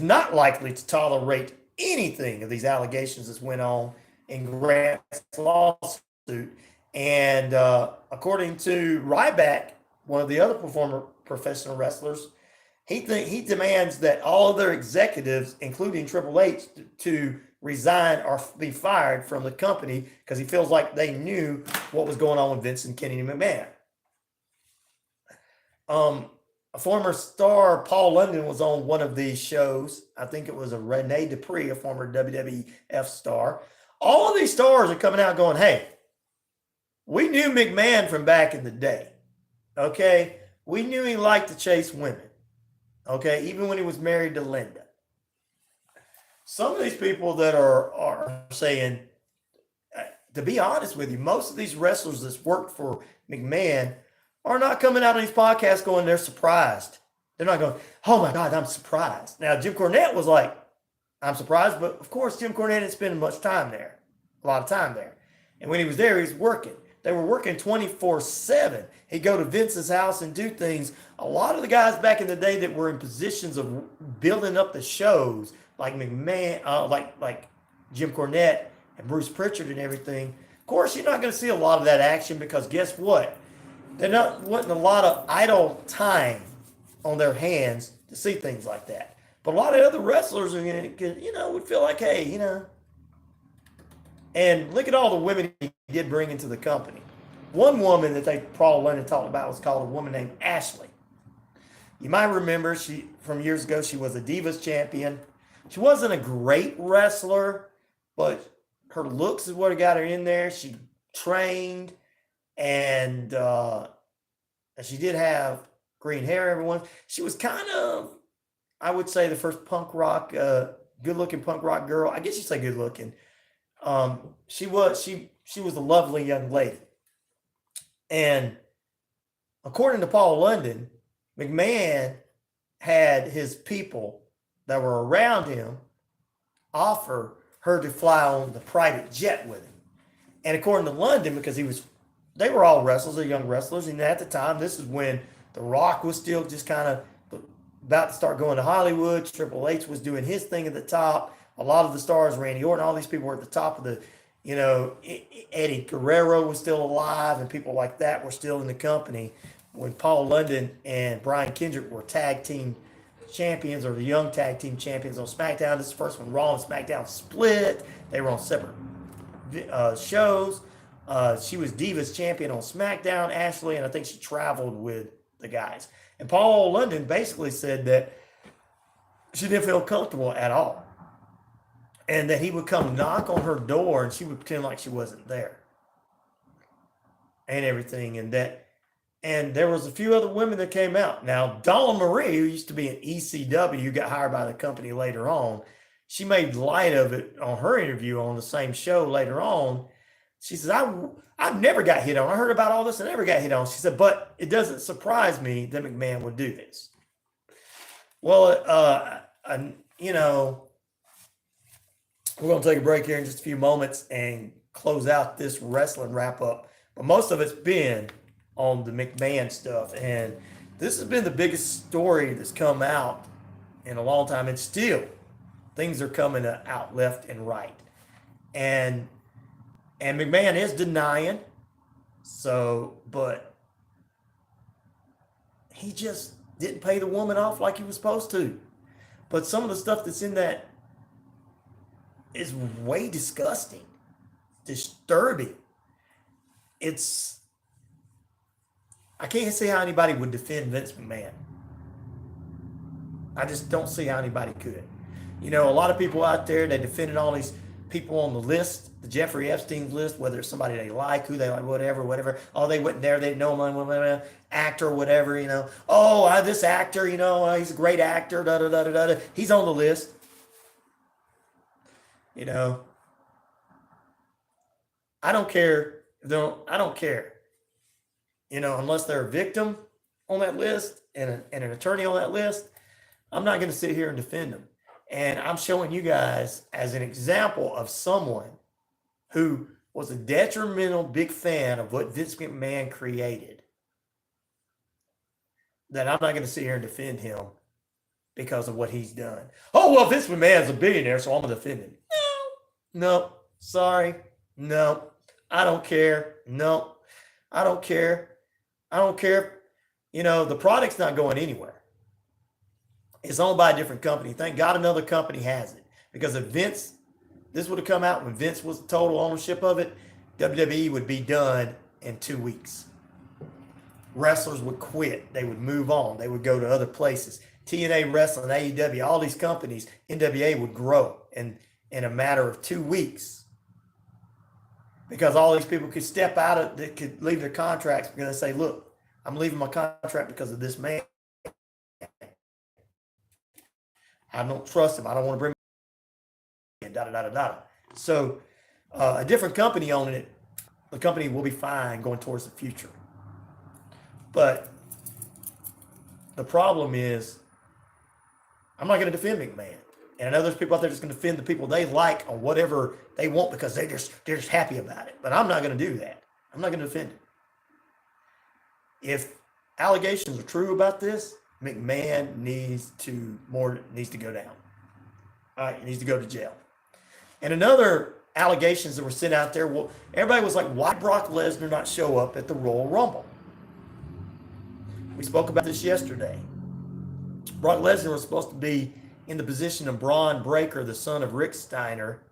Speaker 1: not likely to tolerate anything of these allegations that went on in Grant's lawsuit. And according to Ryback, one of the other professional wrestlers, he demands that all of their executives, including Triple H, to resign or be fired from the company because he feels like they knew what was going on with Vince and Kenny McMahon. A former star, Paul London, was on one of these shows. I think it was a Rene Dupree, a former WWF star. All of these stars are coming out going, hey, we knew McMahon from back in the day. Okay? We knew he liked to chase women. Okay? Even when he was married to Linda. Some of these people that are saying, to be honest with you, most of these wrestlers that's worked for McMahon are not coming out on these podcasts going, they're surprised. They're not going, oh my God, I'm surprised. Now, Jim Cornette was like, I'm surprised, but of course, Jim Cornette didn't spend much time there, a lot of time there. And when he was there, he was working. They were working 24/7. He'd go to Vince's house and do things. A lot of the guys back in the day that were in positions of building up the shows, like McMahon, like Jim Cornette and Bruce Pritchard and everything. Of course, you're not going to see a lot of that action because guess what? There wasn't a lot of idle time on their hands to see things like that. But a lot of other wrestlers are going to, would feel like, hey, And look at all the women he did bring into the company. One woman that Paul London talked about was called a woman named Ashley. You might remember from years ago, she was a Divas champion. She wasn't a great wrestler, but her looks is what got her in there. She trained, and she did have green hair, everyone. She was kind of, I would say, the first punk rock, good-looking punk rock girl. I guess you'd say good-looking. She was a lovely young lady. And according to Paul London, McMahon had his people that were around him offer her to fly on the private jet with him. And according to London, because they were all wrestlers, they're young wrestlers, and at the time, this is when The Rock was still just kind of about to start going to Hollywood. Triple H was doing his thing at the top. A lot of the stars, Randy Orton, all these people were at the top of the, Eddie Guerrero was still alive, and people like that were still in the company when Paul London and Brian Kendrick were tag team champions, or the young tag team champions on SmackDown. This is the first one Raw and SmackDown split. They were on separate shows. She was Divas champion on SmackDown, Ashley, and I think she traveled with the guys. And Paul London basically said that she didn't feel comfortable at all. And that he would come knock on her door and she would pretend like she wasn't there. And everything. And there was a few other women that came out. Now, Dawn Marie, who used to be an ECW, got hired by the company later on. She made light of it on her interview on the same show later on. She says, I never got hit on. I heard about all this and never got hit on. She said, but it doesn't surprise me that McMahon would do this. Well, we're going to take a break here in just a few moments and close out this wrestling wrap up. But most of it's been on the McMahon stuff. And this has been the biggest story that's come out in a long time. And still, things are coming out left and right. And McMahon is denying. So, but he just didn't pay the woman off like he was supposed to. But some of the stuff that's in that is way disgusting, disturbing. I can't see how anybody would defend Vince McMahon. I just don't see how anybody could. You know, a lot of people out there, they defended all these people on the list, the Jeffrey Epstein list, whether it's somebody they like, who they like, whatever. Oh, they went there, they didn't know him, actor, whatever, you know. Oh, this actor, you know, he's a great actor, da-da-da-da-da. He's on the list. You know, I don't care. I don't care. You know, unless they're a victim on that list and an attorney on that list, I'm not going to sit here and defend them. And I'm showing you guys as an example of someone who was a detrimental big fan of what Vince McMahon created, that I'm not going to sit here and defend him because of what he's done. Oh, well, Vince McMahon's a billionaire, so I'm going to defend him. No, sorry. No, I don't care. No, I don't care. I don't care. You know, the product's not going anywhere. It's owned by a different company. Thank God another company has it. Because if Vince, this would have come out when Vince was total ownership of it, WWE would be done in 2 weeks. Wrestlers would quit. They would move on. They would go to other places. TNA Wrestling, AEW, all these companies, NWA would grow in a matter of 2 weeks. Because all these people could step out of, they could leave their contracts because they say, look, I'm leaving my contract because of this man. I don't trust him. I don't want to bring him in, da-da-da-da-da. So a different company owning it, the company will be fine going towards the future. But the problem is, I'm not going to defend McMahon. And I know there's people out there that's going to defend the people they like on whatever they want because they're just happy about it. But I'm not going to do that. I'm not going to defend it. If allegations are true about this, McMahon needs to go down. All right, he needs to go to jail. And another allegations that were sent out there, well, everybody was like, why Brock Lesnar not show up at the Royal Rumble? We spoke about this yesterday. Brock Lesnar was supposed to be in the position of Braun Breaker, the son of Rick Steiner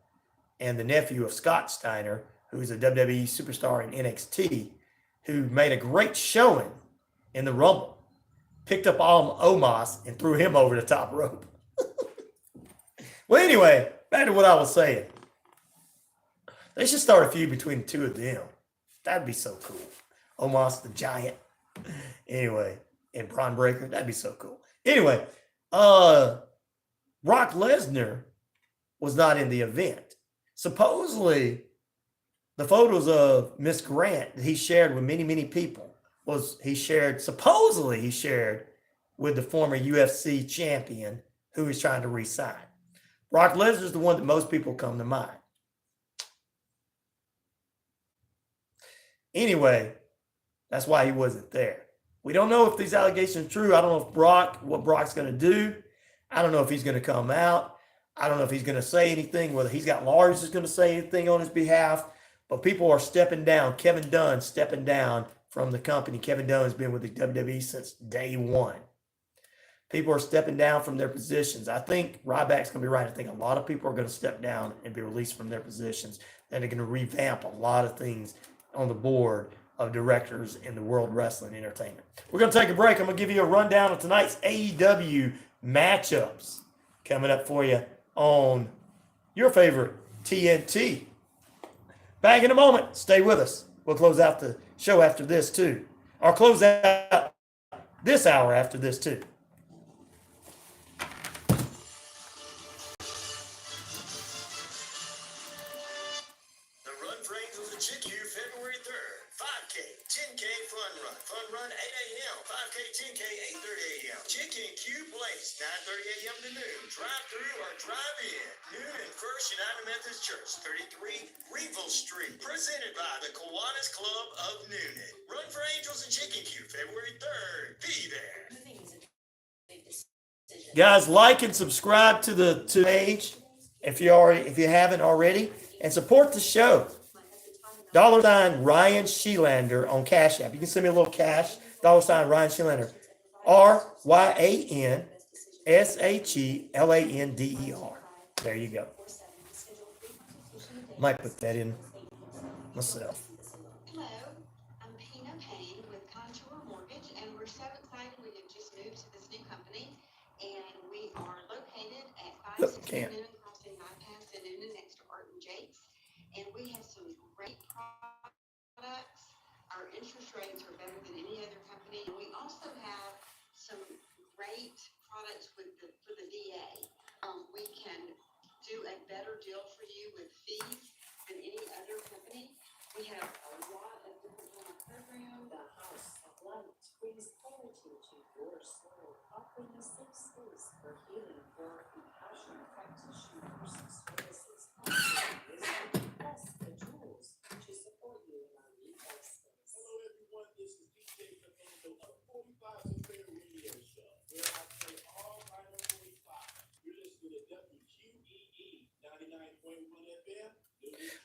Speaker 1: and the nephew of Scott Steiner, who is a WWE superstar in NXT, who made a great showing in the Rumble. Picked up Omos and threw him over the top rope. Well, anyway, back to what I was saying. They should start a feud between the two of them. That'd be so cool. Omos the Giant. Anyway, and Braun Breaker. That'd be so cool. Anyway, Brock Lesnar was not in the event. Supposedly, the photos of Miss Grant that he shared with many, many people supposedly he shared with the former UFC champion who he's trying to re-sign. Brock Lesnar is the one that most people come to mind. Anyway, that's why he wasn't there. We don't know if these allegations are true. I don't know what Brock's going to do. I don't know if he's going to come out. I don't know if he's going to say anything, whether he's got lawyers that's going to say anything on his behalf. But people are stepping down. Kevin Dunn stepping down from the company. Kevin Dunn has been with the WWE since day one. People are stepping down from their positions. I think Ryback's going to be right. I think a lot of people are going to step down and be released from their positions. And they're going to revamp a lot of things on the board of directors in the World Wrestling Entertainment. We're going to take a break. I'm going to give you a rundown of tonight's AEW matchups coming up for you on your favorite TNT. Back in a moment. Stay with us. We'll close out the show after this, too. Or close out this hour after this, too.
Speaker 11: The Run for Angels of Chick-U, February 3rd. 5K, 10K Fun Run. Fun Run 8 a.m. 5K, 10K, 8:30 a.m. Chicken-Q Place, 9:30 a.m. to noon. Drive-through or drive-in. Noon and First United Methodist Church, 33 Greenville Street. Presented by the Kiwanis Club of Noonan. Run for Angels and Chicken-Q, February 3rd. Be there.
Speaker 6: Moving is a big decision.
Speaker 1: Guys, like and subscribe to the page if you haven't already, and support the show. $ RyanShelander on Cash App. You can send me a little cash. $ RyanShelander. RyanShelander. There you go. Might put that in myself.
Speaker 17: Hello, I'm Pina Payne with Contour Mortgage, and we're so excited. We have just moved to this new company, and we are located at 560 Noonan Crossing Bypass in Noonan next to Art and Jake's. And we have some great products. Our interest rates are better than any other company. We also have some great products for the VA. We can do a better deal for you with fees than any other company. We have a lot of different kind of programs.
Speaker 18: The House of Light brings clarity to your soul, offering a safe space for healing for compassion, practitioners, services, wisdom, plus the tools to support you in our retail space.
Speaker 3: Hello everyone, this is DJ Fernando of 45 Affair Radio Show, where I play all right on 45. You're listening to WQEE 99.1 FM.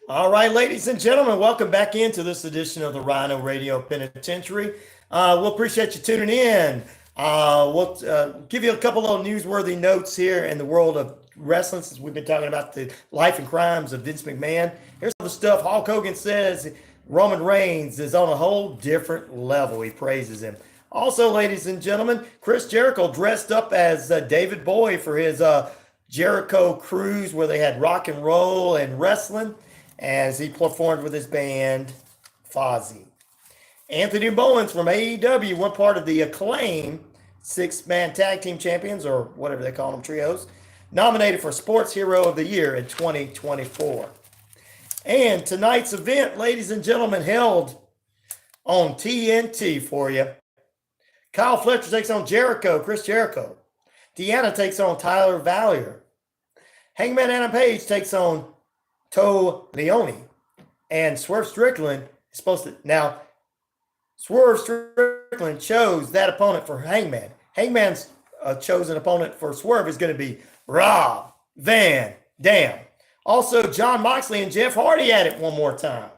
Speaker 1: All right, ladies and gentlemen, welcome back into this edition of the RyanORadio Penitentiary. We'll appreciate you tuning in. We'll give you a couple of newsworthy notes here in the world of wrestling, since we've been talking about the life and crimes of Vince McMahon. Here's some of the stuff Hulk Hogan says Roman Reigns is on a whole different level. He praises him. Also, ladies and gentlemen, Chris Jericho dressed up as David Bowie for his Jericho cruise, where they had rock and roll and wrestling, as he performed with his band Fozzy. Anthony Bowens from AEW, one part of the Acclaim 6-man tag team champions, or whatever they call them, trios, nominated for Sports Hero of the Year in 2024. And tonight's event, ladies and gentlemen, held on TNT for you. Kyle Fletcher takes on Chris Jericho. Deanna takes on Tyler Valier. Hangman Adam Page takes on Toe Leone. And Swerve Strickland is supposed to... Now, Swerve Strickland chose that opponent for Hangman. Hangman's chosen opponent for Swerve is going to be Rob Van Dam. Also, John Moxley and Jeff Hardy at it one more time.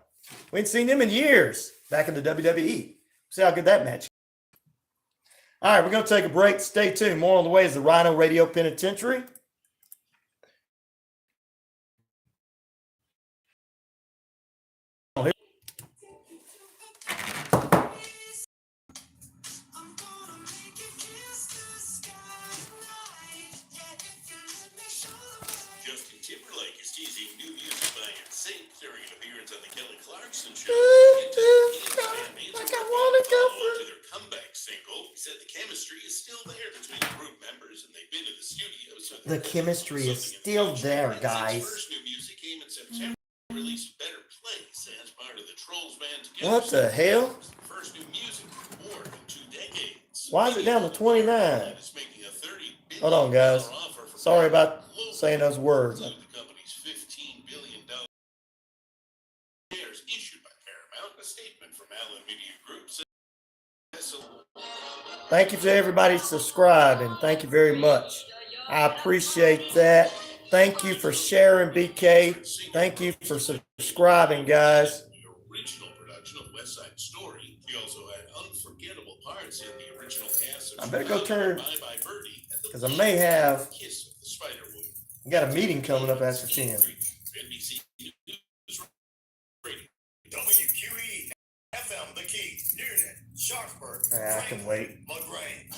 Speaker 1: We ain't seen them in years back in the WWE. See how good that match is. All right, we're going to take a break. Stay tuned. More on the way is the RyanORadio Penitentiary.
Speaker 11: Justin Timberlake is teasing new music by NSYNC during an appearance on the Kelly Clarkson Show.
Speaker 1: Like I want to go for
Speaker 11: their comeback single. He said the chemistry is still there between the group members, and they've been to the studio. So
Speaker 1: the chemistry is still there, guys.
Speaker 11: First new music came in September. Released Better Place as part of the Trolls Band Together.
Speaker 1: What the hell?
Speaker 11: First new music more than 2 decades.
Speaker 1: Why is it down to 29? Hold on, guys. Sorry about saying those words.
Speaker 11: The company's $15 billion shares issued by Paramount. A statement from Allen Media Group says.
Speaker 1: Thank you to everybody subscribing. Thank you very much. I appreciate that. Thank you for sharing, BK. Thank you for subscribing, guys.
Speaker 11: The original production of West Side Story. He also had unforgettable parts in the original cast of
Speaker 1: I better go turn,
Speaker 11: Bye Bye Birdie,
Speaker 1: because I may have.
Speaker 11: Kiss of the Spider Woman.
Speaker 1: I got a meeting coming up after 10.
Speaker 11: NBC News Radio. WQEE FM The Key, Noonan, Sharpsburg,
Speaker 1: I can wait.
Speaker 11: LaGrange.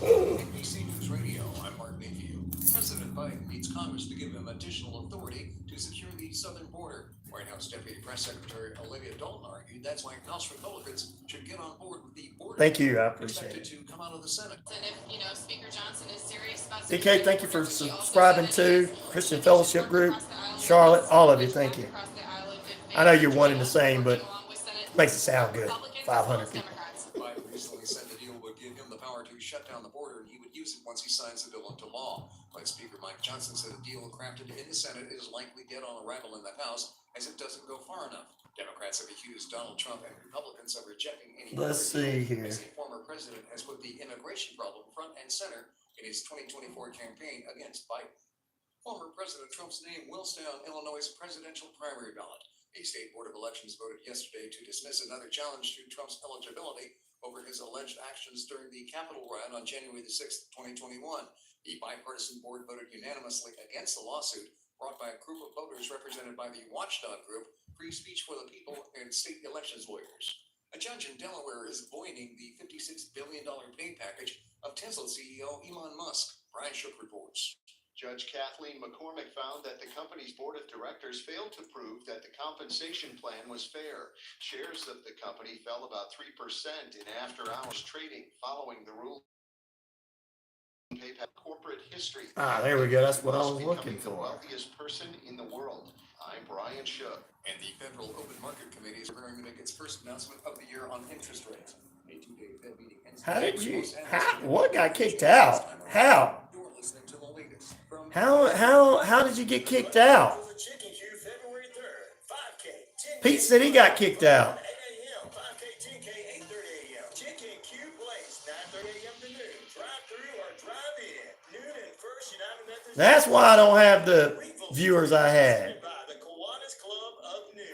Speaker 14: NBC News Radio, I'm Mark Mayfield. President Biden needs Congress to give him additional authority to secure the southern border. White House Deputy Press Secretary Olivia Dalton argued that's why House Republicans should get on board with the border.
Speaker 1: Thank you, I appreciate it.
Speaker 14: To come out of the Senate.
Speaker 7: And if, Speaker Johnson is serious about
Speaker 1: DK, thank you for subscribing to Christian Fellowship Group. Charlotte, all of you, thank you. I know you're one and the same, but it makes it sound good. 500 people.
Speaker 14: Biden recently said the deal would give him the power to shut down the border, and he would use it once he signs the bill into law. But Speaker Mike Johnson said the deal crafted in the Senate is likely dead on arrival in the House as it doesn't go far enough. Democrats have accused Donald Trump and Republicans of rejecting any.
Speaker 1: Let's see here.
Speaker 14: As the former president has put the immigration problem front and center in his 2024 campaign against Biden. Former President Trump's name will stay on Illinois' presidential primary ballot. A state board of elections voted yesterday to dismiss another challenge to Trump's eligibility over his alleged actions during the Capitol riot on January the 6th, 2021. The bipartisan board voted unanimously against the lawsuit brought by a group of voters represented by the watchdog group Free Speech for the People and state elections lawyers. A judge in Delaware is voiding the $56 billion pay package of Tesla CEO Elon Musk. Brian Shook reports.
Speaker 2: Judge Kathleen McCormick found that the company's board of directors failed to prove that the compensation plan was fair. Shares of the company fell about 3% in after-hours trading following the ruling. PayPal corporate history.
Speaker 1: There we go. That's what I was looking
Speaker 2: The
Speaker 1: for.
Speaker 2: wealthiest person in the world. I'm Brian Shook.
Speaker 14: And the Federal Open Market Committee is preparing to make its first announcement of the year on interest rates. A two-day Fed meeting ends
Speaker 1: How
Speaker 14: today.
Speaker 1: did you? What got kicked out? How?
Speaker 14: You're listening to the latest from
Speaker 1: How did you get kicked out? Pete said he got kicked out. That's why I don't have the viewers I had.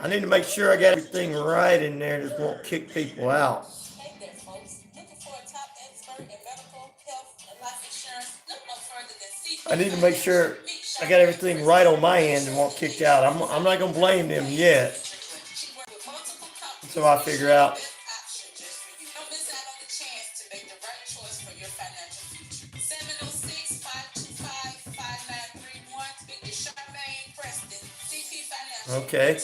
Speaker 1: I need to make sure I got everything right in there. Just won't kick people out.
Speaker 7: Hey there, folks. Looking for a top expert in medical, health, and life insurance? Look no further than CP.
Speaker 1: I need to make sure I got everything right on my end and won't kicked out. I'm not gonna blame them yet. So I figure out.
Speaker 7: Don't miss out on the chance to make the right choice for your financial future. 706-525-5931. Speak to Charmaine Preston, CP Financial.
Speaker 1: Okay.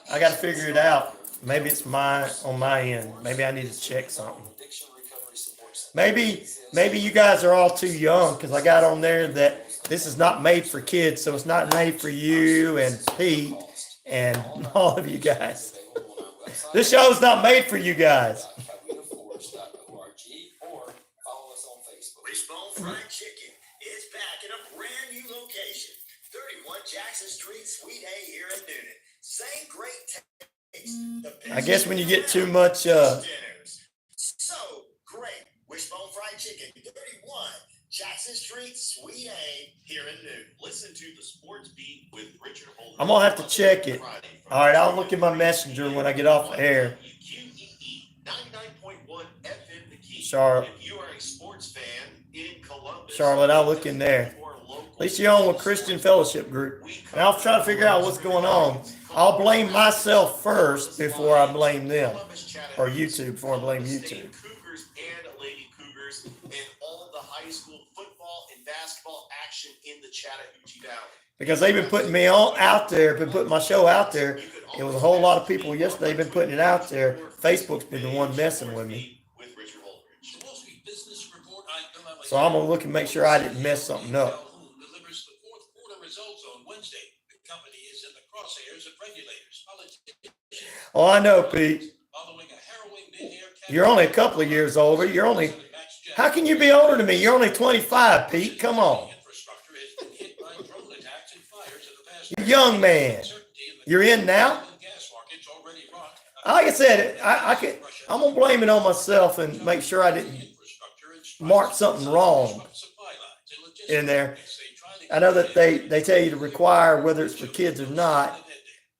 Speaker 1: I got to figure it out. Maybe it's on my end. Maybe I need to check something. Maybe you guys are all too young because I got on there that this is not made for kids, so it's not made for you and Pete and all of you guys. This show is not made for you guys.
Speaker 11: Wishbone Fried Chicken is back in a brand new location, 31 Jackson Street, Suite A here in Newnan. Same great taste.
Speaker 1: I guess when you get too much
Speaker 11: dinners. So great. Wishbone Fried Chicken, 31 Jackson Street, Suite A here in Newnan. Listen to the Sports Beat with Richard Holden.
Speaker 1: I'm gonna have to check it. All right, I'll look at my messenger when I get off the air.
Speaker 11: WQEE 99.1 FM The Key.
Speaker 1: Charlotte.
Speaker 11: If you are a sports fan in Columbus,
Speaker 1: Charlotte, I'll look in there. At least you're on with Christian Fellowship Group. And I'll try to figure out what's going on. I'll blame myself first before I blame them. Or YouTube before I blame YouTube.
Speaker 11: Cougars and Lady Cougars and all the high school football and basketball action in the Chattahoochee Valley.
Speaker 1: Because they've been putting me out there, been putting my show out there. It was a whole lot of people yesterday been putting it out there. Facebook's been the one messing with me. So I'm gonna look and make sure I didn't mess something up.
Speaker 15: Delivers the fourth quarter results on Wednesday. The company is in the crosshairs of regulators, politicians.
Speaker 1: Oh, I know, Pete. You're only a couple of years older. How can you be older than me? You're only 25, Pete. Come on. You're a young man. You're in now? Like I said, I'm going to blame it on myself and make sure I didn't mark something wrong in there. I know that they tell you to require whether it's for kids or not,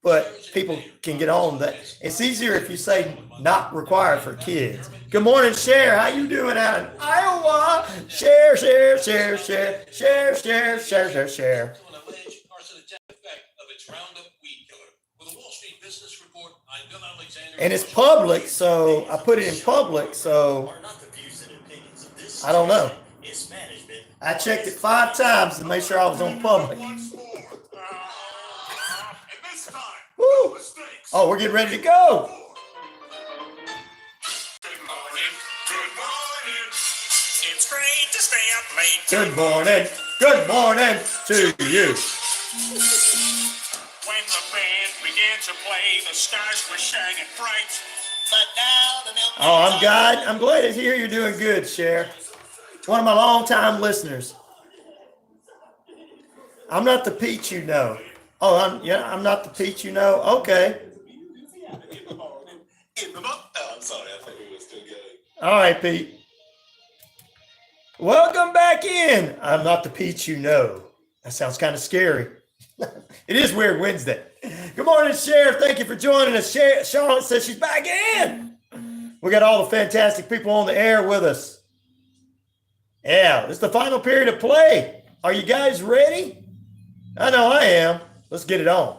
Speaker 1: but people can get on that. It's easier if you say not required for kids. Good morning, Cher. How you doing out in Iowa? Share. And it's public, so I put it in public, so I don't know. I checked it 5 times to make sure I was on public. Woo. Oh, we're getting ready to go.
Speaker 11: It's great to stay up late.
Speaker 1: Good morning. Good morning to you.
Speaker 11: When the band began to play, the stars were shining bright. But now the milk.
Speaker 1: Oh, I'm glad to hear you're doing good, Cher. One of my longtime listeners. I'm not the Pete you know. Oh, I'm not the Pete you know. Okay.
Speaker 11: Oh, I'm sorry. I thought we were still going.
Speaker 1: All right, Pete. Welcome back in. I'm not the Pete you know. That sounds kind of scary. It is Weird Wednesday. Good morning, Sheriff. Thank you for joining us. Charlotte says she's back in. We got all the fantastic people on the air with us. Yeah, it's the final period of play. Are you guys ready? I know I am. Let's get it on.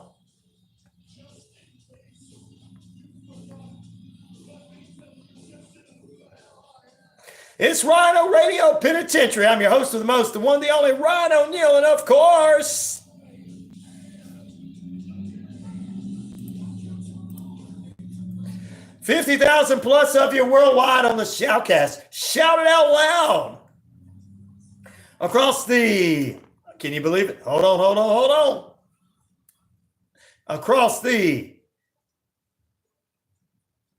Speaker 1: It's RyanORadio Penitentiary. I'm your host of the most, the one, the only Ryan O'Neal, and of course, $50,000 plus of you worldwide on the Shoutcast. Shout it out loud. Across the, can you believe it? Hold on. Across the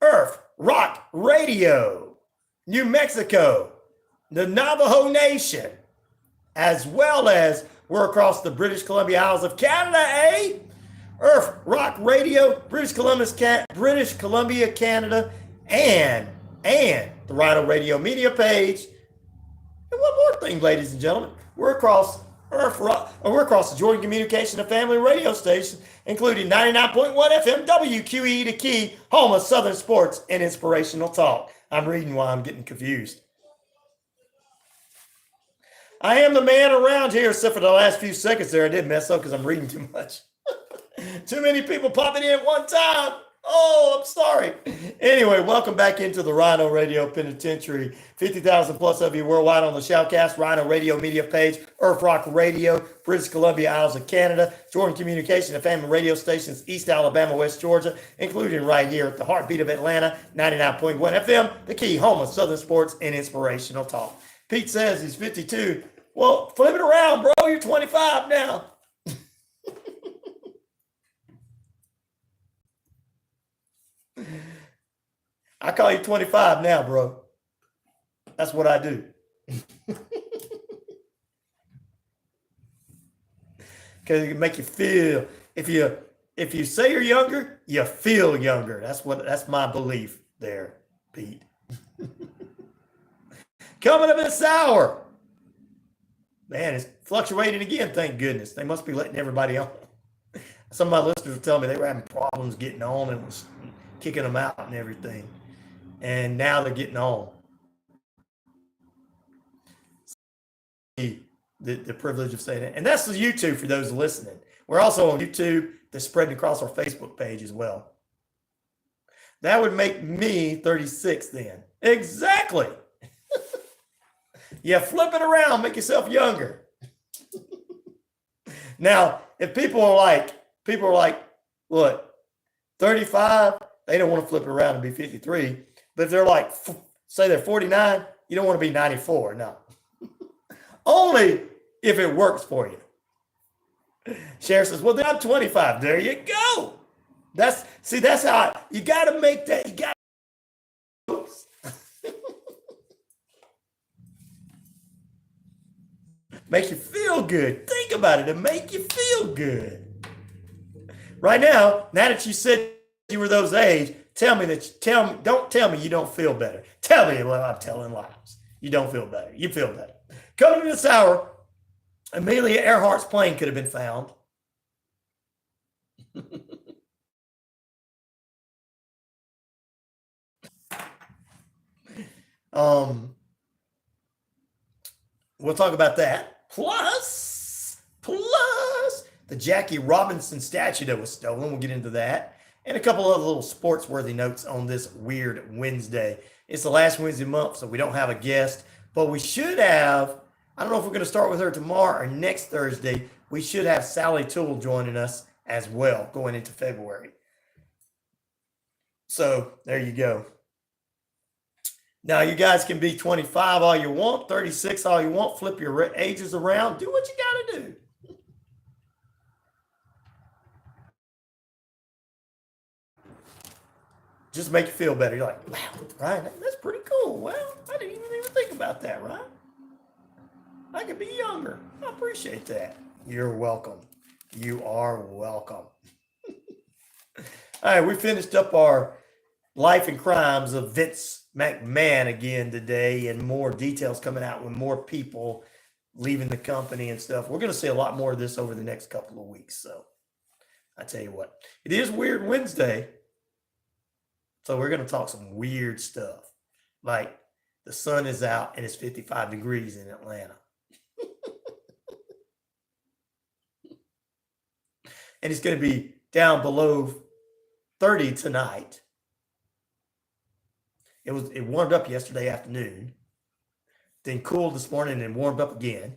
Speaker 1: Earth Rock Radio, New Mexico, the Navajo Nation, as well as we're across the British Columbia Isles of Canada, eh? Earth Rock Radio, British Columbia, Canada, and the RyanORadio media page. And one more thing, ladies and gentlemen, we're across we're across the Jordan Communication and Family radio station, including 99.1 FM WQEE the Key, home of Southern sports and inspirational talk. I'm reading while I'm getting confused. I am the man around here, except for the last few seconds there. I did mess up because I'm reading too much. Too many people popping in at one time. Oh, I'm sorry. Anyway, welcome back into the RyanORadio Penitentiary. 50,000 plus of you worldwide on the Shoutcast, RyanORadio media page, Earth Rock Radio, British Columbia, Isles of Canada, Jordan Communication and Family radio stations, East Alabama, West Georgia, including right here at the heartbeat of Atlanta, 99.1 FM, the key home of Southern sports and inspirational talk. Pete says he's 52. Well, flip it around, bro. You're 25 now. I call you 25 now, bro. That's what I do. Because it can make you feel, if you say you're younger, you feel younger. That's my belief there, Pete. Coming up this hour. Man, it's fluctuating again, thank goodness. They must be letting everybody on. Some of my listeners were telling me they were having problems getting on and was kicking them out and everything. And now they're getting on. The privilege of saying it. And that's the YouTube for those listening. We're also on YouTube. They're spreading across our Facebook page as well. That would make me 36 then. Exactly. Yeah, flip it around, make yourself younger. Now, if people are like, what, 35, they don't want to flip it around and be 53. But if they're like, say they're 49, you don't want to be 94. No. Only if it works for you. Sheriff says, well, then I'm 25. There you go. That's how you got to make that. You got to. Make you feel good. Think about it and make you feel good. Right now that you said you were those age, don't tell me you don't feel better. Tell me what I'm telling lies. You don't feel better. You feel better. Coming in this hour, Amelia Earhart's plane could have been found. We'll talk about that. Plus, the Jackie Robinson statue that was stolen. We'll get into that. And a couple of little sports-worthy notes on this weird Wednesday. It's the last Wednesday month, so we don't have a guest. But we should have, I don't know if we're going to start with her tomorrow or next Thursday. We should have Sally Toole joining us as well going into February. So there you go. Now, you guys can be 25 all you want, 36 all you want, flip your ages around, do what you got to do. Just make you feel better. You're like, wow, Ryan, that's pretty cool. Well, I didn't even think about that, Ryan. I could be younger. I appreciate that. You're welcome. You are welcome. All right, we finished up our life and crimes of Vince McMahon again today, and more details coming out with more people leaving the company and stuff. We're going to see a lot more of this over the next couple of weeks. So I tell you what, it is Weird Wednesday. So we're going to talk some weird stuff. Like the sun is out and it's 55 degrees in Atlanta. And it's going to be down below 30 tonight. It warmed up yesterday afternoon, then cooled this morning and warmed up again.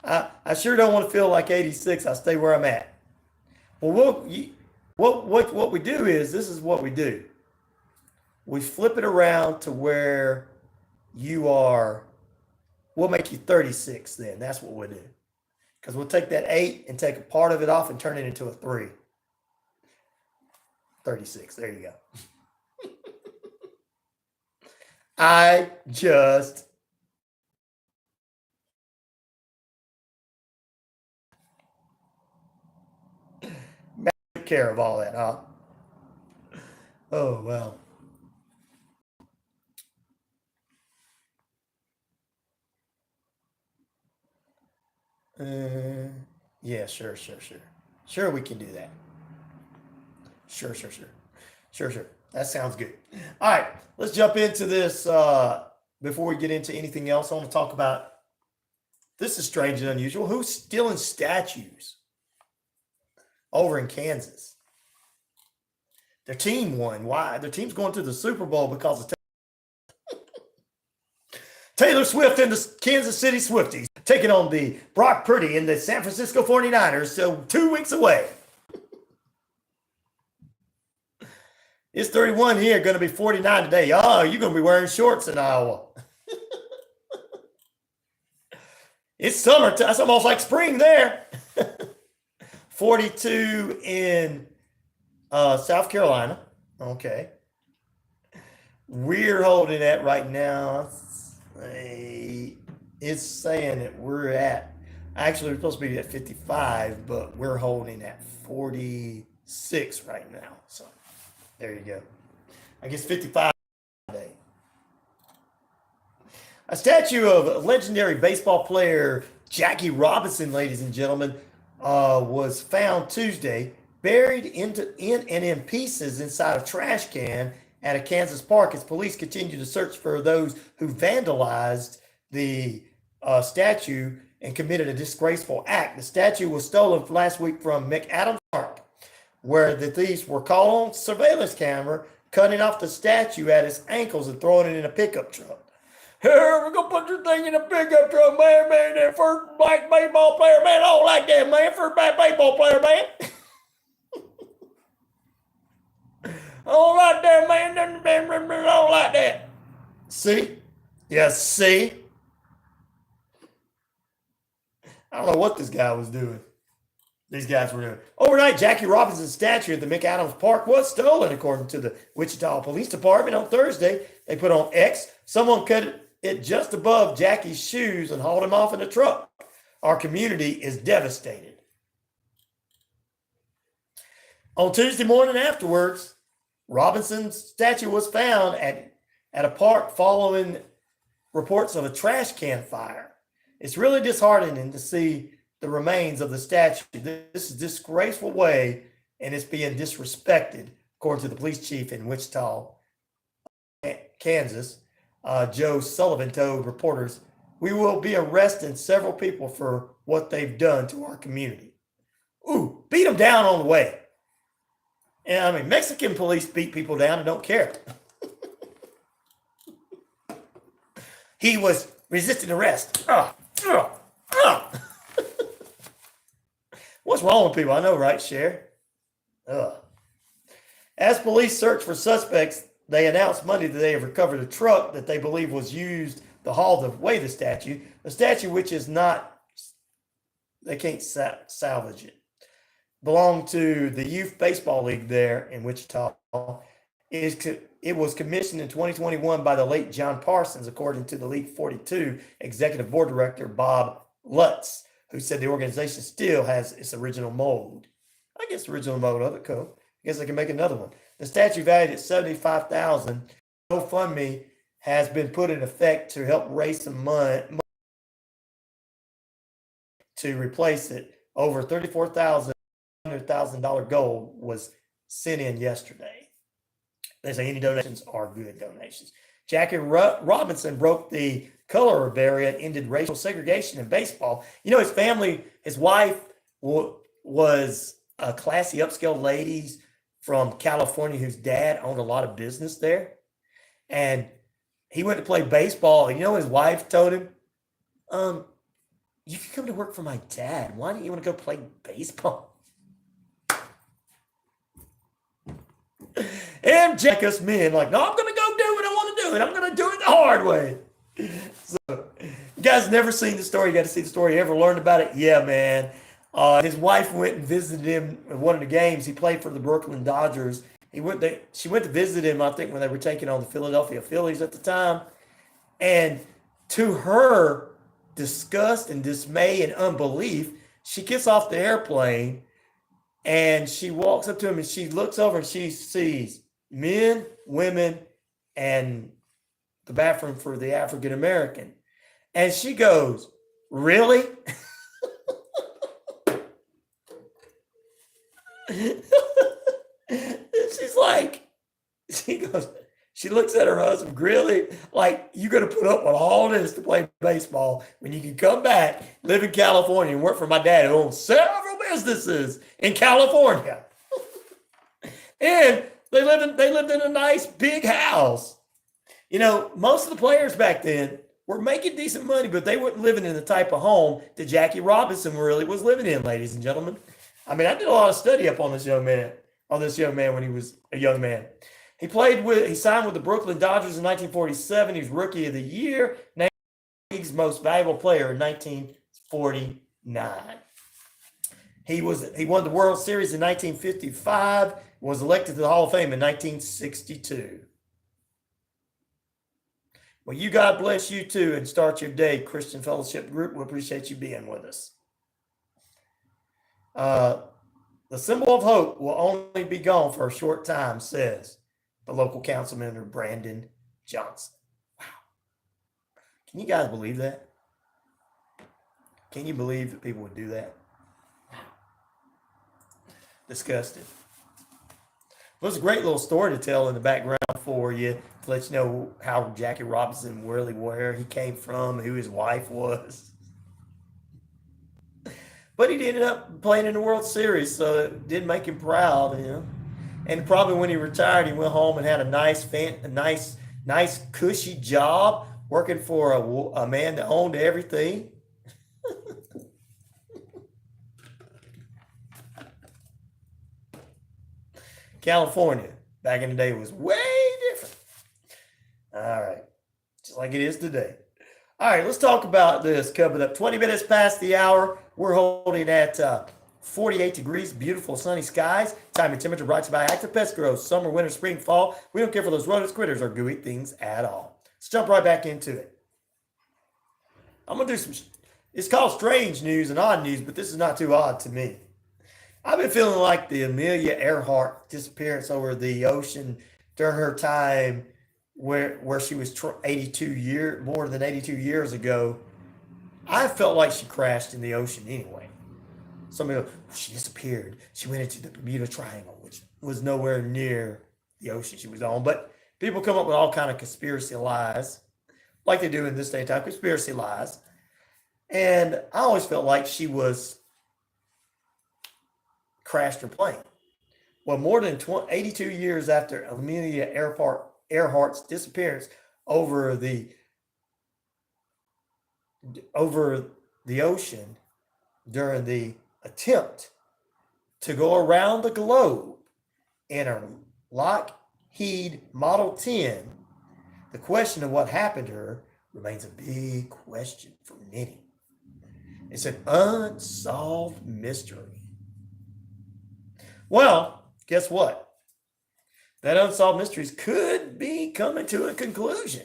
Speaker 1: I sure don't want to feel like 86. I stay where I'm at. Well, what we do is, this is what we do. We flip it around to where you are, we'll make you 36 then. That's what we'll do. Because we'll take that 8 and take a part of it off and turn it into a 3. 36. There you go. I just took care of all that, huh? Oh, well. Yeah, sure. Sure, we can do that. Sure. That sounds good. All right, let's jump into this. Before we get into anything else, I want to talk about, this is strange and unusual. Who's stealing statues over in Kansas? Their team won. Why? Their team's going to the Super Bowl because of Taylor Swift and the Kansas City Swifties taking on the Brock Purdy and the San Francisco 49ers. So 2 weeks away. It's 31 here, going to be 49 today. Oh, you're going to be wearing shorts in Iowa. It's summertime. It's almost like spring there. 42 in South Carolina. Okay. We're holding that right now. It's saying that we're at, actually we're supposed to be at 55, but we're holding at 46 right now. So there you go. I guess 55 today. A statue of legendary baseball player Jackie Robinson, ladies and gentlemen, was found Tuesday, buried in pieces inside a trash can at a Kansas park as police continue to search for those who vandalized the statue and committed a disgraceful act. The statue was stolen last week from McAdams Park, where the thieves were caught on surveillance camera cutting off the statue at its ankles and throwing it in a pickup truck. Here, we're going to put this thing in a pickup truck, man, that first black baseball player, man, I don't like that, man, first black baseball player, man. I don't like that, man, I don't like that. See? Yes, see? I don't know what this guy was doing. These guys were doing. Overnight, Jackie Robinson's statue at the McAdams Park was stolen, according to the Wichita Police Department. On Thursday, they put on X. Someone cut it just above Jackie's shoes and hauled him off in a truck. Our community is devastated. On Tuesday morning afterwards, Robinson's statue was found at a park following reports of a trash can fire. It's really disheartening to see the remains of the statue. This is a disgraceful way, and it's being disrespected, according to the police chief in Wichita, Kansas. Joe Sullivan told reporters, "We will be arresting several people for what they've done to our community." Ooh, beat them down on the way. And I mean, Mexican police beat people down and don't care. He was resisting arrest. What's wrong with people? I know, right, Cher? As police search for suspects, they announced Monday that they have recovered a truck that they believe was used to haul away the statue. The statue, which is not, they can't salvage it, belonged to the Youth Baseball League there in Wichita. It was commissioned in 2021 by the late John Parsons, according to the Elite 42 Executive Board Director Bob Lutz, who said the organization still has its original mold. I guess the original mold of it, cool. I guess they can make another one. The statue valued at $75,000. GoFundMe has been put in effect to help raise some money to replace it. Over $34,000 gold was sent in yesterday. They say any donations are good donations. Jackie Robinson broke the color barrier and ended racial segregation in baseball. You know, his family, his wife was a classy, upscale lady from California whose dad owned a lot of business there. And he went to play baseball. And you know what his wife told him? You can come to work for my dad. Why don't you want to go play baseball? And jack us men like, no, I'm going to go do what I want to do, and I'm going to do it the hard way. So, you guys never seen the story. You got to see the story. You ever learned about it? Yeah, man. His wife went and visited him at one of the games. He played for the Brooklyn Dodgers. She went to visit him, I think, when they were taking on the Philadelphia Phillies at the time. And to her disgust and dismay and unbelief, she gets off the airplane and she walks up to him and she looks over and she sees men, women, and the bathroom for the African American. And she goes, really? She's like, she looks at her husband, really? Like, you're going to put up with all this to play baseball when you can come back, live in California, and work for my dad who owns several businesses in California. And they lived in a nice big house. You know, most of the players back then were making decent money, but they weren't living in the type of home that Jackie Robinson really was living in, ladies and gentlemen. I mean, I did a lot of study up on this young man when he was a young man. He signed with the Brooklyn Dodgers in 1947. He was Rookie of the Year, named the league's most valuable player in 1949. He won the World Series in 1955, was elected to the Hall of Fame in 1962. Well, you God bless you too, and start your day, Christian Fellowship Group. We appreciate you being with us. The symbol of hope will only be gone for a short time, says the local council member, Brandon Johnson. Wow. Can you guys believe that? Can you believe that people would do that? Disgusting. Well, it's a great little story to tell in the background for you to let you know how Jackie Robinson really, where he came from, who his wife was. But he ended up playing in the World Series, so it did make him proud, you know. And probably when he retired, he went home and had a nice cushy job working for a man that owned everything. California back in the day was way different. All right, just like it is today. All right, let's talk about this coming up. 20 minutes past the hour. We're holding at 48 degrees, beautiful sunny skies. Time and temperature brought to you by Active Pest Grow. Summer, winter, spring, fall. We don't care for those rodents, critters, or gooey things at all. Let's jump right back into it. I'm going to do it's called strange news and odd news, but this is not too odd to me. I've been feeling like the Amelia Earhart disappearance over the ocean during her time where she was more than 82 years ago. I felt like she crashed in the ocean anyway. Somebody goes, she disappeared. She went into the Bermuda Triangle, which was nowhere near the ocean she was on. But people come up with all kind of conspiracy lies, like they do in this day and time, conspiracy lies. And I always felt like she was crashed her plane. Well, more than 82 years after Amelia Earhart's disappearance over the ocean during the attempt to go around the globe in a Lockheed Model 10, the question of what happened to her remains a big question for many. It's an unsolved mystery. Well, guess what? that Unsolved Mysteries could be coming to a conclusion.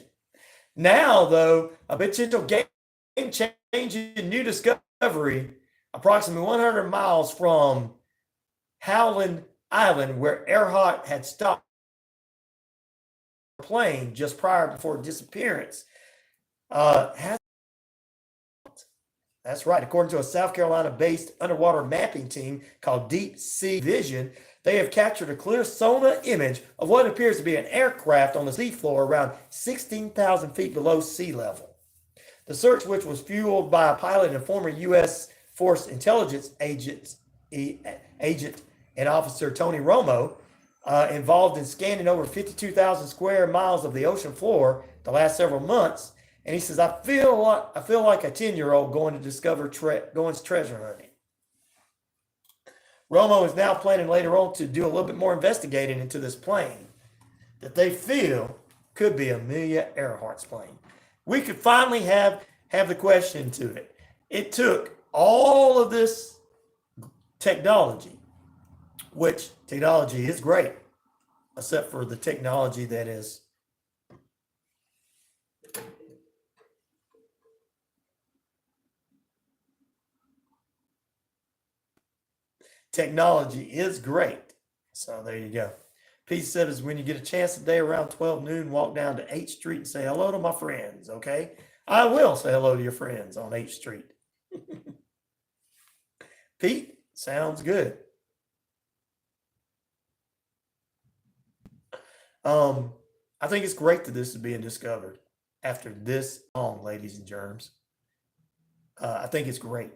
Speaker 1: Now, though, a potential game-changing new discovery approximately 100 miles from Howland Island, where Earhart had stopped plane just prior before disappearance, that's right. According to a South Carolina-based underwater mapping team called Deep Sea Vision, they have captured a clear sonar image of what appears to be an aircraft on the seafloor around 16,000 feet below sea level. The search, which was fueled by a pilot and former U.S. Force Intelligence agent and officer Tony Romo, involved in scanning over 52,000 square miles of the ocean floor the last several months. And he says, I feel like a 10-year-old going to treasure hunting. Romo is now planning later on to do a little bit more investigating into this plane that they feel could be Amelia Earhart's plane. We could finally have the question to it. It took all of this technology, which technology is great, except for the technology that is technology is great. So there you go. Pete said is when you get a chance today around 12 noon, walk down to 8th Street and say hello to my friends, okay? I will say hello to your friends on 8th Street. Pete, sounds good. I think it's great that this is being discovered after this long, ladies and germs. I think it's great.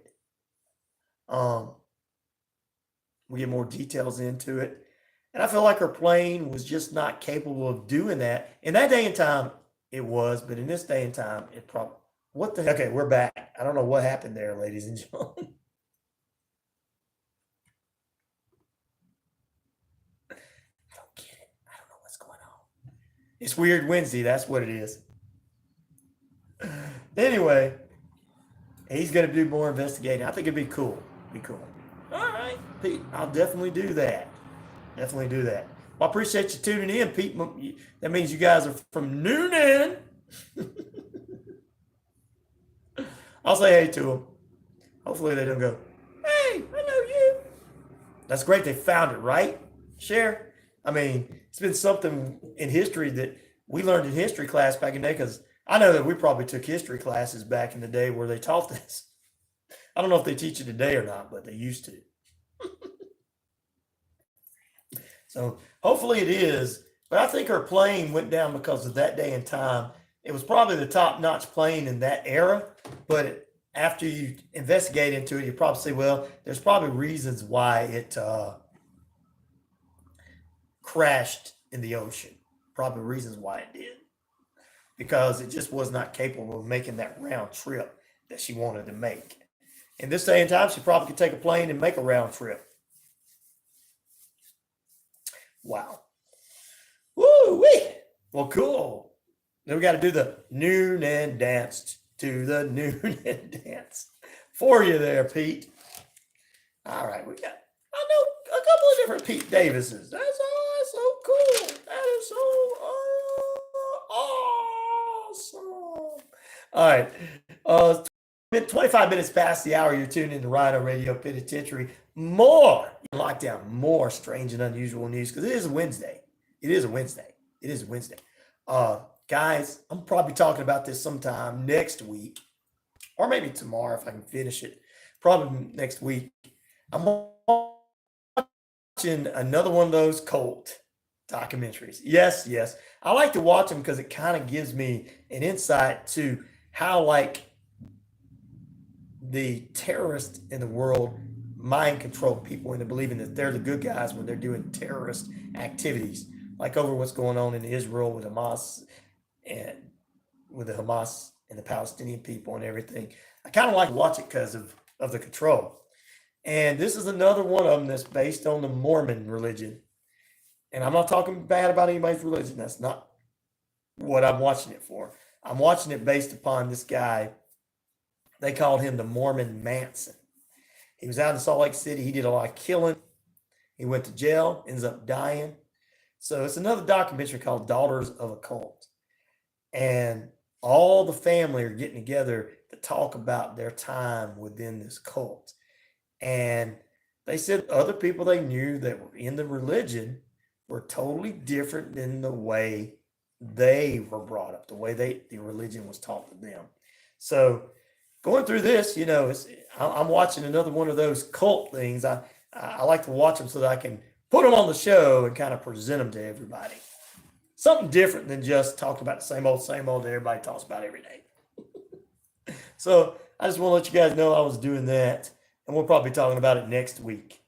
Speaker 1: We get more details into it. And I feel like her plane was just not capable of doing that. In that day and time, it was, but in this day and time, it probably, okay, we're back. I don't know what happened there, ladies and gentlemen. I don't get it. I don't know what's going on. It's Weird Wednesday. That's what it is. Anyway, he's going to do more investigating. I think it'd be cool. All right, Pete, I'll definitely do that. Definitely do that. Well, I appreciate you tuning in, Pete. That means you guys are from Noonan. I'll say hey to them. Hopefully they don't go, hey, I know you. That's great. They found it, right? Share. I mean, it's been something in history that we learned in history class back in the day, because I know that we probably took history classes back in the day where they taught this. I don't know if they teach it today or not, but they used to. So hopefully it is. But I think her plane went down because of that day and time. It was probably the top-notch plane in that era. But after you investigate into it, you probably say, well, there's probably reasons why it crashed in the ocean. Probably reasons why it did. Because it just was not capable of making that round trip that she wanted to make. In this day and time, she probably could take a plane and make a round trip. Wow. Woo-wee. Well, cool. Then we got to do the Noonan dance to the Noonan dance for you there, Pete. All right. We got, I know a couple of different Pete Davises. That's so cool. That is so awesome. All right. 25 minutes past the hour, you're tuned into RyanORadio Penitentiary. More lockdown, more strange and unusual news, because it is a Wednesday. Guys, I'm probably talking about this sometime next week, or maybe tomorrow if I can finish it. Probably next week. I'm watching another one of those cult documentaries. Yes. I like to watch them because it kind of gives me an insight to how, like, the terrorists in the world mind control people into believing that they're the good guys when they're doing terrorist activities, like over what's going on in Israel with Hamas and with the Hamas and the Palestinian people and everything. I kind of like to watch it because of the control. And this is another one of them that's based on the Mormon religion. And I'm not talking bad about anybody's religion. That's not what I'm watching it for. I'm watching it based upon this guy. They called him the Mormon Manson. He was out in Salt Lake City. He did a lot of killing. He went to jail, ends up dying. So it's another documentary called Daughters of a Cult. And all the family are getting together to talk about their time within this cult. And they said other people they knew that were in the religion were totally different than the way they were brought up, the way the religion was taught to them. So going through this, I'm watching another one of those cult things. I like to watch them so that I can put them on the show and kind of present them to everybody. Something different than just talking about the same old that everybody talks about every day. So I just want to let you guys know I was doing that, and we'll probably be talking about it next week.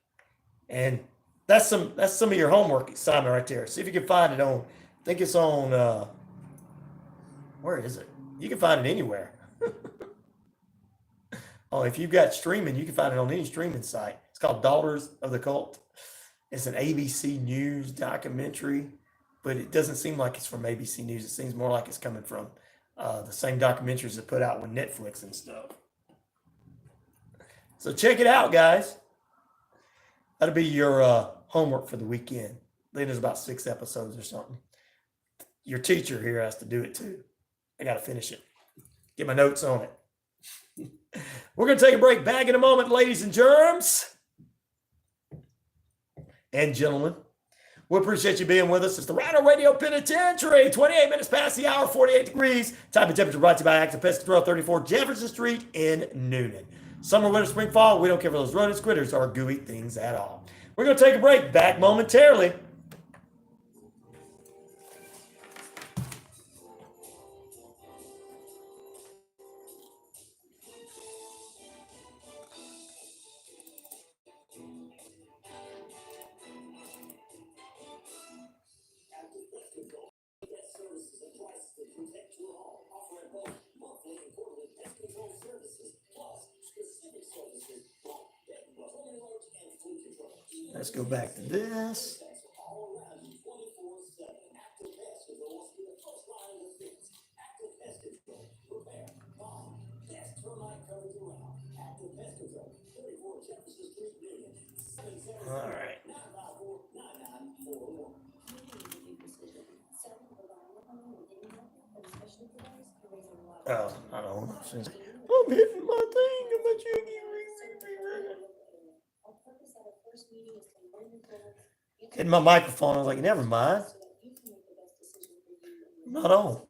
Speaker 1: And that's some of your homework assignment right there. See if you can find it on, I think it's on, where is it? You can find it anywhere. Oh, if you've got streaming, you can find it on any streaming site. It's called Daughters of the Cult. It's an ABC News documentary, but it doesn't seem like it's from ABC News. It seems more like it's coming from the same documentaries that put out with Netflix and stuff. So check it out, guys. That'll be your homework for the weekend. I think there's about 6 episodes or something. Your teacher here has to do it too. I got to finish it. Get my notes on it. We're going to take a break. Back in a moment, ladies and germs. And gentlemen, we appreciate you being with us. It's the RyanORadio Penitentiary. 28 minutes past the hour, 48 degrees. Time and temperature brought to you by Active Pest Control, 34 Jefferson Street in Noonan. Summer, winter, spring, fall, we don't care for those rodents, critters, or gooey things at all. We're going to take a break. Back momentarily. Let's go back to this. All right. Oh, I don't know. I'm hitting my thing. I'm a jiggy. Hitting my microphone. I was like, never mind. I'm not on.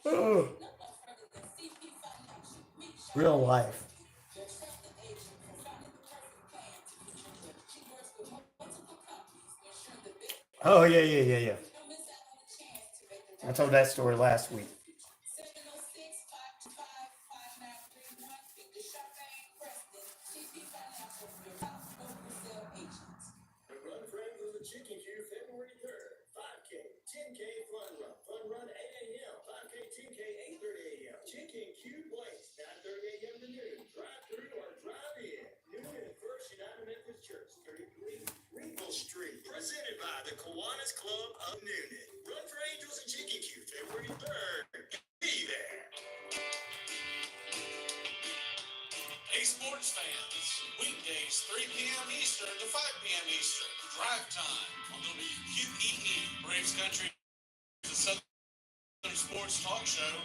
Speaker 1: Oh. Real life. Oh, yeah. I told that story last week.
Speaker 11: Run friends with the Chicken Queue February 3rd. 5K, 10K fun run. Fun run 8 a.m. 5K, 10K, 8:30 a.m. Chicken Queue Place, 9:30 a.m. to noon. Drive through or drive in. Noon at First United Methodist Church, 33 Ringville Street. Presented by the Kiwanis Club of Noonan. Run for Angels and Chicken Queue February 3rd. Be there.
Speaker 19: Hey, sports fans. Weekdays, 3 p.m. Eastern to 5 p.m. Eastern. Drive time on WQEE. Braves Country is a Southern sports talk show.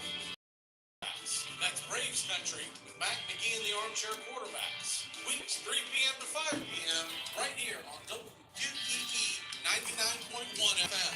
Speaker 19: That's Braves Country with Mac McGee and the Armchair Quarterbacks. Weeks 3 p.m. to 5 p.m. right here on WQEE 99.1 FM.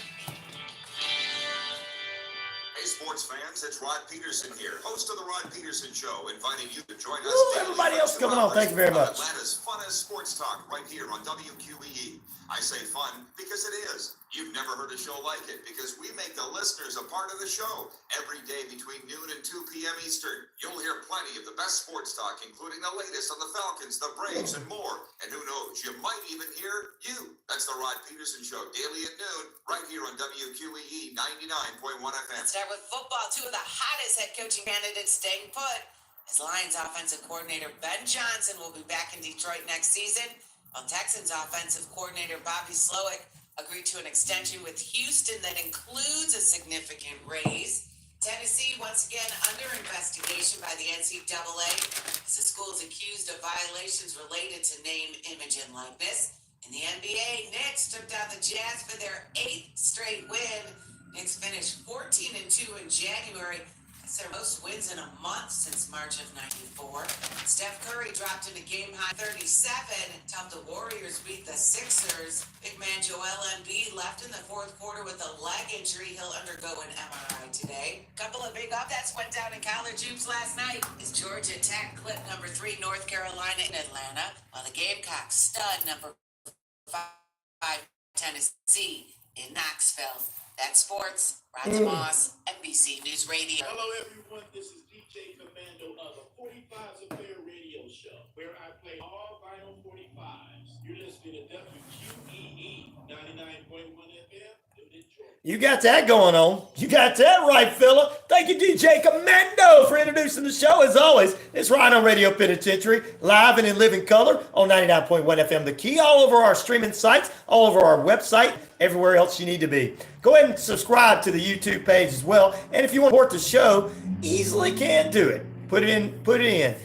Speaker 2: Hey, sports fans, it's Rod Peterson here, host of the Rod Peterson Show, inviting you to join us.
Speaker 1: Ooh, everybody else coming on. Thank you very much.
Speaker 2: Atlanta's funnest sports talk right here on WQEE. I say fun because it is. You've never heard a show like it because we make the listeners a part of the show every day between noon and 2 p.m. Eastern. You'll hear plenty of the best sports talk, including the latest on the Falcons, the Braves, and more. And who knows, you might even hear you. That's the Rod Peterson Show, daily at noon, right here on WQEE 99.1 FM.
Speaker 12: Let's start with football. 2 of the hottest head coaching candidates staying put. As Lions offensive coordinator Ben Johnson will be back in Detroit next season, while Texans offensive coordinator Bobby Slowick agreed to an extension with Houston that includes a significant raise. Tennessee once again under investigation by the NCAA as the school is accused of violations related to name, image, and likeness. In the NBA, Knicks took down the Jazz for their 8th straight win. Knicks finished 14-2 in January. That's their most wins in a month since March of '94. Steph Curry dropped in a game-high 37 to help the Warriors beat the Sixers. Big man Joel Embiid left in the fourth quarter with a leg injury. He'll undergo an MRI today. Couple of big upsets went down in college hoops last night as Georgia Tech clipped number 3 North Carolina in Atlanta, while the Gamecocks stunned number 5 Tennessee in Knoxville. That's sports. Ryan Moss, NBC News Radio.
Speaker 20: Hello, everyone. This is DJ Commando of the 45's Affair Radio Show, where I play all vinyl 45s. You're listening to WQEE 99.1 FM.
Speaker 1: You got that going on. You got that right, fella. Thank you, DJ Commando, for introducing the show. As always, it's RyanORadio Penitentiary, live and in living color on 99.1 FM The Key, all over our streaming sites, all over our website, everywhere else you need to be. Go ahead and subscribe to the YouTube page as well. And if you want to support the show, easily can do it. Put it in.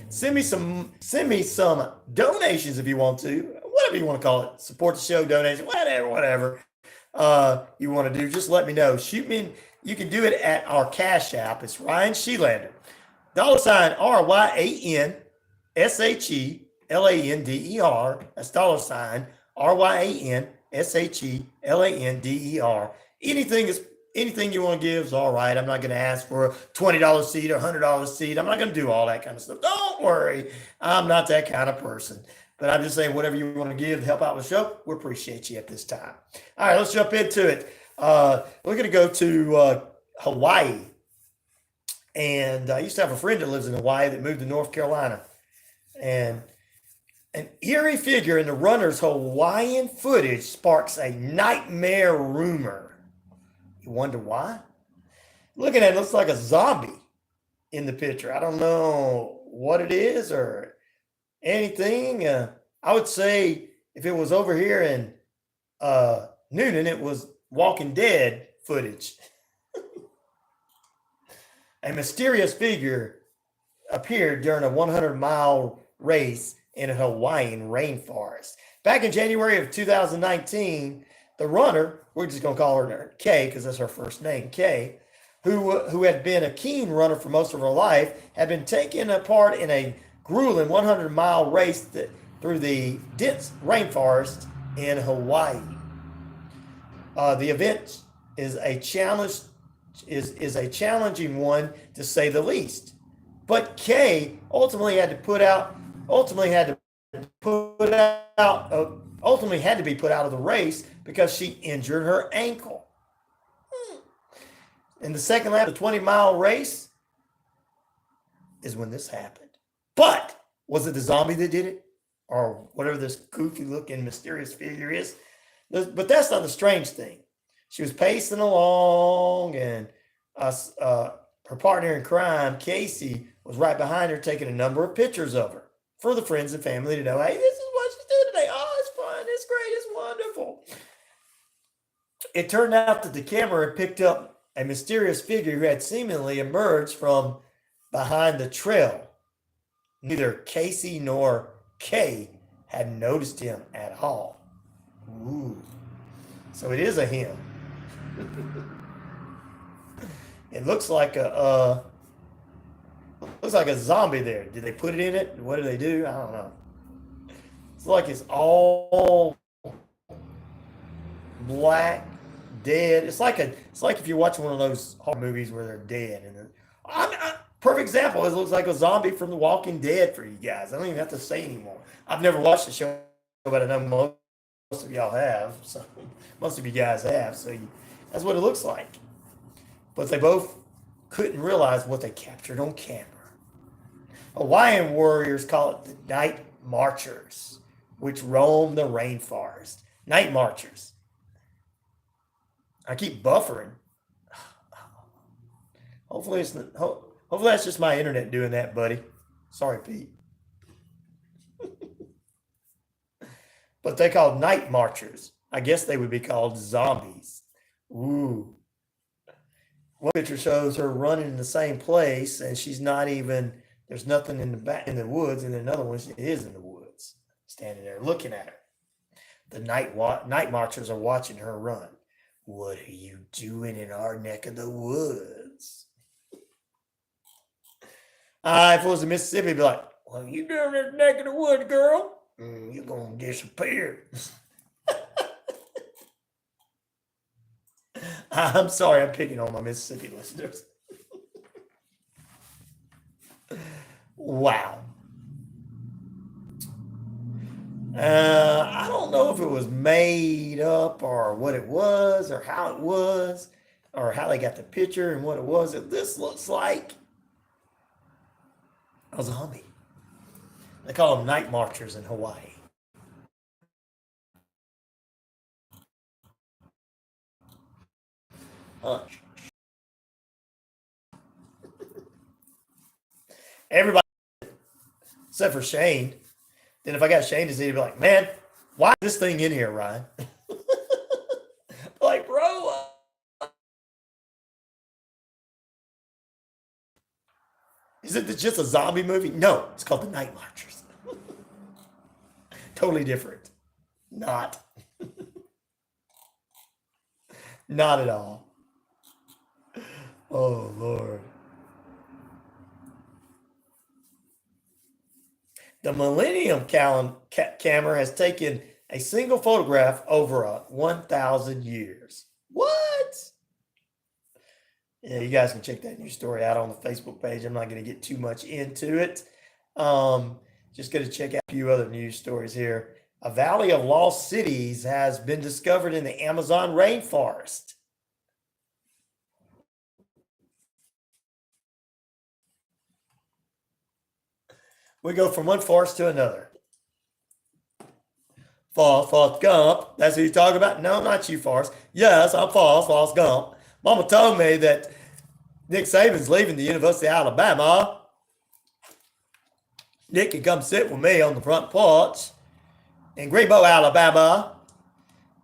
Speaker 1: Send me some donations if you want to. Whatever you want to call it. Support the show, donation, whatever. You want to do, just let me know. Shoot me. You can do it at our Cash App. It's RyanShelander. $RyanShelander. That's $RyanShelander. Anything you want to give is all right. I'm not going to ask for a $20 seat or $100 seat. I'm not going to do all that kind of stuff. Don't worry. I'm not that kind of person. But I'm just saying, whatever you want to give to help out the show, we appreciate you at this time. All right, let's jump into it. We're going to go to Hawaii. And I used to have a friend that lives in Hawaii that moved to North Carolina. And an eerie figure in the runner's Hawaiian footage sparks a nightmare rumor. You wonder why? Looking at it, looks like a zombie in the picture. I don't know what it is or anything. I would say if it was over here in Noonan, it was Walking Dead footage. A mysterious figure appeared during a 100-mile race in a Hawaiian rainforest. Back in January of 2019, the runner, we're just going to call her Kay because that's her first name, Kay, who had been a keen runner for most of her life, had been taking part in a grueling 100-mile race through the dense rainforest in Hawaii. The event is a challenging one to say the least. But Kay ultimately had to be put out of the race because she injured her ankle. In the second lap of the 20-mile race is when this happened. But was it the zombie that did it? Or whatever this goofy looking mysterious figure is? But that's not the strange thing. She was pacing along and her partner in crime, Casey, was right behind her taking a number of pictures of her for the friends and family to know, hey, this is what she's doing today. Oh, it's fun. It's great. It's wonderful. It turned out that the camera had picked up a mysterious figure who had seemingly emerged from behind the trail. Neither Casey nor Kay had noticed him at all. Ooh. So it is a him. It looks like a zombie there. Did they put it in it? What did they do? I don't know. It's like it's all black, dead. It's like if you're watching one of those horror movies where they're dead. And perfect example. It looks like a zombie from The Walking Dead for you guys. I don't even have to say anymore. I've never watched the show, but I know most of y'all have. So most of you guys have. So that's what it looks like. But they both couldn't realize what they captured on camera. Hawaiian warriors call it the night marchers, which roam the rainforest. Night marchers. I keep buffering. Hopefully that's just my internet doing that, buddy. Sorry, Pete. But they called night marchers. I guess they would be called zombies. Ooh. one picture shows her running in the same place, and she's not even. There's nothing in the back in the woods, and another one she is in the woods, standing there looking at her. The night marchers are watching her run. What are you doing in our neck of the woods? If it was in Mississippi, it'd be like, what are you doing in the neck of the woods, girl? You're going to disappear. I'm sorry, I'm picking on my Mississippi listeners. Wow. I don't know if it was made up or what it was or how it was or how they got the picture and what it was. This looks like a zombie. They call them night marchers in Hawaii. Everybody, except for Shane. Then if I got Shane to see, he'd be like, man, why is this thing in here, Ryan? Like, bro. Is it just a zombie movie? No, it's called The Night Marchers. Totally different. Not. Not at all. Oh, Lord. The Millennium Camera has taken a single photograph over 1,000 years. What? Yeah, you guys can check that news story out on the Facebook page. I'm not going to get too much into it. Just going to check out a few other news stories here. A valley of lost cities has been discovered in the Amazon rainforest. We go from one forest to another. Forrest Gump. That's who you talk about? No, not you, Forrest. Yes, I'm Forrest Gump. Mama told me that Nick Saban's leaving the University of Alabama. Nick can come sit with me on the front porch in Greenbow, Alabama.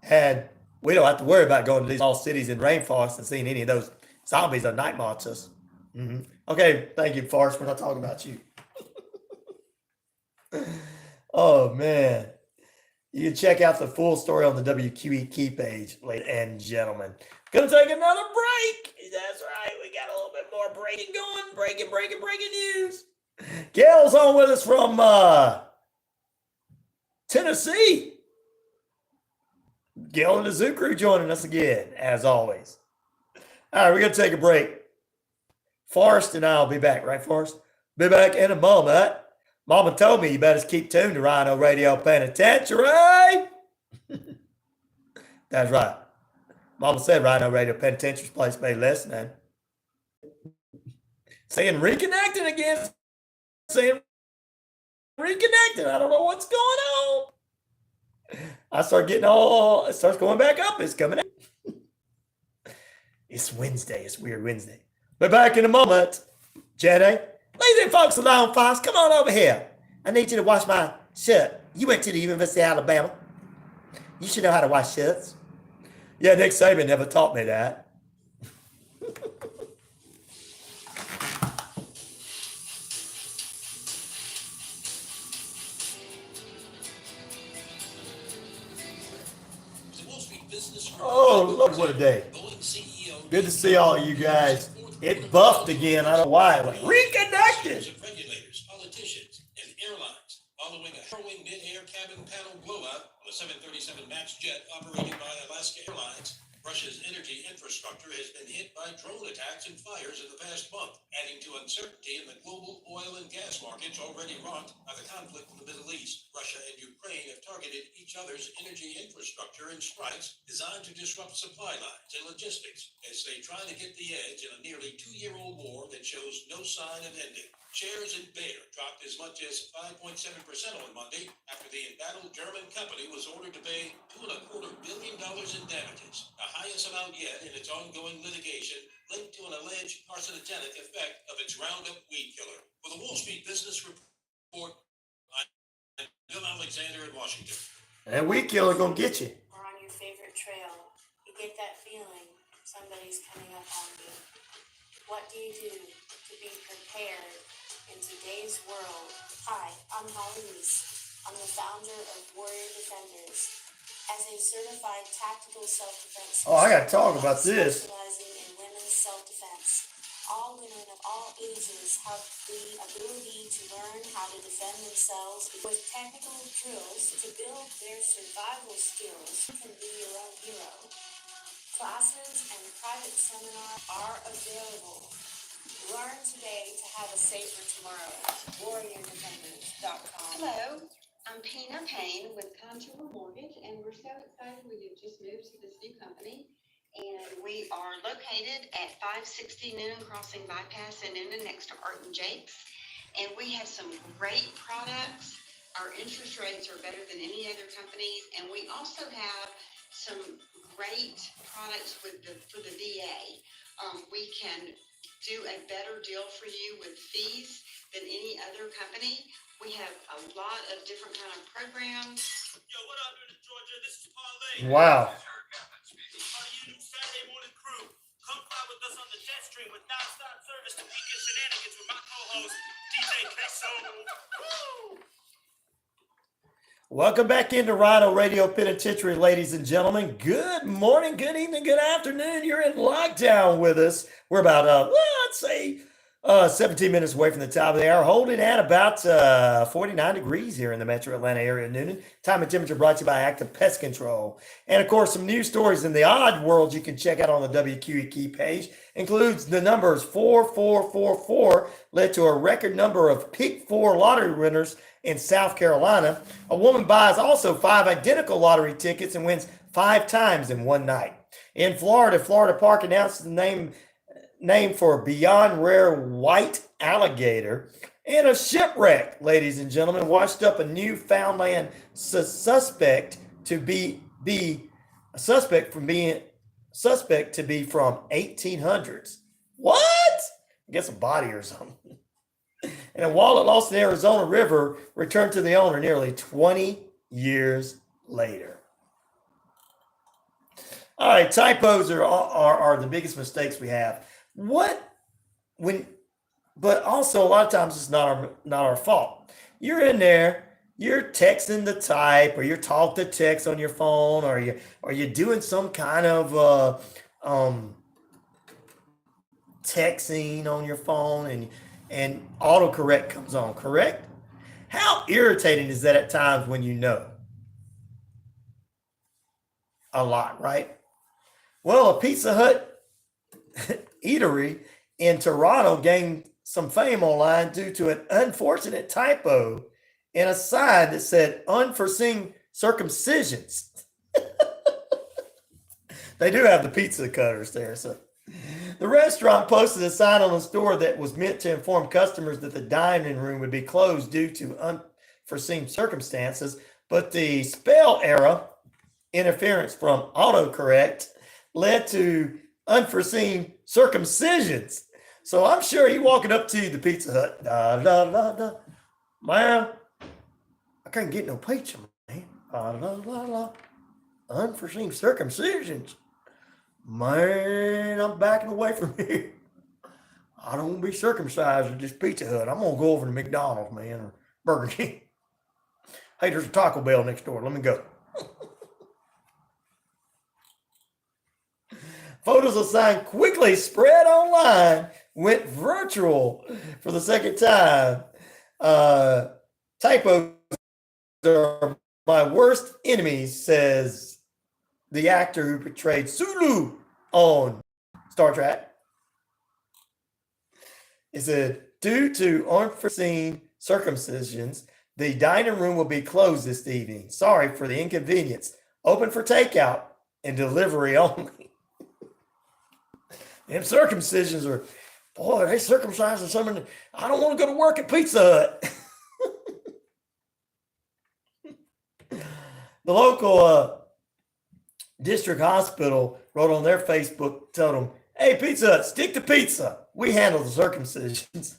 Speaker 1: And we don't have to worry about going to these lost cities in rainforests and seeing any of those zombies or night marchers. Okay, thank you, Forrest. We're not talking about you. Oh, man. You can check out the full story on the WQEE page, ladies and gentlemen. Gonna take another break. That's right. We got a little bit more breaking going. Breaking news. Gail's on with us from Tennessee. Gail and the Zoo Crew joining us again, as always. All right, we're gonna take a break. Forrest and I'll be back, right, Forrest? Be back in a moment. Mama told me you better keep tuned to RyanORadio Penitentiary. That's right. Mama said RyanORadio Penitentiary's place made listening. Saying reconnecting again. Saying reconnecting. I don't know what's going on. I start getting it starts going back up. It's coming in. It's Wednesday. It's Weird Wednesday. Be back in a moment. Jenny. Leave them folks alone, Fox. Come on over here. I need you to wash my shirt. You went to the University of Alabama. You should know how to wash shirts. Yeah, Nick Saban never taught me that. Oh, look what a day. Good to see all of you guys. It buffed again. I don't know why. Like, reconnected.
Speaker 19: Regulators, politicians, and airlines following a harrowing mid-air cabin panel blowout on a 737 MAX jet operated by Alaska Airlines. Russia's energy infrastructure has been hit by drone attacks and fires in the past month, adding to uncertainty in the global oil and gas markets already rocked by the conflict in the Middle East. Russia and Ukraine have targeted each other's energy infrastructure in strikes designed to disrupt supply lines and logistics as they try to get the edge in a nearly 2-year-old war that shows no sign of ending. Shares in Bayer dropped as much as 5.7% on Monday after the embattled German company was ordered to pay $2.25 billion in damages, the highest amount yet in its ongoing litigation linked to an alleged carcinogenic effect of its Roundup weed killer. For the Wall Street Business Report, I'm Bill Alexander in Washington.
Speaker 1: That weed killer gonna get you.
Speaker 13: Or on your favorite trail, you get that feeling somebody's coming up on you.
Speaker 10: What do you do to be prepared in today's world? Hi, I'm Holly Reese. I'm the founder of Warrior Defenders. As a certified tactical self-defense
Speaker 1: Oh, I got to talk about this.
Speaker 10: specializing in women's self-defense, all women of all ages have the ability to learn how to defend themselves with technical drills to build their survival skills. You can be your own hero. Classes and private seminars are available. Learn today to have a safer tomorrow. WarriorDefenders.com.
Speaker 17: Hello, I'm Pina Payne with Contour Mortgage, and we're so excited we have just moved to this new company. And we are located at 560 Noonan Crossing Bypass in Noonan next to Art and Jake's. And we have some great products. Our interest rates are better than any other companies. And we also have some great products for the VA. We can do a better deal for you with fees than any other company. We have a lot of different kind of programs.
Speaker 11: Yo, what up, Georgia? This is Parlay.
Speaker 1: Wow.
Speaker 11: You Saturday morning crew. Come fly with us on the jet stream with non-stop service to weekend shenanigans with my co-host, DJ Queso. Woo!
Speaker 1: Welcome back into RyanORadio Penitentiary, ladies and gentlemen. Good morning, good evening, good afternoon. You're in lockdown with us. We're about, I'd say 17 minutes away from the top of the hour, holding at about 49 degrees here in the metro Atlanta area of Noonan. Time and temperature brought to you by Active Pest Control. And, of course, some news stories in the odd world you can check out on the WQEE page. Includes the numbers 4444 led to a record number of Pick 4 lottery winners in South Carolina. A woman buys also 5 identical lottery tickets and wins 5 times in one night. In Florida, Florida Park announced the name for beyond rare white alligator. And a shipwreck, ladies and gentlemen, washed up a Newfoundland suspect to be from 1800s. What? I guess a body or something. And a wallet lost in the Arizona River returned to the owner nearly 20 years later. All right, typos are the biggest mistakes we have. But also a lot of times it's not our fault. You're in there, you're texting the type, or you're talk to text on your phone, or you're doing some kind of texting on your phone, and autocorrect comes on, correct? How irritating is that at times when you know? A lot, right? Well, a Pizza Hut eatery in Toronto gained some fame online due to an unfortunate typo in a sign that said unforeseen circumcisions. They do have the pizza cutters there. So the restaurant posted a sign on the store that was meant to inform customers that the dining room would be closed due to unforeseen circumstances, but the spell error interference from autocorrect led to unforeseen circumcisions. So I'm sure you walking up to the Pizza Hut, man, I can't get no pizza, man. Unforeseen circumcisions. Man, I'm backing away from here. I don't want to be circumcised at this Pizza Hut. I'm going to go over to McDonald's, man, or Burger King. Hey, there's a Taco Bell next door. Let me go. Photos of sign quickly spread online, went virtual for the second time. Typos are my worst enemies, says the actor who portrayed Sulu on Star Trek. It said, due to unforeseen circumcisions, the dining room will be closed this evening. Sorry for the inconvenience. Open for takeout and delivery only. Them circumcisions are, boy, they circumcising something. I don't want to go to work at Pizza Hut. The local district hospital wrote on their Facebook, told them, hey, Pizza Hut, stick to pizza. We handle the circumcisions.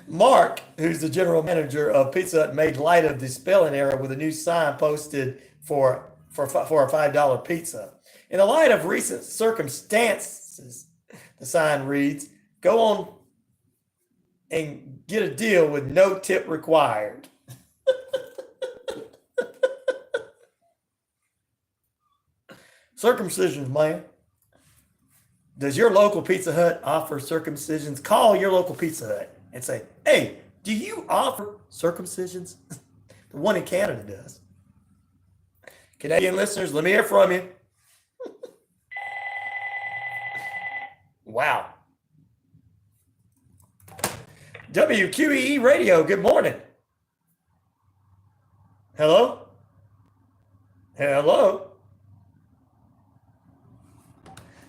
Speaker 1: Mark, who's the general manager of Pizza Hut, made light of the spelling error with a new sign posted for a $5 pizza. In the light of recent circumstances, the sign reads, go on and get a deal with no tip required. Circumcisions, man. Does your local Pizza Hut offer circumcisions? Call your local Pizza Hut and say, hey, do you offer circumcisions? The one in Canada does. Canadian listeners, let me hear from you. Wow. WQEE Radio, good morning. Hello? Hello?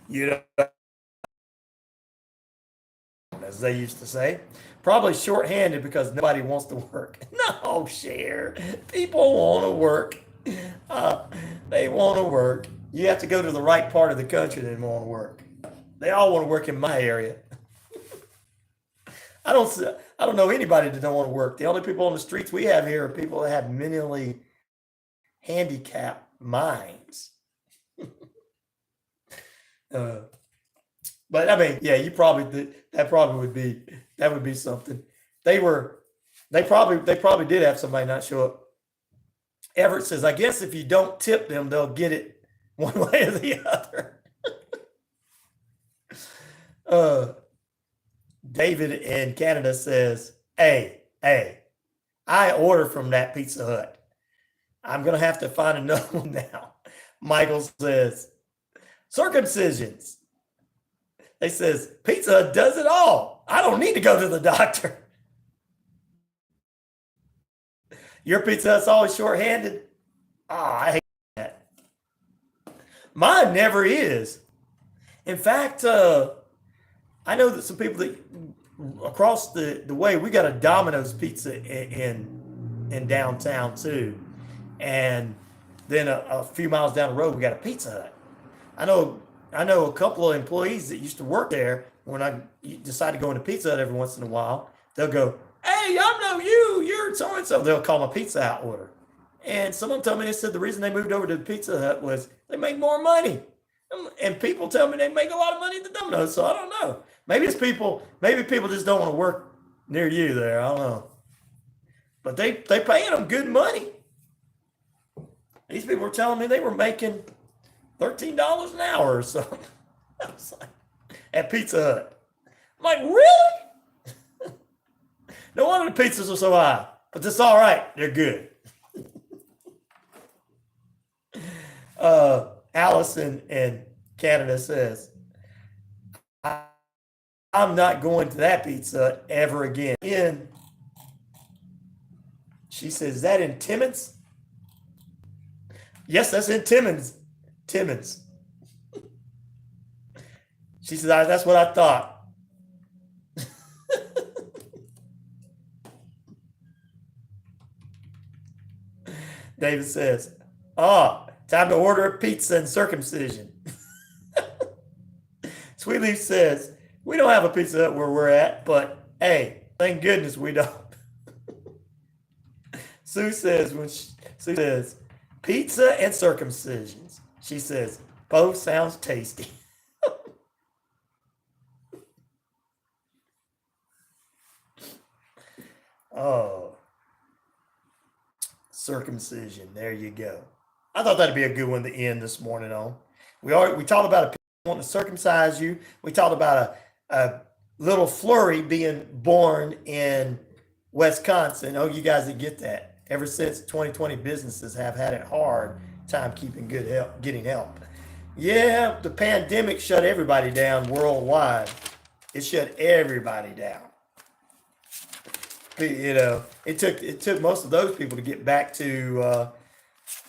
Speaker 1: You know, as they used to say, probably shorthanded because nobody wants to work. No, Cher. People want to work. They want to work. You have to go to the right part of the country to want to work. They all want to work in my area. I don't know anybody that don't want to work. The only people on the streets we have here are people that have mentally handicapped minds. But I mean, yeah, you probably that would be something. They probably did have somebody not show up. Everett says, I guess if you don't tip them, they'll get it one way or the other. David in Canada says, hey, I order from that Pizza Hut. I'm going to have to find another one now. Michael says, circumcisions. They says, Pizza Hut does it all. I don't need to go to the doctor. Your Pizza Hut's always shorthanded. I hate that. Mine never is. In fact, I know that some people that across the way, we got a Domino's pizza in downtown too. And then a few miles down the road, we got a Pizza Hut. I know a couple of employees that used to work there. When I decide to go into Pizza Hut every once in a while, they'll go, hey, I know you're so-and-so. They'll call my Pizza Hut order. And someone told me, they said the reason they moved over to the Pizza Hut was they make more money. And people tell me they make a lot of money at the Domino's, so I don't know. Maybe people just don't want to work near you there. I don't know. But they paying them good money. These people were telling me they were making $13 an hour or something. I was like, at Pizza Hut. I'm like, really? No wonder the pizzas are so high. But that's all right. They're good. Allison in Canada says, I'm not going to that Pizza Hut ever again. She says, is that in Timmins? Yes, that's in Timmins. She says, that's what I thought. David says, time to order a pizza and circumcision. Sweetleaf says, we don't have a Pizza Hut where we're at, but hey, thank goodness we don't. Sue says, pizza and circumcisions. She says, both sounds tasty. Oh, circumcision. There you go. I thought that'd be a good one to end this morning on. We talked about a people wanting to circumcise you. We talked about a Little McFlurry being born in Wisconsin. Oh, you guys didn't get that. Ever since 2020, businesses have had it hard time getting help. Yeah, the pandemic shut everybody down worldwide. It shut everybody down. You know, it took most of those people to get back to.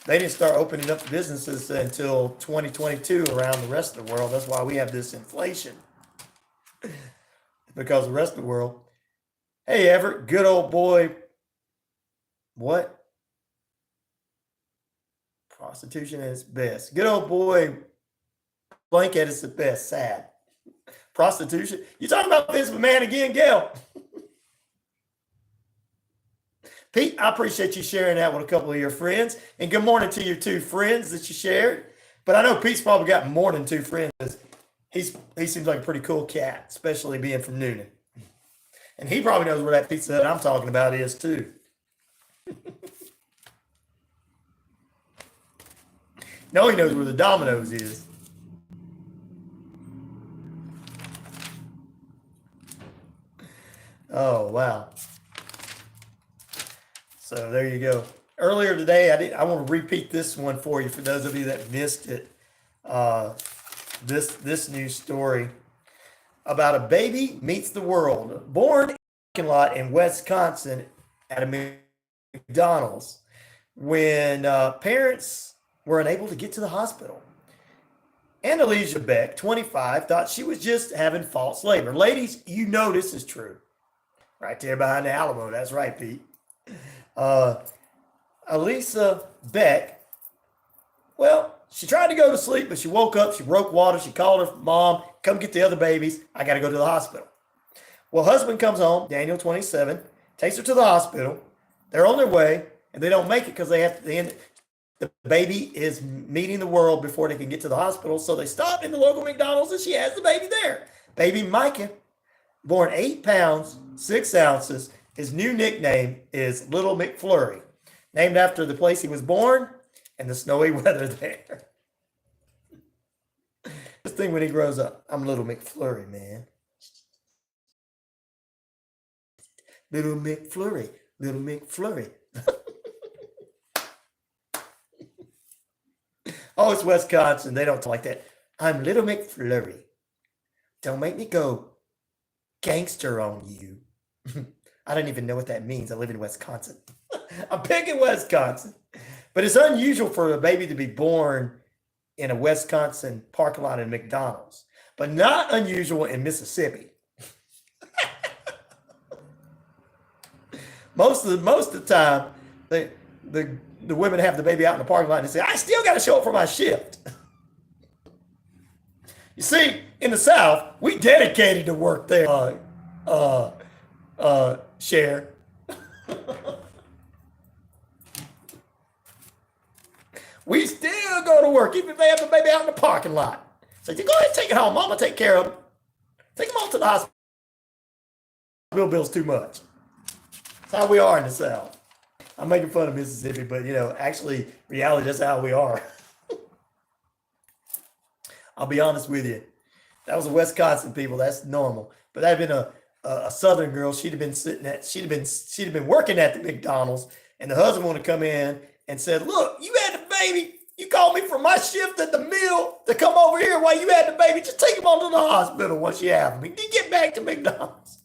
Speaker 1: They didn't start opening up businesses until 2022 around the rest of the world. That's why we have this inflation. Because the rest of the world. Hey, Everett, good old boy. What? Prostitution at its best. Good old boy. Blank at its best. Sad. Prostitution. You talking about Vince McMahon again, Gail? Pete, I appreciate you sharing that with a couple of your friends. And good morning to your two friends that you shared. But I know Pete's probably got more than 2 friends. He seems like a pretty cool cat, especially being from Noonan. And he probably knows where that Pizza Hut I'm talking about is too. No, he knows where the Domino's is. Oh, wow. So there you go. Earlier today, I want to repeat this one for you for those of you that missed it. This news story about a baby meets the world. Born in a parking lot in Wisconsin at a McDonald's when parents were unable to get to the hospital. Annalisa Beck, 25, thought she was just having false labor. Ladies, you know this is true. Right there behind the Alamo. That's right, Pete. Alisa Beck, well, she tried to go to sleep, but she woke up, she broke water, she called her mom, come get the other babies, I got to go to the hospital. Well, husband comes home, Daniel, 27, takes her to the hospital. They're on their way, and they don't make it because the baby is meeting the world before they can get to the hospital, so they stop in the local McDonald's, and she has the baby there. Baby Micah, born 8 pounds, 6 ounces. His new nickname is Little McFlurry, named after the place he was born and the snowy weather there. This thing when he grows up, I'm Little McFlurry, man. Little McFlurry, Little McFlurry. Oh, it's Wisconsin. They don't talk like that. I'm Little McFlurry. Don't make me go gangster on you. I don't even know what that means. I live in Wisconsin. I'm picking Wisconsin. But it's unusual for a baby to be born in a Wisconsin parking lot in McDonald's, but not unusual in Mississippi. Most of the time, the women have the baby out in the parking lot and they say, I still got to show up for my shift. You see, in the South, we dedicated to work there. Share. We still go to work, even if they have the baby out in the parking lot. So you go ahead and take it home. Mama take care of him. Take him on to the hospital. Bill's too much. That's how we are in the South. I'm making fun of Mississippi, but actually, reality, that's how we are. I'll be honest with you. That was a Wisconsin people. That's normal. But that'd been a Southern girl. She'd have been working at the McDonald's, and the husband wanted to come in and said, "Look, you had the baby. You called me from my shift at the mill to come over here while you had the baby. Just take him on to the hospital once you have him. You get back to McDonald's."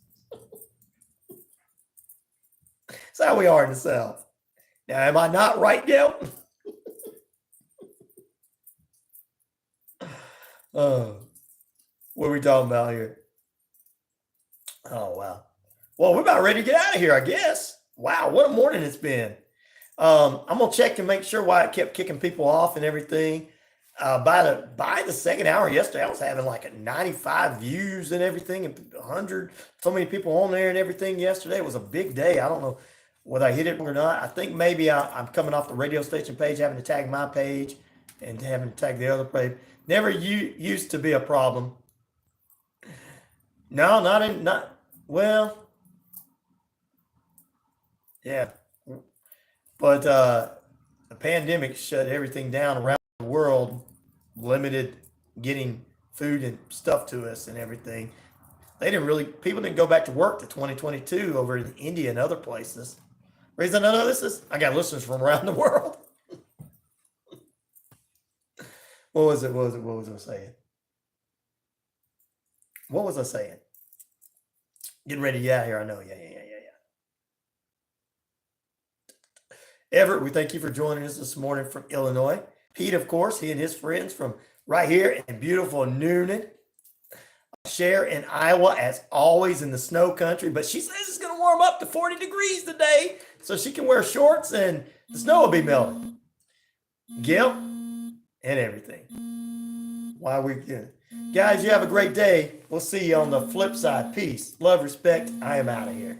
Speaker 1: That's how we are in the South. Now, am I not right, Gail? What are we talking about here? Oh, wow. Well, we're about ready to get out of here, I guess. Wow, what a morning it's been. I'm going to check and make sure why it kept kicking people off and everything. By the second hour yesterday, I was having like 95 views and everything, and 100, so many people on there and everything yesterday. It was a big day. I don't know whether I hit it or not. I think maybe I'm coming off the radio station page, having to tag my page and having to tag the other page. Never used to be a problem. No, well, yeah. But the pandemic shut everything down around the world, limited getting food and stuff to us and everything. People didn't go back to work to 2022 over in India and other places. Reason I know this is, I got listeners from around the world. What was I saying? What was I saying? Getting ready to get out here, I know. Yeah. Everett, we thank you for joining us this morning from Illinois. Pete, of course, he and his friends from right here in beautiful Noonan. Cher in Iowa, as always, in the snow country. But she says it's going to warm up to 40 degrees today, so she can wear shorts and the snow will be melting. Gil and everything. Why we good. Guys, you have a great day. We'll see you on the flip side. Peace, love, respect. I am out of here.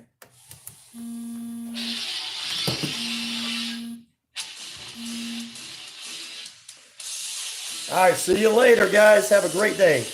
Speaker 1: All right, see you later, guys. Have a great day.